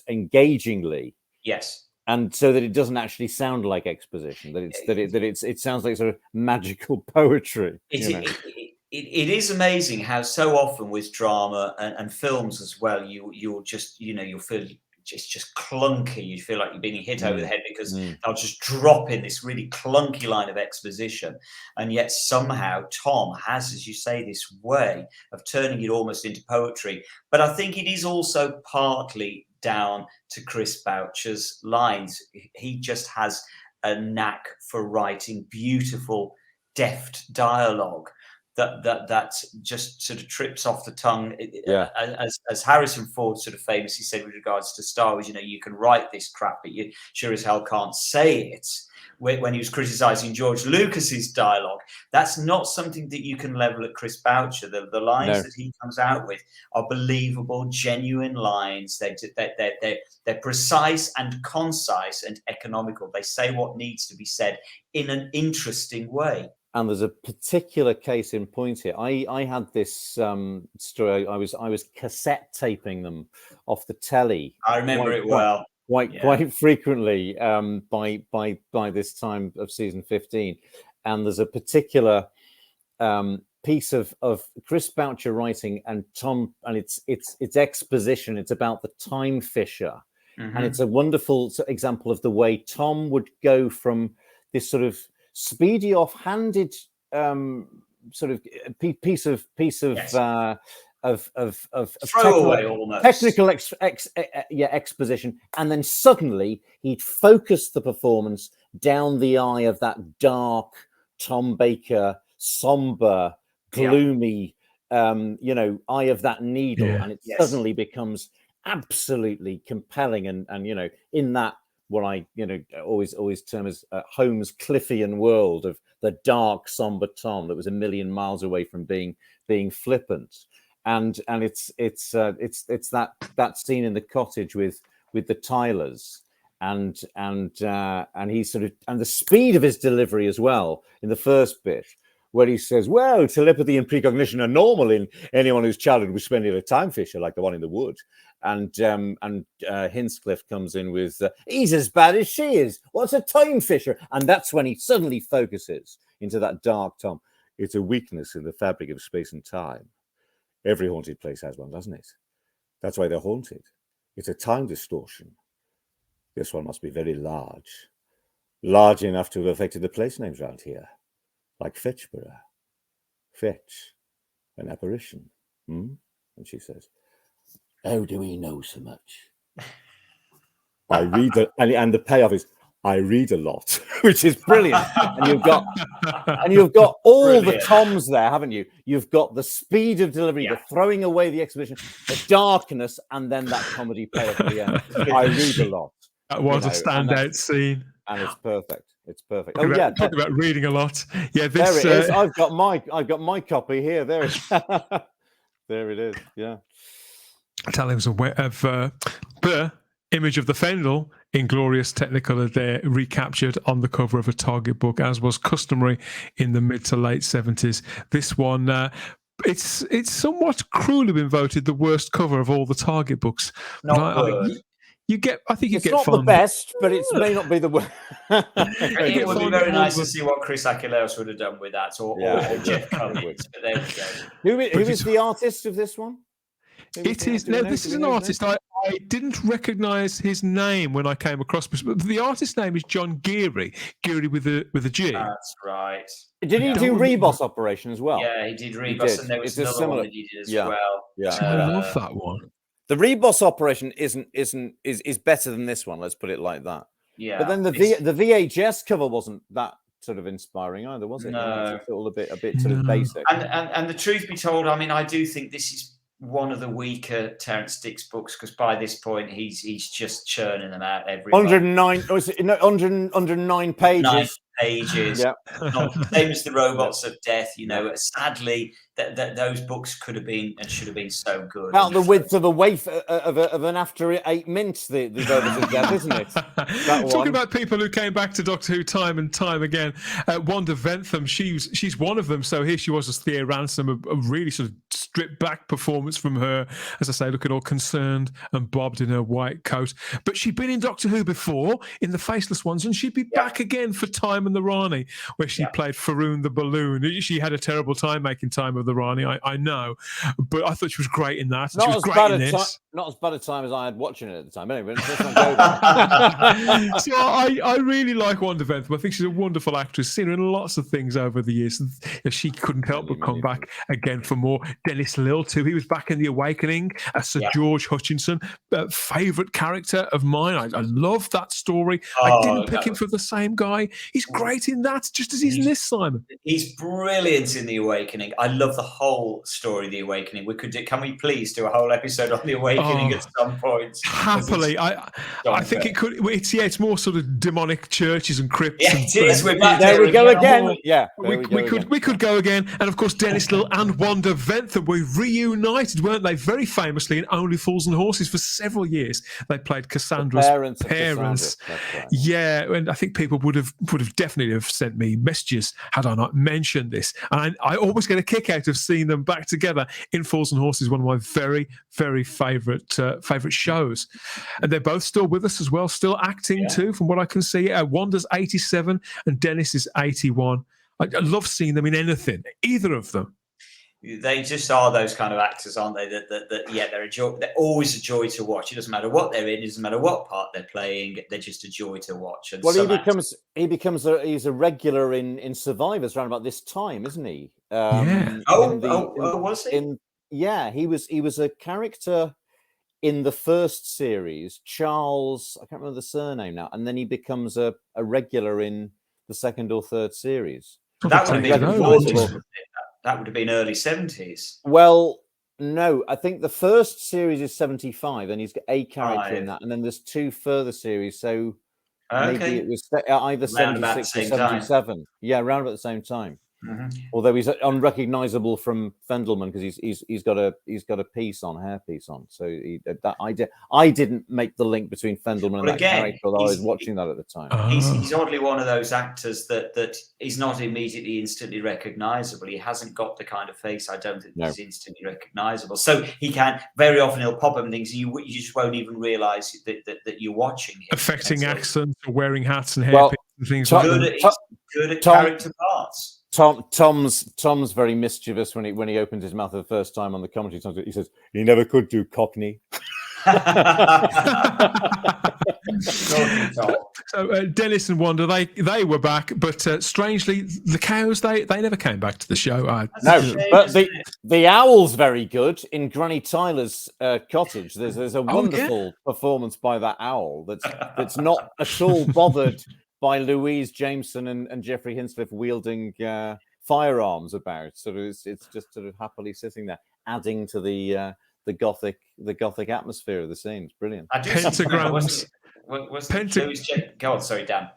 engagingingly. Yes. And so that it doesn't actually sound like exposition. It sounds like sort of magical poetry. It is amazing how so often with drama and films as well, you'll just you'll feel it's just clunky. You feel like you're being hit over the head because they'll just drop in this really clunky line of exposition, and yet somehow Tom has, as you say, this way of turning it almost into poetry. But I think it is also partly down to Chris Boucher's lines. He just has a knack for writing beautiful, deft dialogue that just sort of trips off the tongue. As Harrison Ford sort of famously said with regards to Star Wars, you can write this crap, but you sure as hell can't say it. When he was criticizing George Lucas's dialogue, that's not something that you can level at Chris Boucher. The lines that he comes out with are believable, genuine lines. They're precise and concise and economical. They say what needs to be said in an interesting way. And there's a particular case in point here. I had this story. I was cassette taping them off the telly. I remember it well. Quite frequently by this time of season 15. And there's a particular piece of Chris Boucher writing and Tom, and it's exposition. It's about the time fisher. Mm-hmm. And it's a wonderful example of the way Tom would go from this sort of speedy, offhanded sort of piece of throwaway almost technical exposition, and then suddenly he'd focus the performance down the eye of that dark Tom Baker, somber, gloomy, eye of that needle, and it suddenly becomes absolutely compelling, and in that, what I always term as Holmes' Cliffian world of the dark, somber Tom that was a million miles away from being flippant, and it's that scene in the cottage with the Tylers, and he sort of, and the speed of his delivery as well in the first bit, where he says, well, telepathy and precognition are normal in anyone whose childhood was spending a time fisher like the one in the wood. And Hinchcliffe comes in with, he's as bad as she is. What's a time fisher? And that's when he suddenly focuses into that dark Tom. It's a weakness in the fabric of space and time. Every haunted place has one, doesn't it? That's why they're haunted. It's a time distortion. This one must be very large. Large enough to have affected the place names around here. Like Fetchborough. Fetch. An apparition. And she says, how do we know so much? I read and the payoff is I read a lot, which is brilliant. And you've got all the Toms there, haven't you? You've got the speed of delivery, the throwing away the exhibition, the darkness, and then that comedy payoff at the end. I read a lot. That was a You know, and standout scene. and it's perfect. It's perfect. Talking Oh yeah, talking about reading a lot. Yeah, there this it is. I've got my copy here. There it there it is. Yeah. I tell him of the image of the Fendahl in glorious Technicolor there, recaptured on the cover of a Target book, as was customary in the mid to late 70s. This one, it's somewhat cruelly been voted the worst cover of all the Target books. Not good. I think you It's get not fun. the best, but it may not be the worst. It would be find very all nice the- to see what Chris Achilleos would have done with that, or Jeff Cummings. But there we go. Who is the artist of this one? It is. Now, this is an artist. I didn't recognise his name when I came across this, but the artist's name is John Geary. Geary with a G. That's right. Did he do Rebus Operation as well? Yeah, he did Rebus, and there was It's a another one similar- that he did as yeah. well. Yeah. I love that one. The Rebus Operation is better than this one. Let's put it like that. Yeah. But then the VHS cover wasn't that sort of inspiring either, was it? No. It's all a bit sort of basic. And the truth be told, I mean, I do think this is one of the weaker Terence Dicks books, because by this point he's just churning them out every 109. Oh, is it, no, 109 pages. 9 pages. Yeah. Not same as the Robots of Death. You know, sadly, that those books could have been and should have been so good. About the width of a waif of an after 8 mints. The Robots of Death, isn't it? Talking about people who came back to Doctor Who time and time again, Wanda Ventham, she's one of them. So here she was as Thea Ransom, a really sort of stripped back performance from her, as I say, looking all concerned and bobbed in her white coat. But she'd been in Doctor Who before in the Faceless Ones, and she'd be back again for Time and the Rani, where she played Faroon the Balloon. She had a terrible time making Time of the Rani, I know, but I thought she was great in that. She was great in this. Not as bad a time as I had watching it at the time. Anyway, let's not go there. So I really like Wanda Ventham. I think she's a wonderful actress. Seen her in lots of things over the years. She couldn't help but come back again for more. Dennis Lill too. He was back in The Awakening as Sir George Hutchinson. Favourite character of mine. I love that story. I didn't pick him for the same guy. He's great in that, just as he's in this, Simon. He's brilliant in The Awakening. I love the whole story of The Awakening. Can we please do a whole episode on The Awakening at some point? Happily. I think it could. It's more sort of demonic churches and crypts. Yeah, it is. We're back there. We go again. Yeah, we could go again. And of course, Dennis Lill and Wanda Ventham were reunited, weren't they? Very famously in Only Fools and Horses for several years. They played Cassandra's parents. Right. Yeah, and I think people would have definitely have sent me messages had I not mentioned this. And I always get a kick out of seeing them back together in Fools and Horses, one of my very, very favourite shows. And they're both still with us as well, still acting too, from what I can see. Wanda's 87 and Dennis is 81. I love seeing them in anything, either of them. They just are those kind of actors, aren't they? They're always a joy to watch. It doesn't matter what they're in, it doesn't matter what part they're playing. They're just a joy to watch. And well, he's a regular in Survivors around about this time, isn't he? Was he? He was a character in the first series, Charles. I can't remember the surname now, and then he becomes a regular in the second or third series. That would have been early 70s. Well, no, I think the first series is 75, and he's got a character in that, and then there's 2 further series. So maybe it was either 76 or 77. Yeah, around about the same time. Mm-hmm. Although he's unrecognizable from Fendelman because he's got a hairpiece on. So I didn't make the link between Fendelman and that character, although I was watching that at the time. He's oddly one of those actors that he's not immediately instantly recognizable. He hasn't got the kind of face I don't think is instantly recognizable. So he can very often he'll pop up and things you just won't even realize that you're watching him. Affecting accents or wearing hats and hairpins and things like that. Good at character parts. Tom's very mischievous when he opens his mouth for the first time on the commentary. He says he never could do Cockney. So Dennis and Wanda, they were back, but strangely, the cows they never came back to the show. But the owl's very good in Granny Tyler's cottage. There's a wonderful performance by that owl that's not at all bothered by Louise Jameson and Geoffrey Hinsliff wielding firearms about. So it's just sort of happily sitting there, adding to the gothic atmosphere of the scene. It's brilliant. Was go on, sorry, Dan.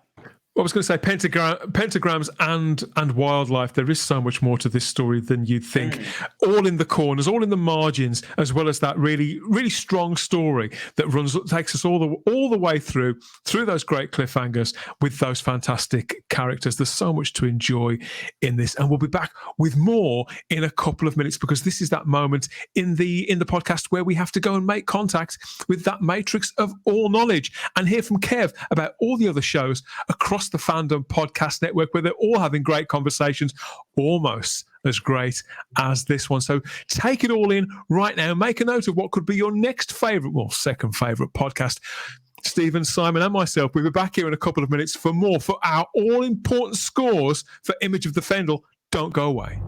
I was going to say pentagrams and wildlife. There is so much more to this story than you'd think. All in the corners, all in the margins, as well as that really, really strong story that takes us all the way through those great cliffhangers with those fantastic characters. There's so much to enjoy in this, and we'll be back with more in a couple of minutes, because this is that moment in the podcast where we have to go and make contact with that matrix of all knowledge and hear from Kev about all the other shows across the Fandom Podcast Network, where they're all having great conversations, almost as great as this one. So take it all in right now. Make a note of what could be your next favourite, well, second favourite podcast. Stephen, Simon and myself, we'll be back here in a couple of minutes for our all-important scores for Image of the Fendahl. Don't go away.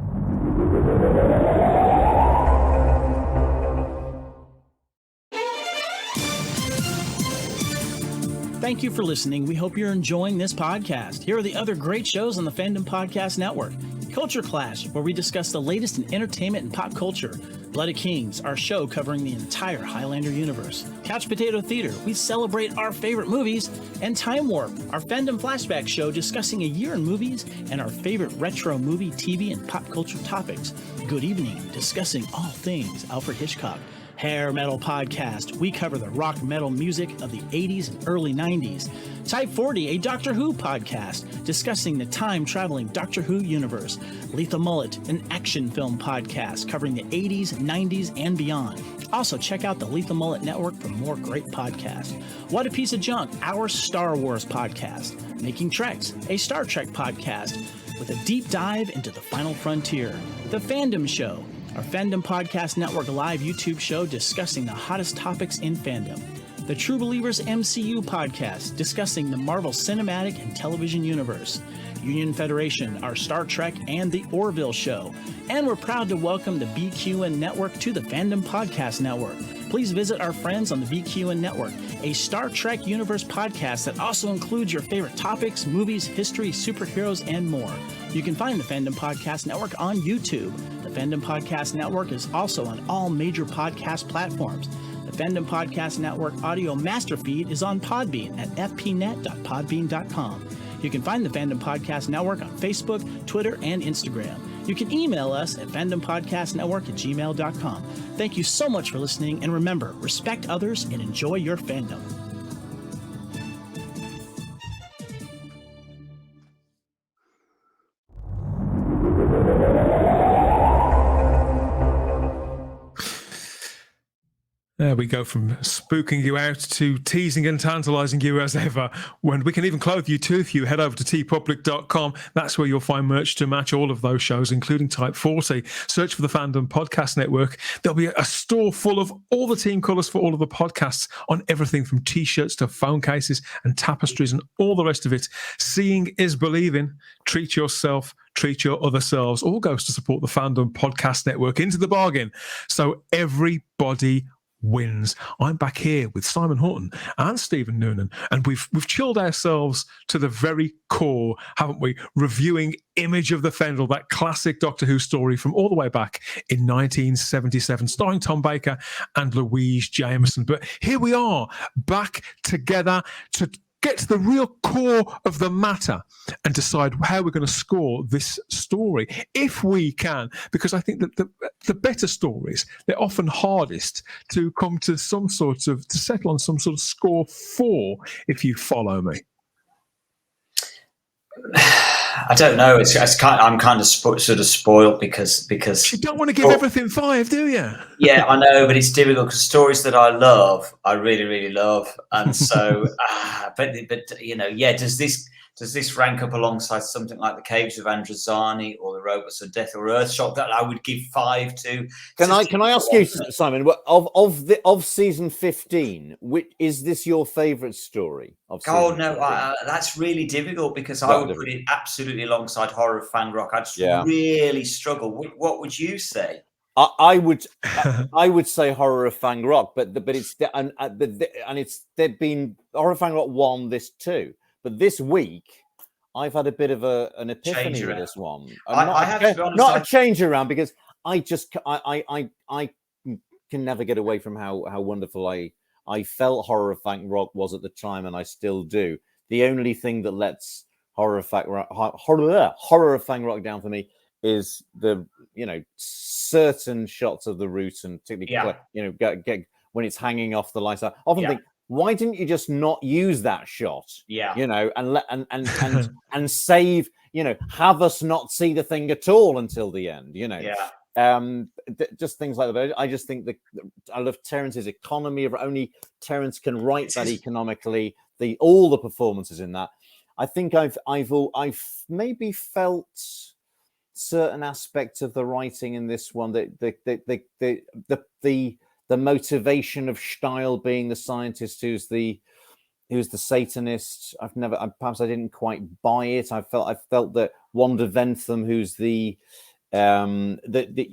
Thank you for listening. We hope you're enjoying this podcast. Here are the other great shows on the Fandom Podcast Network. Culture Clash, where we discuss the latest in entertainment and pop culture. Blood of Kings, our show covering the entire Highlander universe. Couch Potato Theater, we celebrate our favorite movies. And Time Warp, our Fandom Flashback show discussing a year in movies and our favorite retro movie, TV, and pop culture topics. Good Evening, discussing all things Alfred Hitchcock. Hair Metal Podcast, we cover the rock metal music of the 80s and early 90s. Type 40, a Doctor Who podcast, discussing the time-traveling Doctor Who universe. Lethal Mullet, an action film podcast covering the 80s, 90s, and beyond. Also, check out the Lethal Mullet Network for more great podcasts. What a Piece of Junk, our Star Wars podcast. Making Treks, a Star Trek podcast, with a deep dive into the final frontier. The Fandom Show, our Fandom Podcast Network live YouTube show discussing the hottest topics in fandom. The True Believers MCU podcast, discussing the Marvel Cinematic and Television Universe. Union Federation, our Star Trek and the Orville show. And we're proud to welcome the BQN Network to the Fandom Podcast Network. Please visit our friends on the BQN Network, a Star Trek Universe podcast that also includes your favorite topics, movies, history, superheroes, and more. You can find the Fandom Podcast Network on YouTube. The Fandom Podcast Network is also on all major podcast platforms. The Fandom Podcast Network audio master feed is on Podbean at fpnet.podbean.com. You can find the Fandom Podcast Network on Facebook, Twitter, and Instagram. You can email us at fandompodcastnetwork@gmail.com. Thank you so much for listening, and remember, respect others and enjoy your fandom. There we go, from spooking you out to teasing and tantalising you as ever. When we can even clothe you too, if you head over to tpublic.com, that's where you'll find merch to match all of those shows, including Type 40. Search for the Fandom Podcast Network. There'll be a store full of all the team colours for all of the podcasts, on everything from T-shirts to phone cases and tapestries and all the rest of it. Seeing is believing. Treat yourself, treat your other selves. All goes to support the Fandom Podcast Network into the bargain. So everybody wins. I'm back here with Simon Horton and Stephen Noonan, and we've chilled ourselves to the very core, haven't we? Reviewing Image of the Fendahl, that classic Doctor Who story from all the way back in 1977, starring Tom Baker and Louise Jameson. But here we are, back together to get to the real core of the matter and decide how we're going to score this story, if we can, because I think that the better stories, they're often hardest to come to to settle on some sort of score for, if you follow me. I don't know. I'm kind of sort of spoiled because you don't want to give everything 5, do you? Yeah, I know, but it's difficult because stories that I love, I really, really love, and so, but you know, yeah. Does this rank up alongside something like the Caves of Androzani or the Robots of Death or Earthshock that I would give 5 to? Can I ask you, Simon, of season 15, is this your favourite story? Oh no, that's really difficult because I would put it absolutely alongside Horror of Fangrock. I just really struggle. What would you say? I would say Horror of Fangrock, but they've been Horror of Fangrock 1, this 2. But this week, I've had a bit of an epiphany with this one. I have to be honest, not a change around, because I can never get away from how wonderful I I felt horror fang rock was at the time, and I still do. The only thing that lets horror fang rock down for me is the certain shots of the root, and particularly get when it's hanging off the light. I often think, why didn't you just not use that shot? And save, have us not see the thing at all until the end. Just things like that. I just think that I love Terence's economy of only Terence can write that economically. All the performances in that. I think I've maybe felt certain aspects of the writing in this one, the motivation of Steil being the scientist who's the Satanist. Perhaps I didn't quite buy it. I felt that Wanda Ventham, who's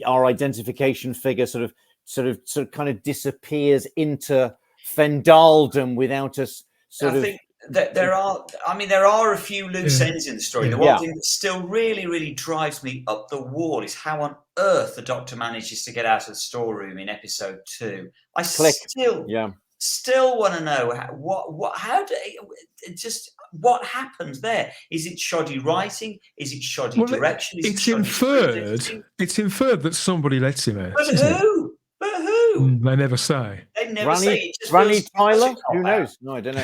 our identification figure, sort of kind of disappears into Fendahldom without us think that there are a few loose ends in the story. The one thing that still really, really drives me up the wall is how on earth the Doctor manages to get out of the storeroom in episode 2. I still want to know what happened there. Is it shoddy writing? Is it shoddy direction? It's inferred that somebody lets him out. But who? They never say. They never say. Ranny Tyler? Who knows? No, I don't know.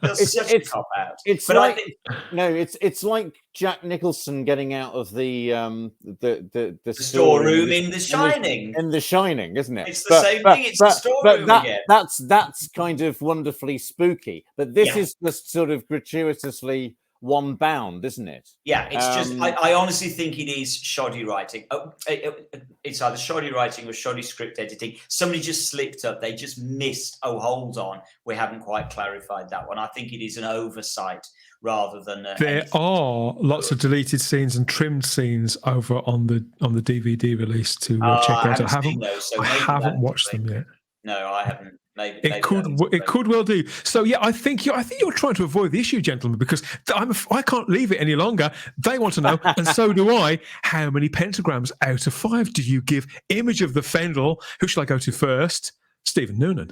It's cop out. It's like Jack Nicholson getting out of the storeroom in The Shining. In The Shining, isn't it? It's the same thing. It's the storeroom again. That's kind of wonderfully spooky. But this is just sort of gratuitously one bound, isn't it? Yeah, it's just, I honestly think it is shoddy writing. It's either shoddy writing or shoddy script editing. Somebody just slipped up. They just missed, hold on, we haven't quite clarified that one. I think it is an oversight rather than... there are lots of deleted scenes and trimmed scenes over on the DVD release to check out. I haven't watched them yet. No, I haven't. Maybe it could well do. So I think you're trying to avoid the issue, gentlemen, because I can't leave it any longer. They want to know, and so do I. How many pentagrams out of 5 do you give Image of the Fendahl? Who shall I go to first? Stephen Noonan.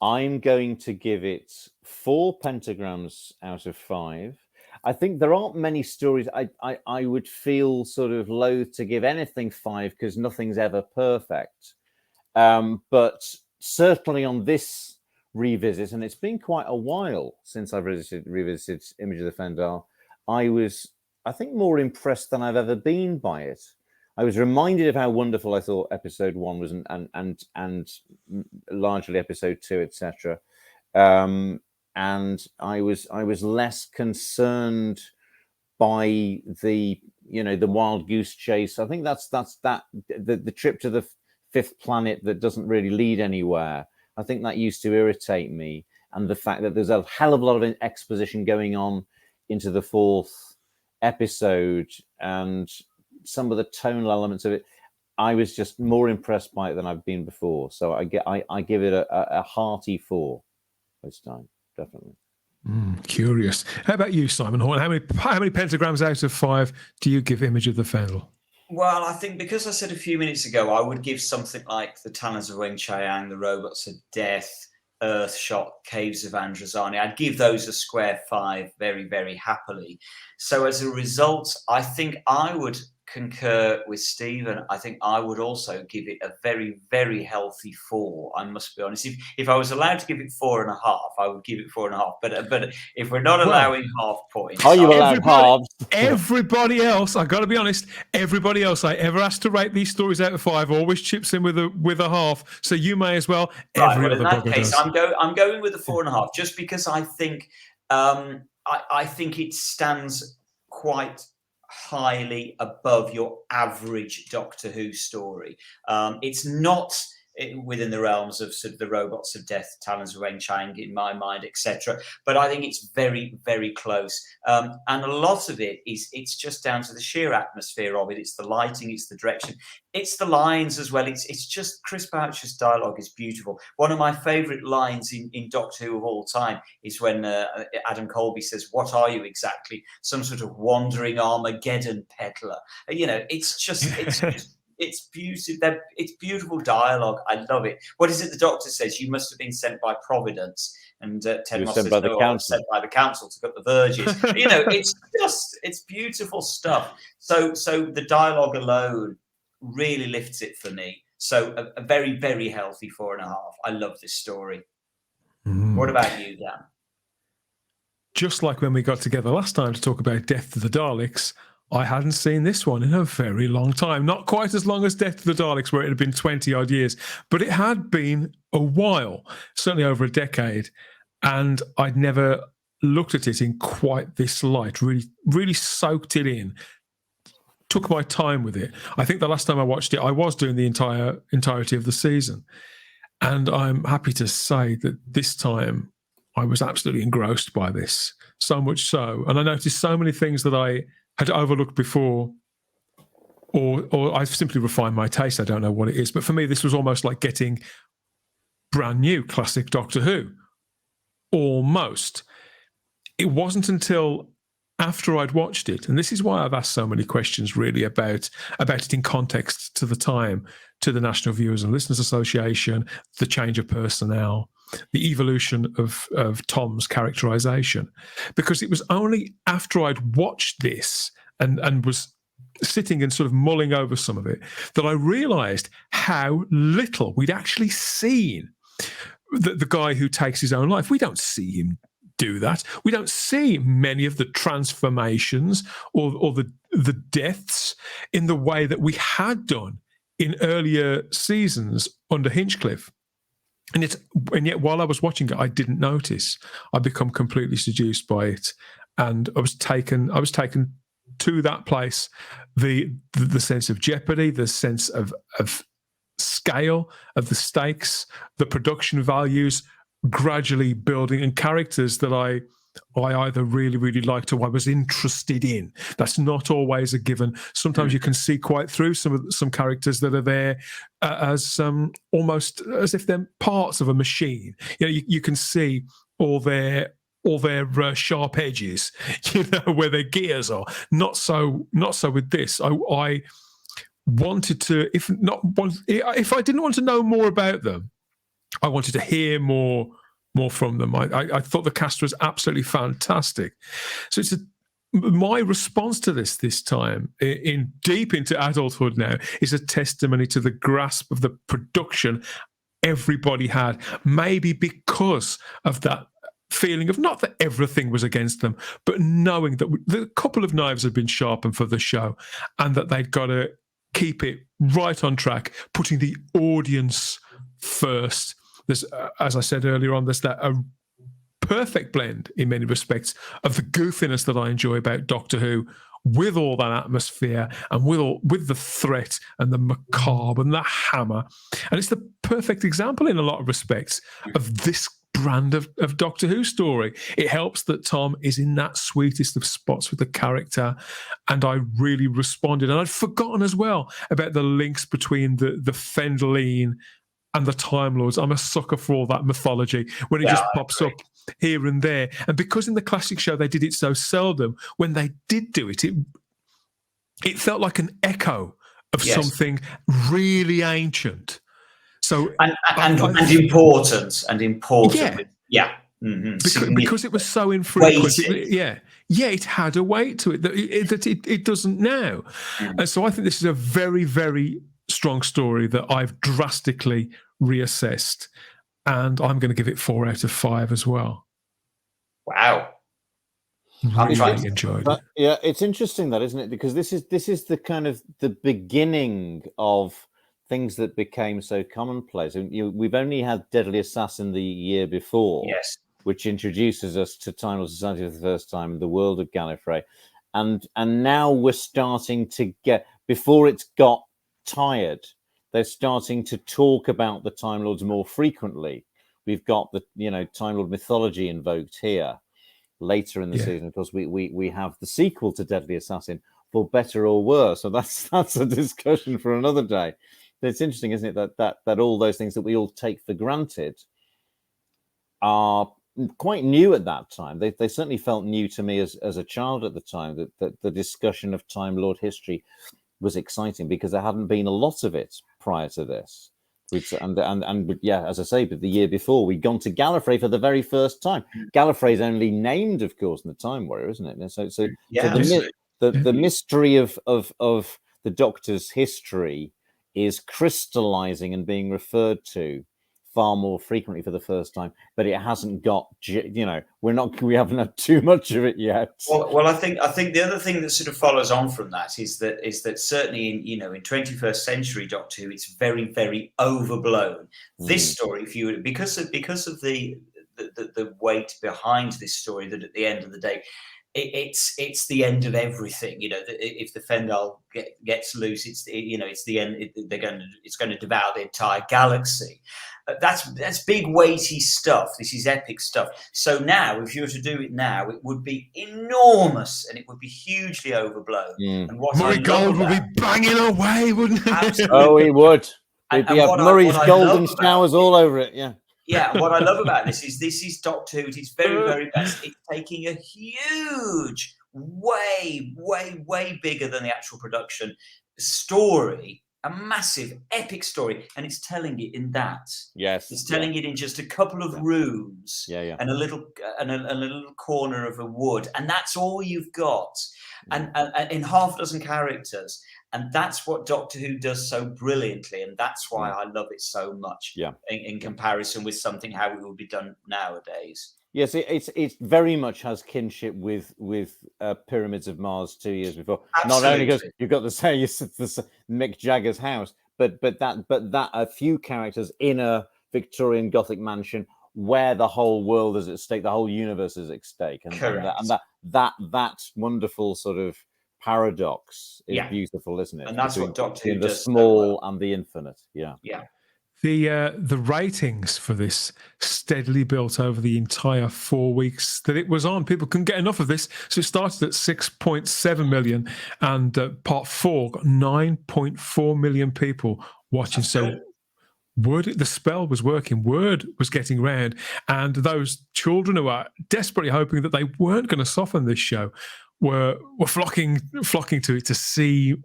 I'm going to give it 4 pentagrams out of 5. I think there aren't many stories I would feel sort of loath to give anything 5 because nothing's ever perfect. But certainly on this revisit, and it's been quite a while since I've revisited Image of the Fendahl, I was, I think, more impressed than I've ever been by it. I was reminded of how wonderful I thought episode 1 was, and largely episode 2, etc. And I was less concerned by the wild goose chase. I think that's the trip to the 5th planet that doesn't really lead anywhere. I think that used to irritate me, and the fact that there's a hell of a lot of exposition going on into the 4th episode, and some of the tonal elements of it, I was just more impressed by it than I've been before. So I give it a hearty 4 this time, definitely. Curious. How about you, Simon Horton? How many pentagrams out of 5 do you give Image of the Fendahl? Well, I think because I said a few minutes ago, I would give something like The Talons of Weng-Chiang, The Robots of Death, Earthshot, Caves of Androzani. I'd give those a square 5 very, very happily. So as a result, I think I would concur with Stephen. I think I would also give it a very, very healthy 4. I must be honest. If I was allowed to give it 4.5, I would give it 4.5. But if we're not allowing half points, are you allowed halves? Everybody else, I got to be honest. Everybody else I ever asked to rate these stories out of 5 always chips in with a half. So you may as well. Right, well, in that case, I'm going with a 4.5, just because I think I think it stands quite highly above your average Doctor Who story. It's not within the realms of sort of the Robots of Death, Talons of Weng-Chiang in my mind, etc. But I think it's very, very close. And a lot of it's just down to the sheer atmosphere of it. It's the lighting, it's the direction, it's the lines as well. It's just Chris Boucher's dialogue is beautiful. One of my favourite lines in Doctor Who of all time is when Adam Colby says, "What are you exactly? Some sort of wandering Armageddon peddler?" It's just It's beautiful. It's beautiful dialogue. I love it. What is it the Doctor says? You must have been sent by Providence. And Ted Moss says, no, I was sent by the council to cut the verges. It's beautiful stuff. So the dialogue alone really lifts it for me. So a very, very healthy 4.5. I love this story. What about you, Dan? Just like when we got together last time to talk about Death to the Daleks, I hadn't seen this one in a very long time. Not quite as long as Death to the Daleks, where it had been 20 odd years, but it had been a while, certainly over a decade. And I'd never looked at it in quite this light, really soaked it in, took my time with it. I think the last time I watched it, I was doing the entirety of the season. And I'm happy to say that this time I was absolutely engrossed by this, so much so. And I noticed so many things that I had overlooked before, or I've simply refined my taste. I don't know what it is. But for me, this was almost like getting brand new classic Doctor Who. Almost. It wasn't until after I'd watched it, and this is why I've asked so many questions really about it in context to the time, to the National Viewers and Listeners Association, the change of personnel, the evolution of Tom's characterization. Because it was only after I'd watched this and was sitting and sort of mulling over some of it that I realized how little we'd actually seen the guy who takes his own life. We don't see him do that. We don't see many of the transformations or the deaths in the way that we had done in earlier seasons under Hinchcliffe. And yet while I was watching it, I didn't notice. I'd become completely seduced by it. And I was taken to that place, the sense of jeopardy, the sense of scale of the stakes, the production values gradually building, and characters that I either really, really liked or I was interested in. That's not always a given. Sometimes you can see quite through some characters that are there as almost as if they're parts of a machine. You can see all their sharp edges, where their gears are. Not so with this. I wanted to, if I didn't want to know more about them, I wanted to hear more from them. I thought the cast was absolutely fantastic. So my response to this time, in deep into adulthood now, is a testimony to the grasp of the production everybody had, maybe because of that feeling of not that everything was against them, but knowing that the couple of knives had been sharpened for the show and that they'd got to keep it right on track, putting the audience first. There's, as I said earlier on, there's a perfect blend in many respects of the goofiness that I enjoy about Doctor Who, with all that atmosphere and with the threat and the macabre and the hammer. And it's the perfect example in a lot of respects of this brand of Doctor Who story. It helps that Tom is in that sweetest of spots with the character, and I really responded. And I'd forgotten as well about the links between the Fendahl and the Time Lords. I'm a sucker for all that mythology when it just pops up here and there. And because in the classic show they did it so seldom, when they did do it, it felt like an echo of something really ancient. So and important. Yeah. Mm-hmm. Because it was so infrequent. It had a weight to it that it doesn't now. And so I think this is a very, very strong story that I've drastically reassessed, and I'm going to give it 4 out of 5 as well. Wow. Really enjoyed it. Yeah, it's interesting that, isn't it? Because this is the kind of the beginning of things that became so commonplace. We've only had Deadly Assassin the year before, yes, which introduces us to Time Lord Society for the first time in the world of Gallifrey, and now we're starting to get, before it's got tired, they're starting to talk about the Time Lords more frequently. We've got the Time Lord mythology invoked here later in the season. Of course, we have the sequel to Deadly Assassin, for better or worse. So that's a discussion for another day. But it's interesting, isn't it, that all those things that we all take for granted are quite new at that time. They certainly felt new to me as a child at the time. That the discussion of Time Lord history was exciting because there hadn't been a lot of it prior to this. And yeah, as I say, but the year before we'd gone to Gallifrey for the very first time. Gallifrey's only named, of course, in the Time Warrior, isn't it? So the mystery of the Doctor's history is crystallizing and being referred to far more frequently for the first time, but it hasn't got, we haven't had too much of it yet. Well, I think the other thing that sort of follows on from that is that certainly in 21st century Doctor Who, it's very, very overblown. This story, because of the weight behind this story, that at the end of the day, it's the end of everything. If the Fendahl gets loose, it's the end. It's going to devour the entire galaxy. That's big, weighty stuff. This is epic stuff. So now, if you were to do it now, it would be enormous and it would be hugely overblown. And what Murray Gold would be banging away, wouldn't it? Absolutely. Oh, he would. He'd have Murray's golden showers all over it. Yeah. Yeah, and what I love about this is Doctor Who at its very, very best. It's taking a huge, way, way, way bigger than the actual production story, a massive, epic story, and it's telling it in that. Yes, it's telling it in just a couple of rooms, and a little corner of a wood, and that's all you've got, and in half a dozen characters. And that's what Doctor Who does so brilliantly, and that's why I love it so much. Yeah. In comparison with something how it would be done nowadays. Yes, it very much has kinship with Pyramids of Mars 2 years before. Absolutely. Not only because you've got the Mick Jagger's house, but that a few characters in a Victorian Gothic mansion where the whole world is at stake, the whole universe is at stake, and that wonderful sort of paradox is beautiful, isn't it? And that's what Doctor Who does. The small and the infinite. Yeah. The ratings for this steadily built over the entire 4 weeks that it was on. People couldn't get enough of this, so it started at 6.7 million, and part 4 got 9.4 million people watching. So the spell was working, word was getting round, and those children who are desperately hoping that they weren't going to soften this show were flocking to it to see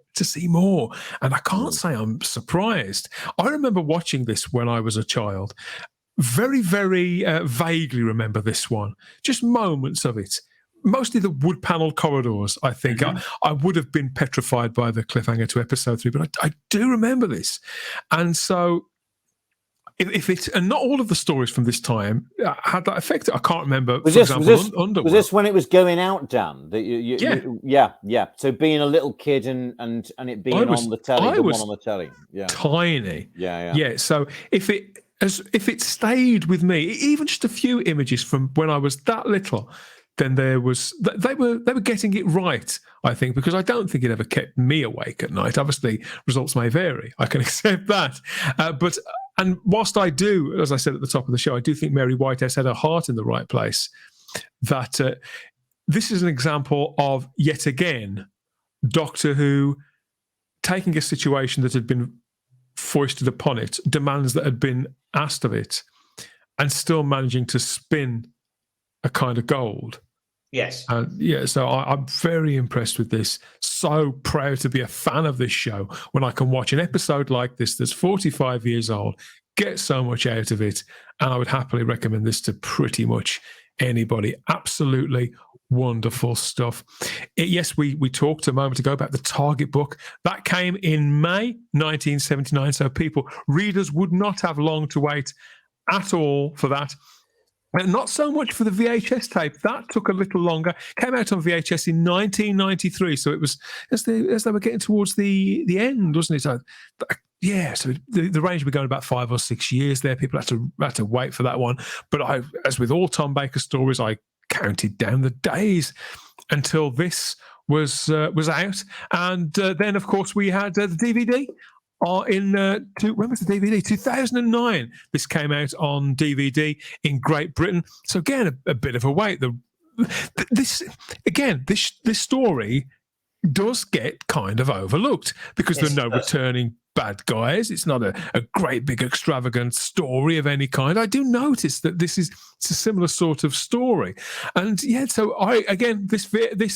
more. And I can't say I'm surprised. I remember watching this when I was a child. Very, very vaguely remember this one. Just moments of it. Mostly the wood panel corridors, I think. I would have been petrified by the cliffhanger to episode 3, but I do remember this. And so if it's, and not all of the stories from this time had that effect. I can't remember. Was this when it was going out, Dan? Yeah. So being a little kid and it being on the telly, the one on the telly. Yeah. Tiny. Yeah. So if it stayed with me, even just a few images from when I was that little, then they were getting it right, I think, because I don't think it ever kept me awake at night. Obviously, results may vary. I can accept that, and whilst I do, as I said at the top of the show, I do think Mary Whitehouse had her heart in the right place. That this is an example of, yet again, Doctor Who taking a situation that had been foisted upon it, demands that had been asked of it, and still managing to spin a kind of gold. Yes. So I'm very impressed with this. So proud to be a fan of this show when I can watch an episode like this that's 45 years old, get so much out of it, and I would happily recommend this to pretty much anybody. Absolutely wonderful stuff. Yes, we talked a moment ago about the Target book. That came in May 1979, so readers would not have long to wait at all for that. And not so much for the VHS tape. That took a little longer. Came out on VHS in 1993. So it was as they were getting towards the end, wasn't it? So, so the range was going about 5 or 6 years there. People had to wait for that one. But as with all Tom Baker stories, I counted down the days until this was out. And then, of course, we had the DVD. When was the DVD? 2009. This came out on DVD in Great Britain. So again, a bit of a wait. This story does get kind of overlooked because there are no returning bad guys. It's not a great big extravagant story of any kind. I do notice that it's a similar sort of story, and yeah. So the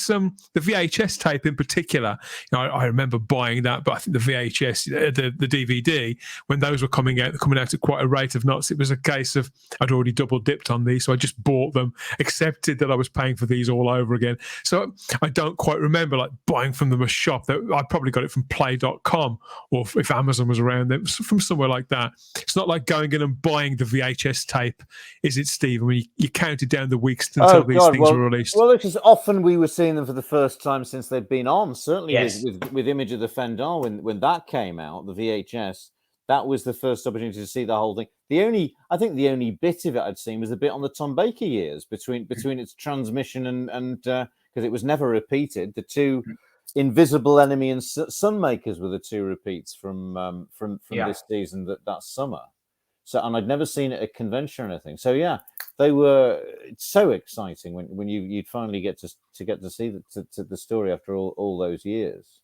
VHS tape in particular, I remember buying that, but I think the VHS, the DVD, when those were coming out at quite a rate of knots, it was a case of I'd already double dipped on these, so I just bought them, accepted that I was paying for these all over again. So I don't quite remember like buying from them a shop. That I probably got it from Play.com, or if Amazon was around, it was from somewhere like that. It's not like going in and buying the VHS tape, is it, Stephen? When you counted down the weeks until these things were released. Well, because often we were seeing them for the first time since they'd been on. Certainly Yes. with Image of the Fendahl, when that came out, the VHS, that was the first opportunity to see the whole thing. I think the only bit of it I'd seen was the bit on the Tom Baker years between its transmission and because it was never repeated. The two Invisible Enemy and Sunmakers were the two repeats from this season that summer. So, and I'd never seen it at a convention or anything. So yeah, they were so exciting when you'd finally get to see the story after all those years.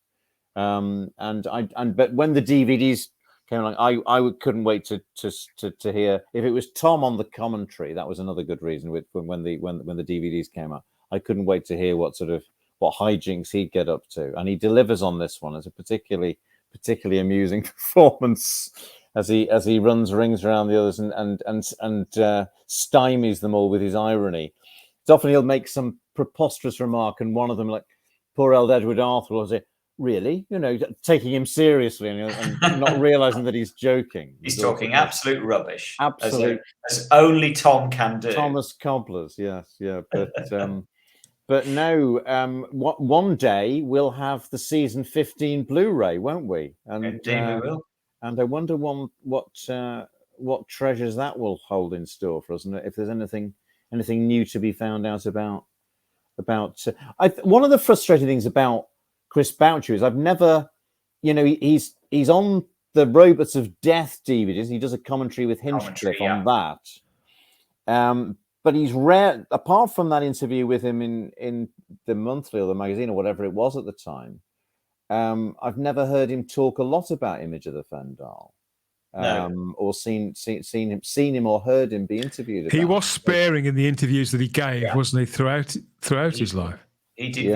But when the DVDs came along, I couldn't wait to hear if it was Tom on the commentary. That was another good reason when the DVDs came out. I couldn't wait to hear what hijinks he'd get up to, and he delivers on this one as a particularly amusing performance as he rings around the others and stymies them all with his irony. So often he'll make some preposterous remark, and one of them, like poor old Edward Arthur, will say, "Really?" Taking him seriously and not realizing that he's joking. He's talking absolute rubbish, absolute as only Tom can do. Thomas Cobblers, yes, yeah, but no. One day we'll have the season 15 Blu-ray, won't we? And indeed we will. And I wonder what treasures that will hold in store for us, and if there's anything new to be found out about. One of the frustrating things about Chris Boucher is I've never, he's on the Robots of Death DVDs. He does a commentary with Hinchcliffe on that. But he's rare, apart from that interview with him in the monthly or the magazine or whatever it was at the time. I've never heard him talk a lot about Image of the Fendahl, or seen him or heard him be interviewed about. He was sparing in the interviews that he gave, wasn't he, throughout his life? He did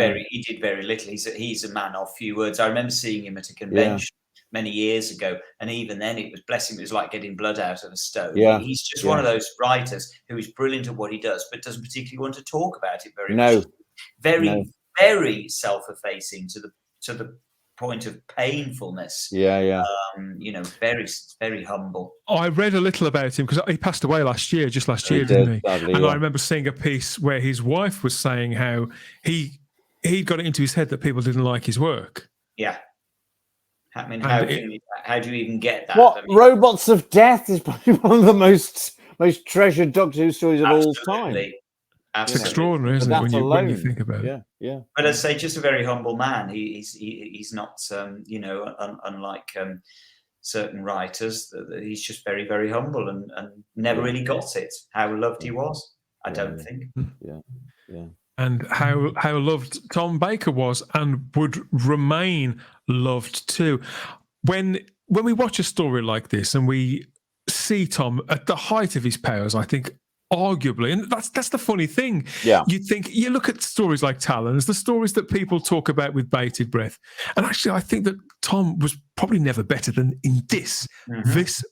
very little. He's a man of few words. I remember seeing him at a convention many years ago, and even then it was like getting blood out of a stone. Yeah. He's just one of those writers who is brilliant at what he does, but doesn't particularly want to talk about it very much. Very self-effacing to the point of painfulness. Very, very humble. I read a little about him because he passed away just last year, didn't he? Sadly, and I remember seeing a piece where his wife was saying how he got it into his head that people didn't like his work. Yeah. I mean, how do you even get that? Robots of Death is probably one of the most treasured Doctor Who stories of all time. It's extraordinary, isn't it, when you think about it? Yeah. But I'd say just a very humble man. He's not, unlike certain writers, he's just very, very humble and never really got it. How loved he was, I don't think. Yeah. And how loved Tom Baker was and would remain loved too. When we watch a story like this and we see Tom at the height of his powers, I think arguably, and that's the funny thing. Yeah. You look at stories like Talons, the stories that people talk about with bated breath, and actually I think that Tom was probably never better than in this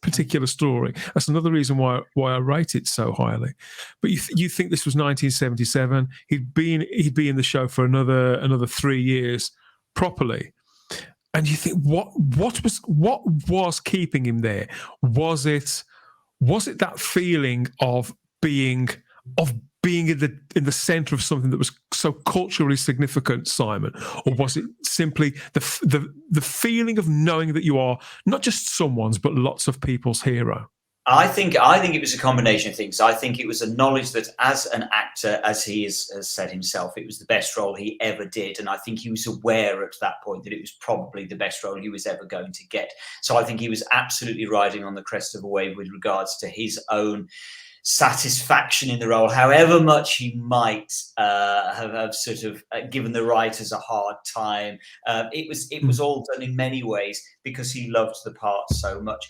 particular story. That's another reason why I rate it so highly. But you think this was 1977? He'd be in the show for another 3 years properly. And you think what was keeping him there? Was it that feeling of being in the center of something that was so culturally significant, Simon, or was it simply the feeling of knowing that you are not just someone's but lots of people's hero? I think it was a combination of things. I think it was a knowledge that as an actor, as he has said himself, it was the best role he ever did. And I think he was aware at that point that it was probably the best role he was ever going to get. So I think he was absolutely riding on the crest of a wave with regards to his own satisfaction in the role, however much he might have sort of given the writers a hard time. It was all done in many ways because he loved the part so much.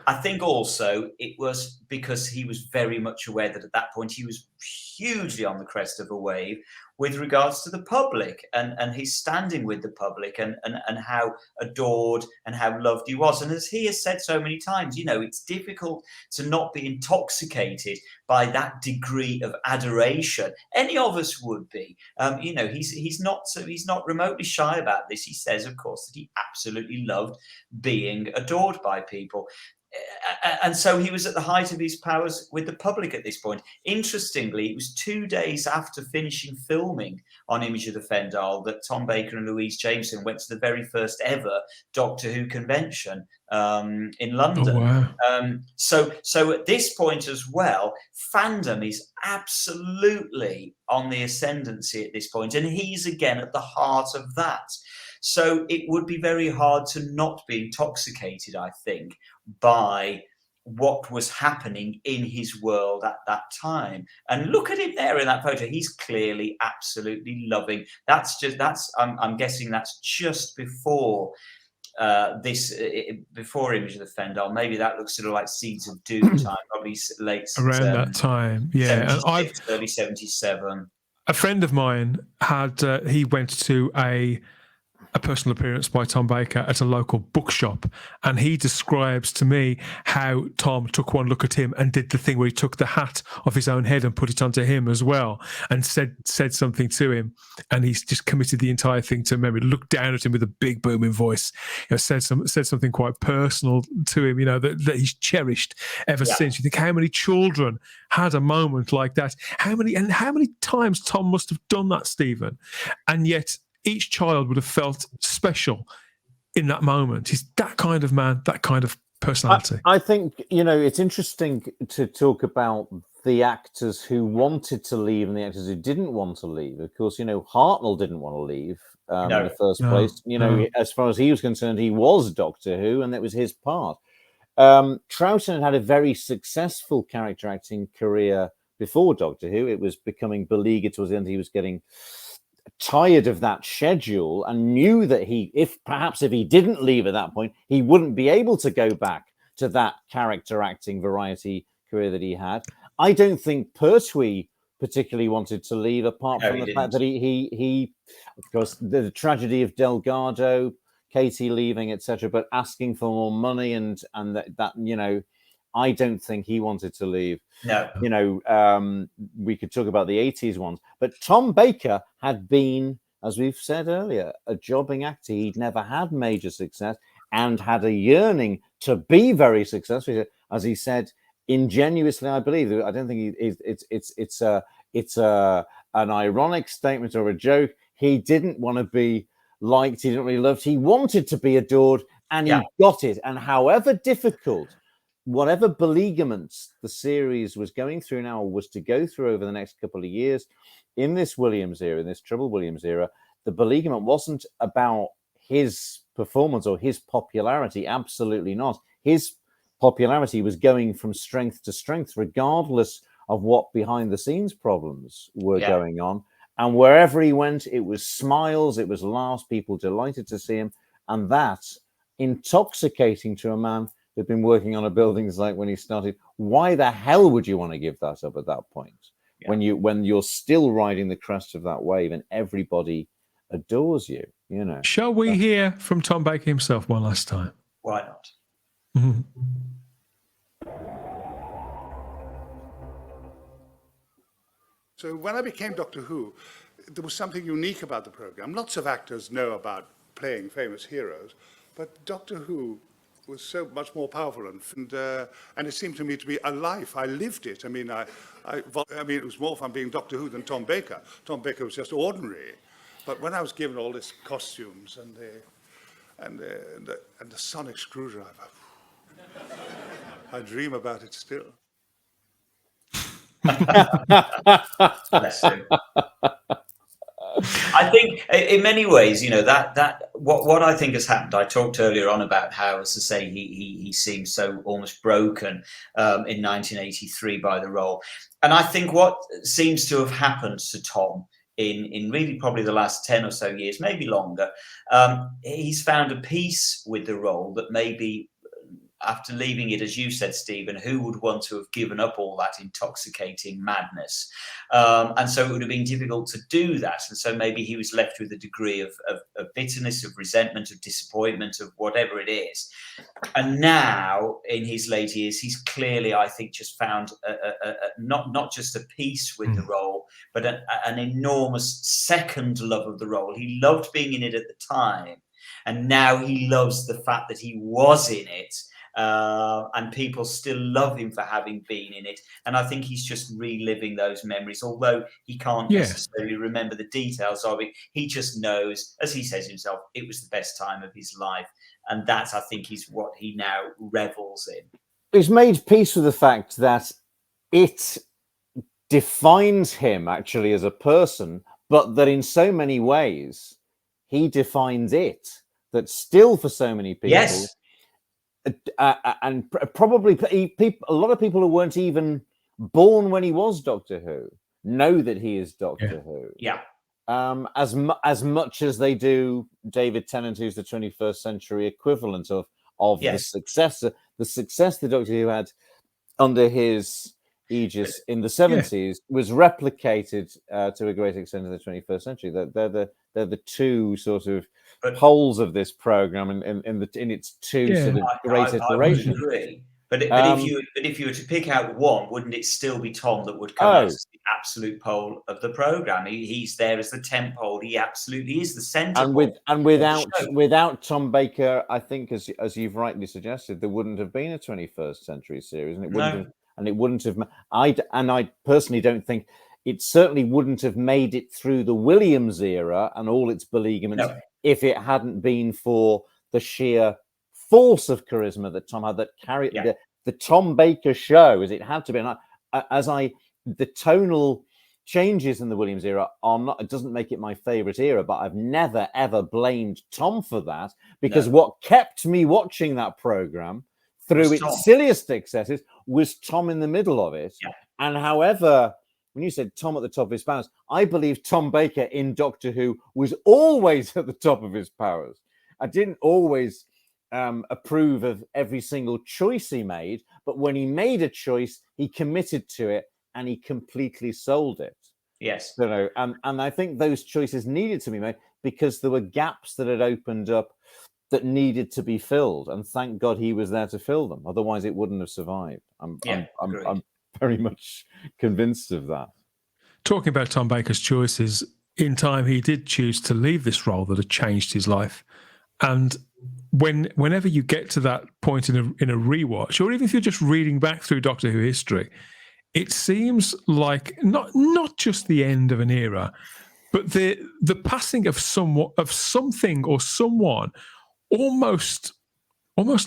I think also it was because he was very much aware that at that point he was hugely on the crest of a wave with regards to the public and his standing with the public and how adored and how loved he was. And as he has said so many times, it's difficult to not be intoxicated by that degree of adoration. Any of us would be. He's not remotely shy about this. He says, of course, that he absolutely loved being adored by people. And so he was at the height of his powers with the public at this point. Interestingly, it was 2 days after finishing filming on Image of the Fendahl that Tom Baker and Louise Jameson went to the very first ever Doctor Who convention in London. Oh, wow. So at this point as well, fandom is absolutely on the ascendancy at this point, and he's again at the heart of that. So it would be very hard to not be intoxicated, I think, by what was happening in his world at that time. And look at him there in that photo. He's clearly absolutely loving. I'm guessing that's just before before Image of the Fendahl. Maybe that looks sort of like Seeds of Doom time, probably late Around that time, yeah. And early 77. A friend of mine he went to a personal appearance by Tom Baker at a local bookshop, and he describes to me how Tom took one look at him and did the thing where he took the hat off his own head and put it onto him as well, and said something to him, and he's just committed the entire thing to memory. Looked down at him with a big booming voice, said something quite personal to him, that he's cherished ever since. You think how many children had a moment like that? How many times Tom must have done that, Stephen? And yet each child would have felt special in that moment. He's that kind of man, that kind of personality. I think, it's interesting to talk about the actors who wanted to leave and the actors who didn't want to leave. Of course, Hartnell didn't want to leave in the first place. As far as he was concerned, he was Doctor Who, and that was his part. Troughton had a very successful character acting career before Doctor Who. It was becoming beleaguered towards the end. He was getting tired of that schedule and knew that if he didn't leave at that point, he wouldn't be able to go back to that character acting variety career that he had. I don't think Pertwee particularly wanted to leave, apart from the fact that he of course, the tragedy of Delgado, Katie leaving, etc., but asking for more money and that I don't think he wanted to leave. No. We could talk about the 80s ones, but Tom Baker had been, as we've said earlier, a jobbing actor. He'd never had major success and had a yearning to be very successful, as he said ingenuously, I believe. I don't think it's an ironic statement or a joke. He didn't want to be liked. He didn't really love. He wanted to be adored, and he got it. And however difficult, whatever beleaguerments the series was going through now, was to go through over the next couple of years in this Williams era, in this Trouble Williams era, the beleaguerment wasn't about his performance or his popularity. Absolutely not. His popularity was going from strength to strength, regardless of what behind the scenes problems were going on. And wherever he went, it was smiles, it was laughs, people delighted to see him. And that's intoxicating to a man who'd been working on a building site when he started. Why the hell would you want to give that up at that point? When you're still riding the crest of that wave and everybody adores you, Shall we hear from Tom Baker himself one last time? Why not? Mm-hmm. So when I became Doctor Who, there was something unique about the program. Lots of actors know about playing famous heroes, but Doctor Who was so much more powerful, and it seemed to me to be a life. I lived it. I mean, it was more fun being Doctor Who than Tom Baker. Tom Baker was just ordinary, but when I was given all these costumes and the sonic screwdriver, I dream about it still. Bless him. I think in many ways, that what I think has happened. I talked earlier on about how, as I say, he seems so almost broken in 1983 by the role, and I think what seems to have happened to Tom in really probably the last 10 or so years, maybe longer, he's found a peace with the role that maybe, after leaving it, as you said, Stephen, who would want to have given up all that intoxicating madness? And so it would have been difficult to do that. And so maybe he was left with a degree of bitterness, of resentment, of disappointment, of whatever it is. And now, in his late years, he's clearly, I think, just found not just a peace with the role, but an enormous second love of the role. He loved being in it at the time, and now he loves the fact that he was in it. And people still love him for having been in it. And I think he's just reliving those memories, although he can't necessarily remember the details of it. He just knows, as he says himself, it was the best time of his life. And that, I think, is what he now revels in. He's made peace with the fact that it defines him actually as a person, but that in so many ways he defines it. That still for so many people... Yes. And probably a lot of people who weren't even born when he was Doctor Who know that he is Doctor Who. Yeah. As much as they do David Tennant, who's the 21st century equivalent of the success the Doctor Who had under his aegis in the 70s was replicated to a great extent in the 21st century. They're the two sort of poles of this program in its two sort of great iterations. I would agree. But if you were to pick out one, wouldn't it still be Tom that would come as the absolute pole of the program? He's there as the tent pole. He absolutely is the centre. And without Tom Baker, I think, as you've rightly suggested, there wouldn't have been a 21st century series, and it wouldn't have. I personally don't think it certainly wouldn't have made it through the Williams era and all its beleaguerments if it hadn't been for the sheer force of charisma that Tom had, that carried the Tom Baker show as it had to be. And the tonal changes in the Williams era are not, it doesn't make it my favorite era, but I've never ever blamed Tom for that, because what kept me watching that program through its silliest excesses was Tom in the middle of it. And however, when you said Tom at the top of his powers, I believe Tom Baker in Doctor Who was always at the top of his powers. I didn't always approve of every single choice he made, but when he made a choice, he committed to it and he completely sold it. Yes. And I think those choices needed to be made because there were gaps that had opened up that needed to be filled, and thank God he was there to fill them. Otherwise, it wouldn't have survived. I'm very much convinced of that. Talking about Tom Baker's choices, in time he did choose to leave this role that had changed his life. And whenever you get to that point in a rewatch, or even if you're just reading back through Doctor Who history, it seems like not just the end of an era, but the passing of something or someone almost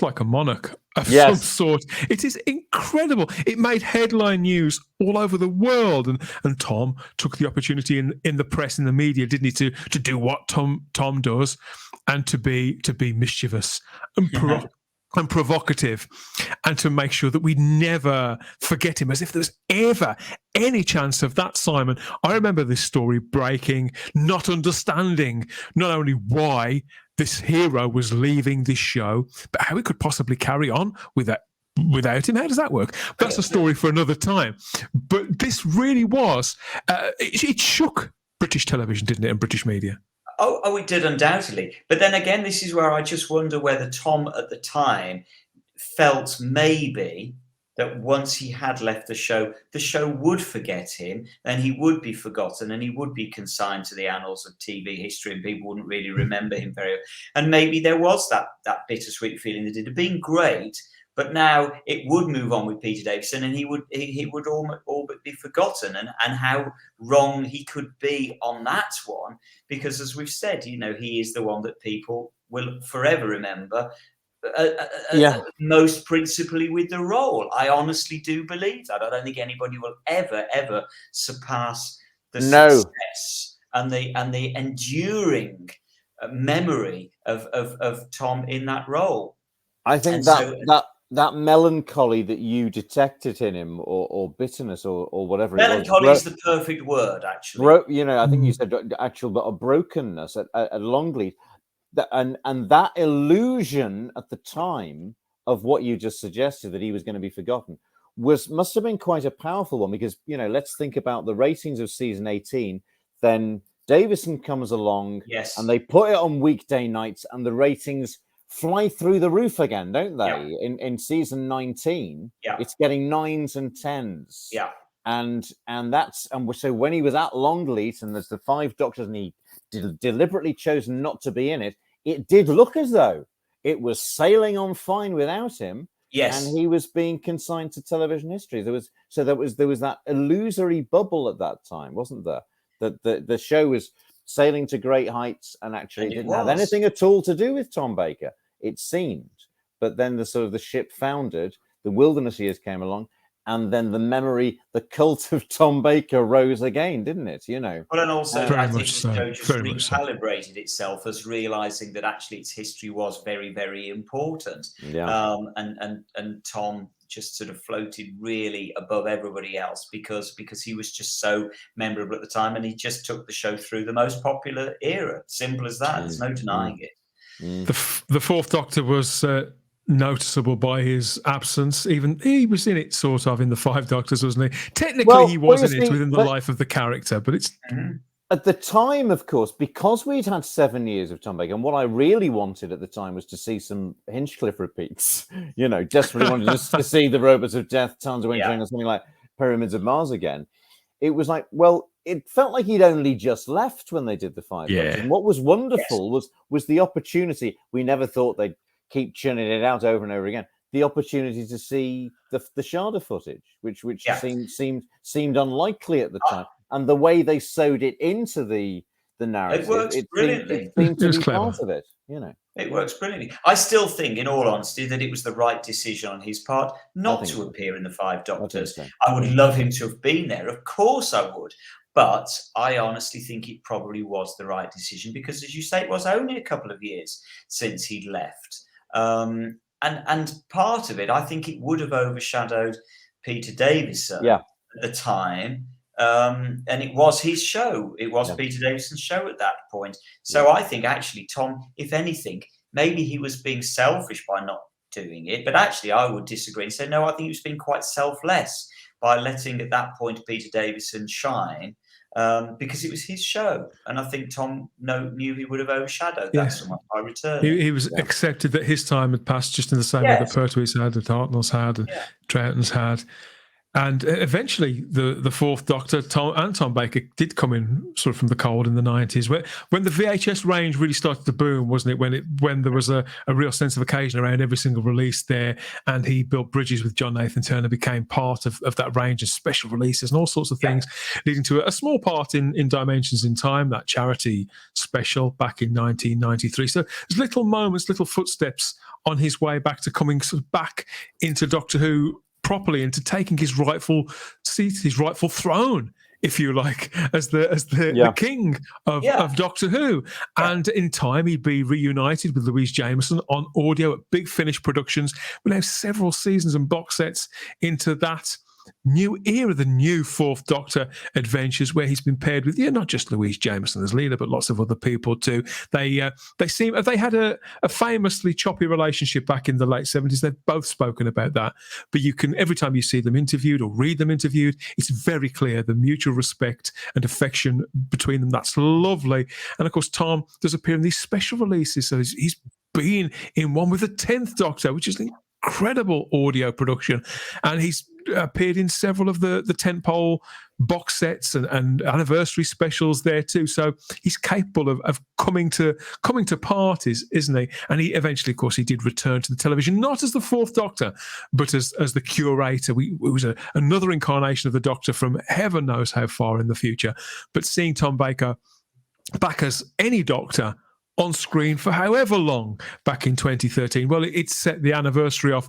like a monarch of some sort. It is incredible. It made headline news all over the world, and Tom took the opportunity in the press and the media, didn't he, to do what Tom does, and to be mischievous and provocative, and to make sure that we never forget him, as if there was ever any chance of that, Simon. I remember this story breaking, not understanding not only why this hero was leaving this show, but how it could possibly carry on without him. How does that work? That's a story for another time. But this really was, it shook British television, didn't it, and British media? Oh, it did, undoubtedly. But then again, this is where I just wonder whether Tom at the time felt maybe that once he had left the show would forget him, and he would be forgotten, and he would be consigned to the annals of TV history, and people wouldn't really remember him very well. And maybe there was that bittersweet feeling that it had been great, but now it would move on with Peter Davison, and he would all but be forgotten, and how wrong he could be on that one, because as we've said, he is the one that people will forever remember, most principally with the role. I honestly do believe that. I don't think anybody will ever surpass the success and the enduring memory of Tom in that role. I think that melancholy that you detected in him, or bitterness, or whatever melancholy it was. is the perfect word, actually. I think you said actual, but a brokenness at Longleat, and that illusion at the time of what you just suggested, that he was going to be forgotten, must have been quite a powerful one, because let's think about the ratings of season 18. Then Davison comes along, yes, and they put it on weekday nights, and the ratings fly through the roof again, don't they? Yeah. In season 19, yeah, it's getting 9s and 10s. Yeah. And so when he was at Longleat, and there's the 5 Doctors, and he deliberately chose not to be in it, it did look as though it was sailing on fine without him. Yes. And he was being consigned to television history. There was that illusory bubble at that time, wasn't there? That the show was sailing to great heights, and actually it didn't have anything at all to do with Tom Baker, it seemed. But then the ship foundered, the wilderness years came along, and then the cult of Tom Baker rose again, didn't it? Well, and also I think the show just recalibrated itself as realizing that actually its history was very, very important. Yeah. And Tom just sort of floated really above everybody else because he was just so memorable at the time, and he just took the show through the most popular era. Simple as that. There's no denying it. The Fourth Doctor was noticeable by his absence. Even he was in it sort of in the 5 Doctors, wasn't he? Technically, he was in it within the life of the character, but it's... At the time, of course, because we'd had 7 years of Tom Baker, and what I really wanted at the time was to see some Hinchcliffe repeats. Desperately wanted just to see the Robots of Death, Towns of Wintering, or something like Pyramids of Mars again. It was like, well, it felt like he'd only just left when they did the 5 Doctors. And what was wonderful was the opportunity. We never thought they'd keep churning it out over and over again. The opportunity to see the Sharda footage, which seemed unlikely at the time. And the way they sewed it into the narrative, it works brilliantly. It seemed to be part of it, It works brilliantly. I still think, in all honesty, that it was the right decision on his part not to appear in the 5 Doctors. I would love him to have been there. Of course I would. But I honestly think it probably was the right decision because, as you say, it was only a couple of years since he'd left. And part of it, I think it would have overshadowed Peter Davison at the time. And it was his show. It was Peter Davison's show at that point. So I think actually Tom, if anything, maybe he was being selfish by not doing it. But actually I would disagree and say, no, I think he was being quite selfless by letting at that point Peter Davison shine because it was his show. And I think Tom knew he would have overshadowed that somewhat by returning. He was accepted that his time had passed just in the same way that Pertwee's had, that Hartnell's had, and Troughton's had. And eventually, the Fourth Doctor, Tom Baker, did come in sort of from the cold in the 90s. When the VHS range really started to boom, wasn't it? When there was a real sense of occasion around every single release there, and he built bridges with John Nathan Turner, became part of that range of special releases and all sorts of things, leading to a small part in Dimensions in Time, that charity special back in 1993. So there's little moments, little footsteps on his way back to coming sort of back into Doctor Who properly, into taking his rightful seat, his rightful throne, if you like, as the king of Doctor Who. And in time, he'd be reunited with Louise Jameson on audio at Big Finish Productions. We'll have several seasons and box sets into that new era, the new Fourth Doctor adventures, where he's been paired with not just Louise Jameson as leader, but lots of other people too. They had a famously choppy relationship back in the late 70s. They've both spoken about that, but you can, every time you see them interviewed or read them interviewed, it's very clear the mutual respect and affection between them. That's lovely. And of course, Tom does appear in these special releases. So he's been in one with the 10th Doctor, which is an incredible audio production, and he's appeared in several of the tentpole box sets and anniversary specials there too. So he's capable of coming to parties, isn't he? And he eventually, of course, he did return to the television, not as the Fourth Doctor, but as the curator. It was another incarnation of the Doctor from heaven knows how far in the future. But seeing Tom Baker back as any Doctor on screen for however long back in 2013, well, it set the anniversary off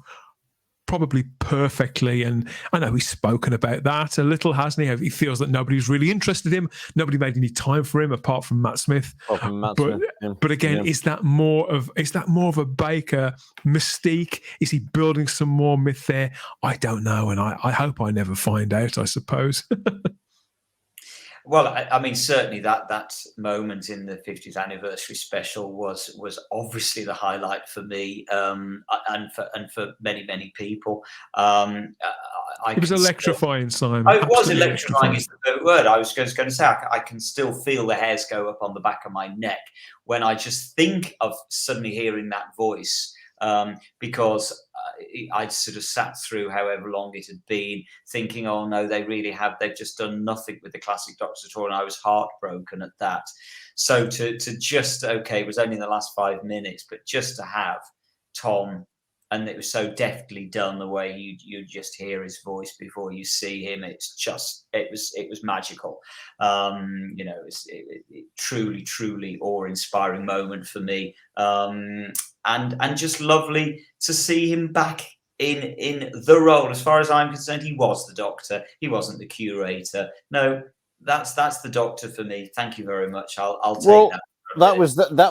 probably perfectly. And I know he's spoken about that a little, hasn't he? He feels that nobody's really interested in him. Nobody made any time for him apart from Matt Smith. But again, is that more of a Baker mystique? Is he building some more myth there? I don't know, and I hope I never find out, I suppose. Well, I mean, certainly that moment in the 50th anniversary special was obviously the highlight for me, and for many people. It was electrifying, Simon. Oh, it was electrifying is the word. I was going to say, I can still feel the hairs go up on the back of my neck when I just think of suddenly hearing that voice, because I'd sort of sat through however long it had been thinking, oh no, they've just done nothing with the classic Doctors at all. And I was heartbroken at that. So to just, okay, it was only in the last 5 minutes, but just to have Tom, and it was so deftly done, the way you just hear his voice before you see him. It was magical. You know, it truly awe-inspiring moment for me. And just lovely to see him back in the role. As far as I'm concerned, he was the Doctor. He wasn't the curator. No, that's the Doctor for me. Thank you very much. I'll take that. That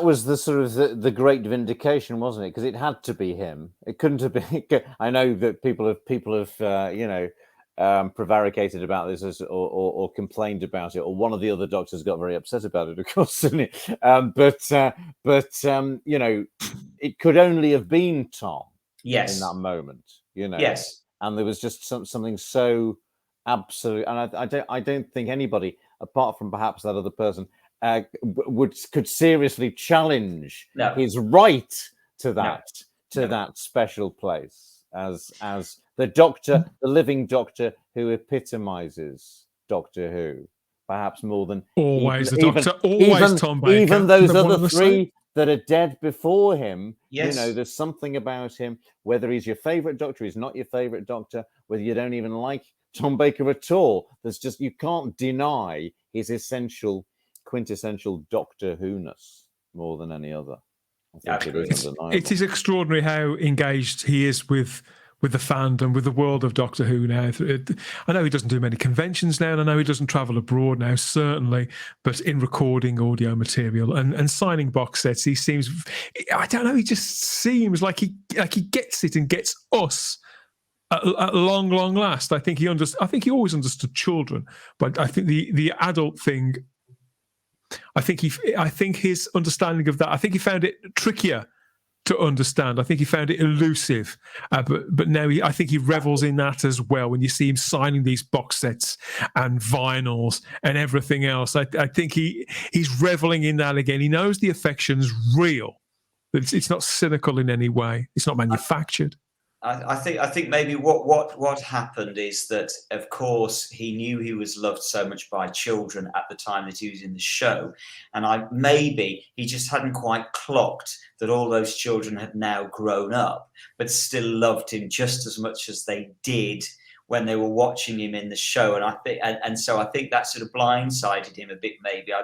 was the sort of the great vindication, wasn't it? Because it had to be him. It couldn't have been. I know that people have prevaricated about this or complained about it, or one of the other Doctors got very upset about it, of course, didn't it? But you know, it could only have been Tom. Yes. In that moment, you know. Yes. And there was just something so absolute, and I don't think anybody, apart from perhaps that other person, could seriously challenge his right to that special place as the Doctor, the living Doctor who epitomizes Doctor Who, perhaps more than always Tom Baker. Even those other three that are dead before him. Yes. You know, there's something about him, whether he's your favorite Doctor, he's not your favorite Doctor, whether you don't even like Tom Baker at all. There's just, you can't deny his quintessential Doctor Who-ness more than any other. I think it is extraordinary how engaged he is with the fandom, with the world of Doctor Who now. I know he doesn't do many conventions now, and I know he doesn't travel abroad now, certainly, but in recording audio material and signing box sets, he seems, I don't know, he just seems like he gets it and gets us at long last. I think he always understood children, but I think the adult thing, I think his understanding of that, I think he found it trickier to understand. I think he found it elusive, but now I think he revels in that as well. When you see him signing these box sets and vinyls and everything else, I think he's reveling in that again. He knows the affection's real. It's not cynical in any way. It's not manufactured. I think maybe what happened is that, of course, he knew he was loved so much by children at the time that he was in the show, and maybe he just hadn't quite clocked that all those children had now grown up, but still loved him just as much as they did when they were watching him in the show. And so I think that sort of blindsided him a bit. Maybe I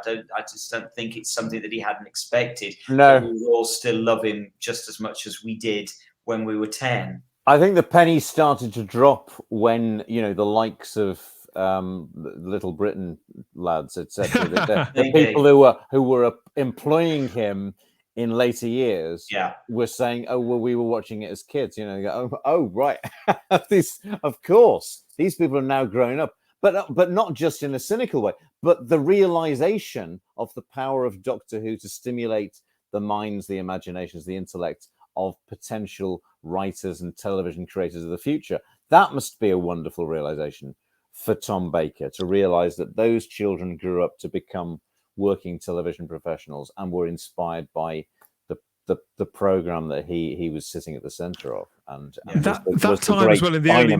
just don't think it's something that he hadn't expected. No, we would all still love him just as much as we did when we were 10. I think the penny started to drop when, you know, the likes of Little Britain lads, etc., the people who were employing him in later years, were saying, "Oh, well, we were watching it as kids." You know, oh, right, of course, these people are now growing up, but not just in a cynical way, but the realization of the power of Doctor Who to stimulate the minds, the imaginations, the intellect of potential writers and television creators of the future. That must be a wonderful realization for Tom Baker, to realize that those children grew up to become working television professionals and were inspired by the program that he was sitting at the center of. And that time as well in the early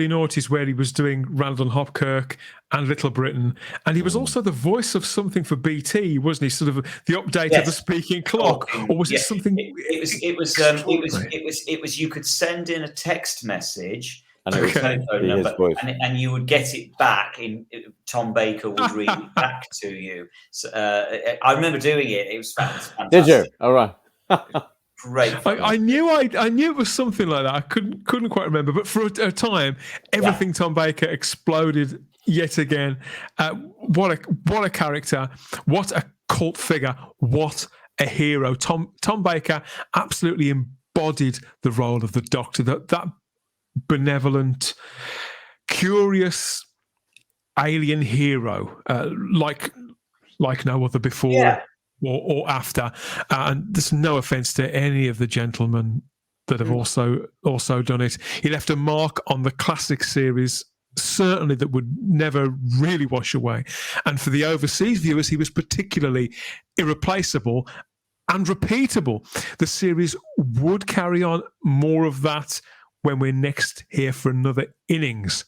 noughties, where he was doing Randall and Hopkirk and Little Britain, and he was also the voice of something for BT, wasn't he? Sort of the update of the speaking clock, or was it something? It was. You could send in a text message. And it was telephone number, and you would get it back. Tom Baker would read it back to you. So, I remember doing it. It was fantastic. Did you? All right. Great. I knew it was something like that. I couldn't quite remember. But for a time, everything Tom Baker exploded yet again. What a character! What a cult figure! What a hero! Tom Baker absolutely embodied the role of the Doctor. That benevolent, curious alien hero, like no other before or after. And there's no offence to any of the gentlemen that have also done it. He left a mark on the classic series, certainly that would never really wash away. And for the overseas viewers, he was particularly irreplaceable and repeatable. The series would carry on more of that when we're next here for another innings.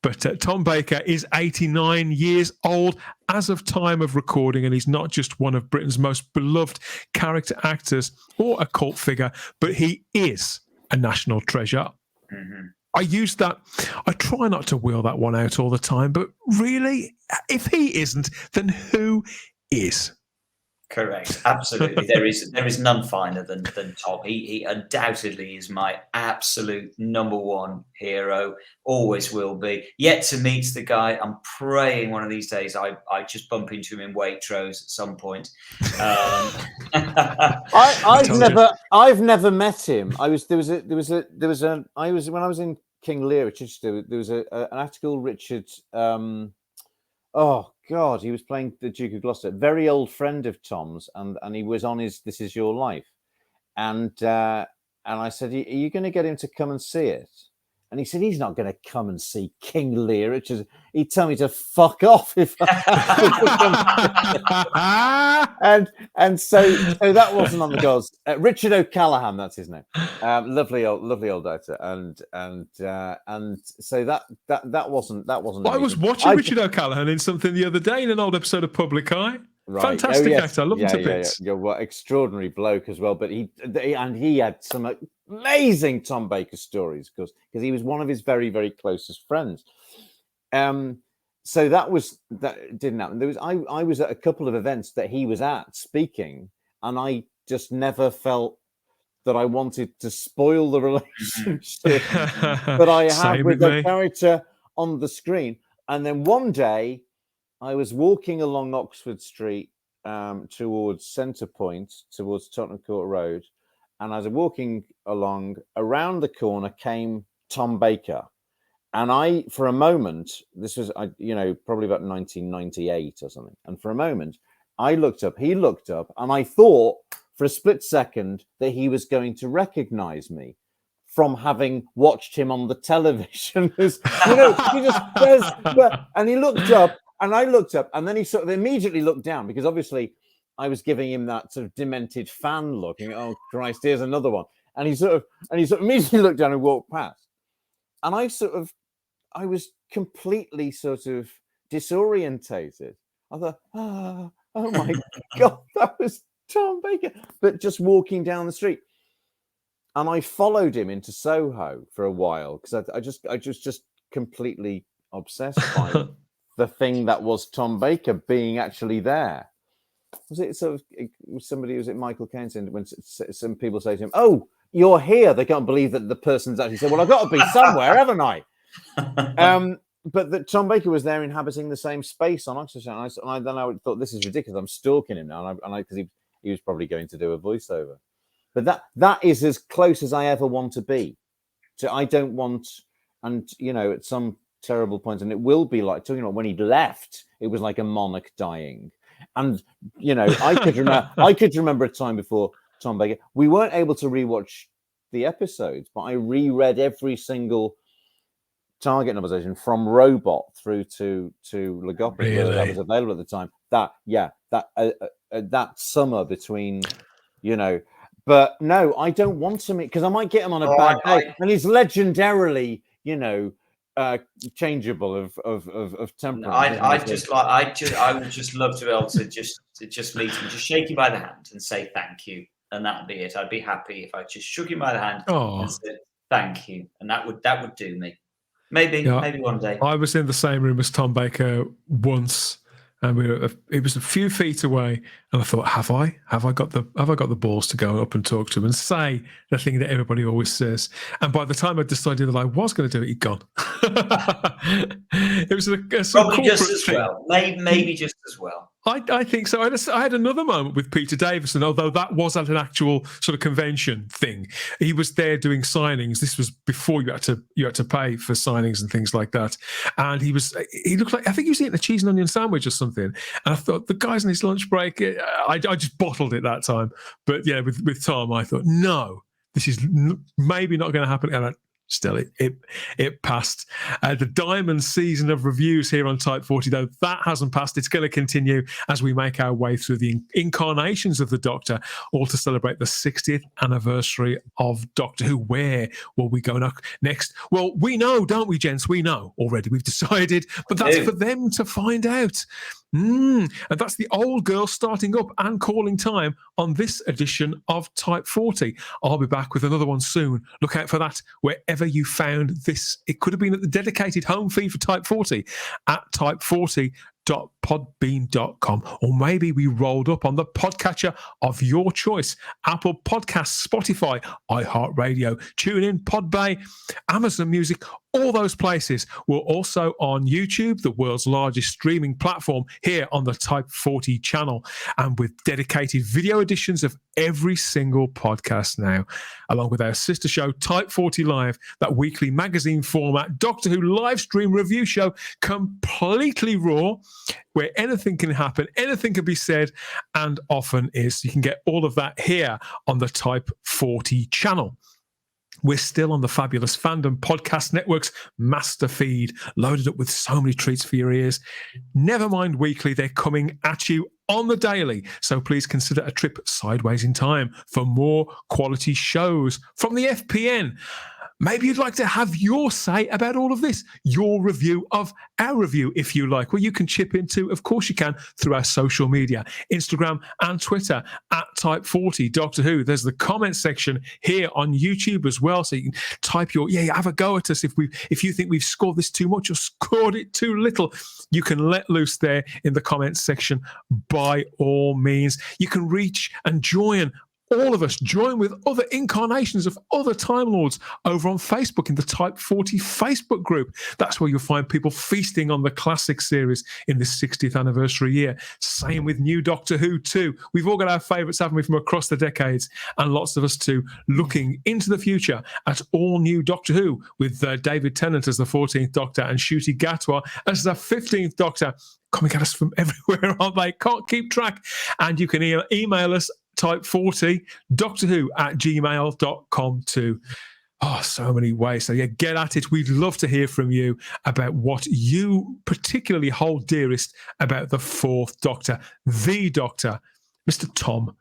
But Tom Baker is 89 years old as of time of recording, and he's not just one of Britain's most beloved character actors or a cult figure, but he is a national treasure. Mm-hmm. I try not to wheel that one out all the time, but really, if he isn't, then who is? Correct. Absolutely. There is none finer than Tom. He undoubtedly is my absolute number one hero. Always will be. Yet to meet the guy. I'm praying one of these days I just bump into him in Waitrose at some point. I've never met him. When I was in King Lear, there was an article, Richard. Oh God, he was playing the Duke of Gloucester, very old friend of Tom's, and he was on his "This Is Your Life," and I said, "Are you going to get him to come and see it?" And he said, "He's not going to come and see King Lear. He'd tell me to fuck off if." and so that wasn't on the cards. Richard O'Callaghan, that's his name. Lovely old actor, and so that wasn't. Well, I was watching Richard O'Callaghan in something the other day in an old episode of Public Eye. Right. Fantastic actor. I love him to bits. Yeah. Well, extraordinary bloke as well. But he had some amazing Tom Baker stories because he was one of his very, very closest friends. So that didn't happen. I was at a couple of events that he was at speaking, and I just never felt that I wanted to spoil the relationship that I had with the character on the screen. And then one day, I was walking along Oxford Street towards Centre Point, towards Tottenham Court Road, and as I was walking along, around the corner came Tom Baker. And I, for a moment, this was, probably about 1998 or something. And for a moment, I looked up, he looked up, and I thought for a split second that he was going to recognize me from having watched him on the television. And he looked up, and I looked up, and then he sort of immediately looked down because obviously I was giving him that sort of demented fan look. And, oh Christ, here's another one. And he sort of immediately looked down and walked past. And I was completely sort of disorientated. I thought, oh my God, that was Tom Baker. But just walking down the street. And I followed him into Soho for a while because I just completely obsessed by the thing that was Tom Baker being actually there. Was it sort of somebody? Was it Michael Caine saying when some people say to him, "Oh, you're here"? They can't believe that the person's actually said, "Well, I've got to be somewhere, haven't I?" But that Tom Baker was there inhabiting the same space on Oxford, and I thought this is ridiculous. I'm stalking him now, because he was probably going to do a voiceover. But that is as close as I ever want to be. So I don't want, and at some terrible point, and it will be like talking about when he left, it was like a monarch dying. And I could remember a time before Tom Baker. We weren't able to rewatch the episodes, but I reread every single target novelization from Robot through to Lagopin. Really? That was available at the time. That summer between, But no, I don't want to meet because I might get him on a bad day, and he's legendarily, changeable of temperament. I would just love to be able to just meet him, just shake him by the hand and say thank you, and that'd be it. I'd be happy if I just shook him by the hand and said thank you, and that would do me. Maybe one day. I was in the same room as Tom Baker once, and it was a few feet away, and I thought, have I got the balls to go up and talk to him and say the thing that everybody always says? And by the time I decided that I was going to do it, he'd gone. It was probably just as thing. well, maybe just as well. I think so. I had another moment with Peter Davison, although that was at an actual sort of convention thing. He was there doing signings. This was before you had to pay for signings and things like that. And he looked like, I think he was eating a cheese and onion sandwich or something. And I thought, the guy's on his lunch break. I just bottled it that time. But yeah, with Tom, I thought, no, this is maybe not going to happen. And still, it passed. The diamond season of reviews here on Type 40, though, that hasn't passed. It's going to continue as we make our way through the incarnations of the Doctor, all to celebrate the 60th anniversary of Doctor Who. Where will we go next? Well, we know, don't we, gents? We know already. We've decided, but that's for them to find out. And that's the old girl starting up and calling time on this edition of Type 40. I'll be back with another one soon. Look out for that wherever you found this. It could have been at the dedicated home feed for Type 40 at type40.podbean.com, or maybe we rolled up on the podcatcher of your choice: Apple Podcasts, Spotify, iHeart Radio, TuneIn, Podbay, Amazon Music. All those places. We're also on YouTube, the world's largest streaming platform, here on the Type 40 channel, and with dedicated video editions of every single podcast now, along with our sister show, Type 40 Live, that weekly magazine format Doctor Who live stream review show, completely raw, where anything can happen, anything can be said, and often is. You can get all of that here on the Type 40 channel. We're still on the fabulous Fandom Podcast Network's master feed, loaded up with so many treats for your ears. Never mind weekly, they're coming at you on the daily. So please consider a trip sideways in time for more quality shows from the FPN. Maybe you'd like to have your say about all of this, your review of our review, if you like. Well, you can chip into, of course you can, through our social media, Instagram and Twitter, at Type 40 Doctor Who. There's the comment section here on YouTube as well, so you can type have a go at us if you think we've scored this too much or scored it too little. You can let loose there in the comments section by all means. You can reach and join all of us, join with other incarnations of other Time Lords over on Facebook in the Type 40 Facebook group. That's where you'll find people feasting on the classic series in this 60th anniversary year. Same with new Doctor Who too. We've all got our favourites, haven't we, from across the decades, and lots of us too looking into the future at all new Doctor Who, with David Tennant as the 14th Doctor and Ncuti Gatwa as the 15th Doctor. Coming at us from everywhere, aren't they? Can't keep track. And you can email us, type40 doctorwho@gmail.com too. Oh, so many ways. So yeah, get at it. We'd love to hear from you about what you particularly hold dearest about the fourth Doctor, the Doctor, Mr. Tom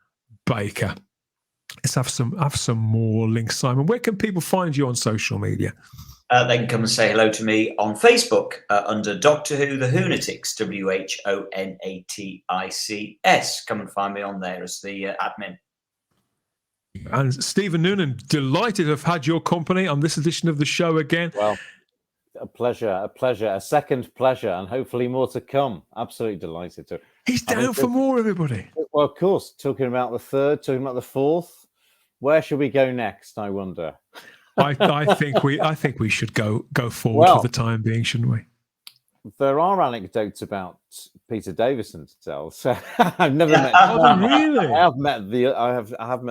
Baker. Let's have some more links, Simon. Where can people find you on social media? They can come and say hello to me on Facebook under Doctor Who The Hoonatics, WHONATICS. Come and find me on there as the admin. And Stephen Noonan, delighted to have had your company on this edition of the show again. Well, a pleasure, a second pleasure, and hopefully more to come. Absolutely delighted to. He's down for more, everybody. Well, of course, talking about the third, talking about the fourth. Where should we go next, I wonder? I think we should go forward for the time being, shouldn't we? There are anecdotes about Peter Davison to tell. So I've never met. Oh, really? I have met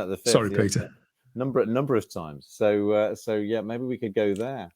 the fifth. Sorry, Peter. Number of times. So yeah, maybe we could go there.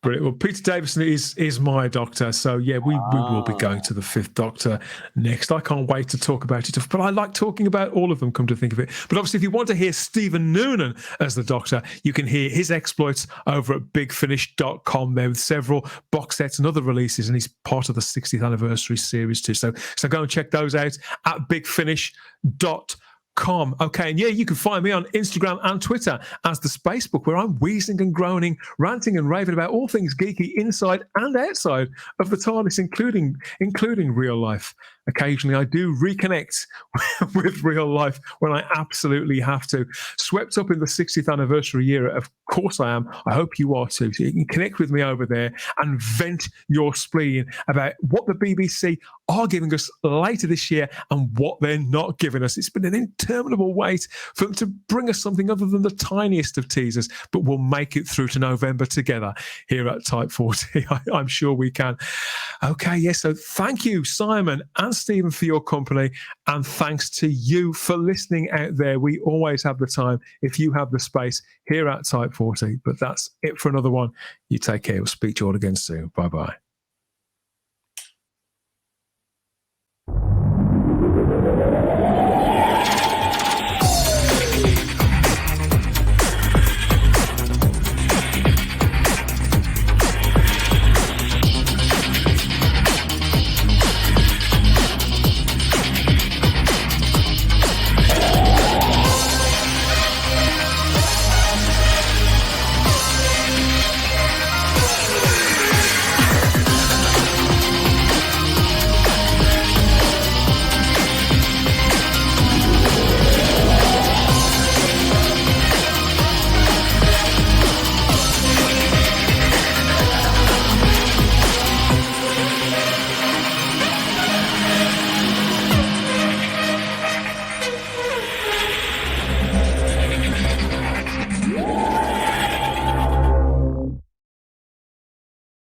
Brilliant. Well, Peter Davison is my Doctor, so yeah, we will be going to the fifth Doctor next. I can't wait to talk about it, but I like talking about all of them, come to think of it. But obviously, if you want to hear Stephen Noonan as the Doctor, you can hear his exploits over at bigfinish.com there, with several box sets and other releases, and he's part of the 60th anniversary series too. So go and check those out at bigfinish.com. Okay, and yeah, you can find me on Instagram and Twitter as the Spacebook, where I'm wheezing and groaning, ranting and raving about all things geeky inside and outside of the TARDIS, including real life. occasionally I do reconnect with real life when I absolutely have to. Swept up in the 60th anniversary year, of course I am. I hope you are too. So you can connect with me over there and vent your spleen about what the BBC are giving us later this year and what they're not giving us. It's been an interminable wait for them to bring us something other than the tiniest of teasers, but we'll make it through to November together here at Type 40. I'm sure we can. Okay, yes, so thank you, Simon and Stephen, for your company, and thanks to you for listening out there. We always have the time if you have the space here at Type 40, but that's it for another one. You take care. We'll speak to you all again soon. Bye-bye.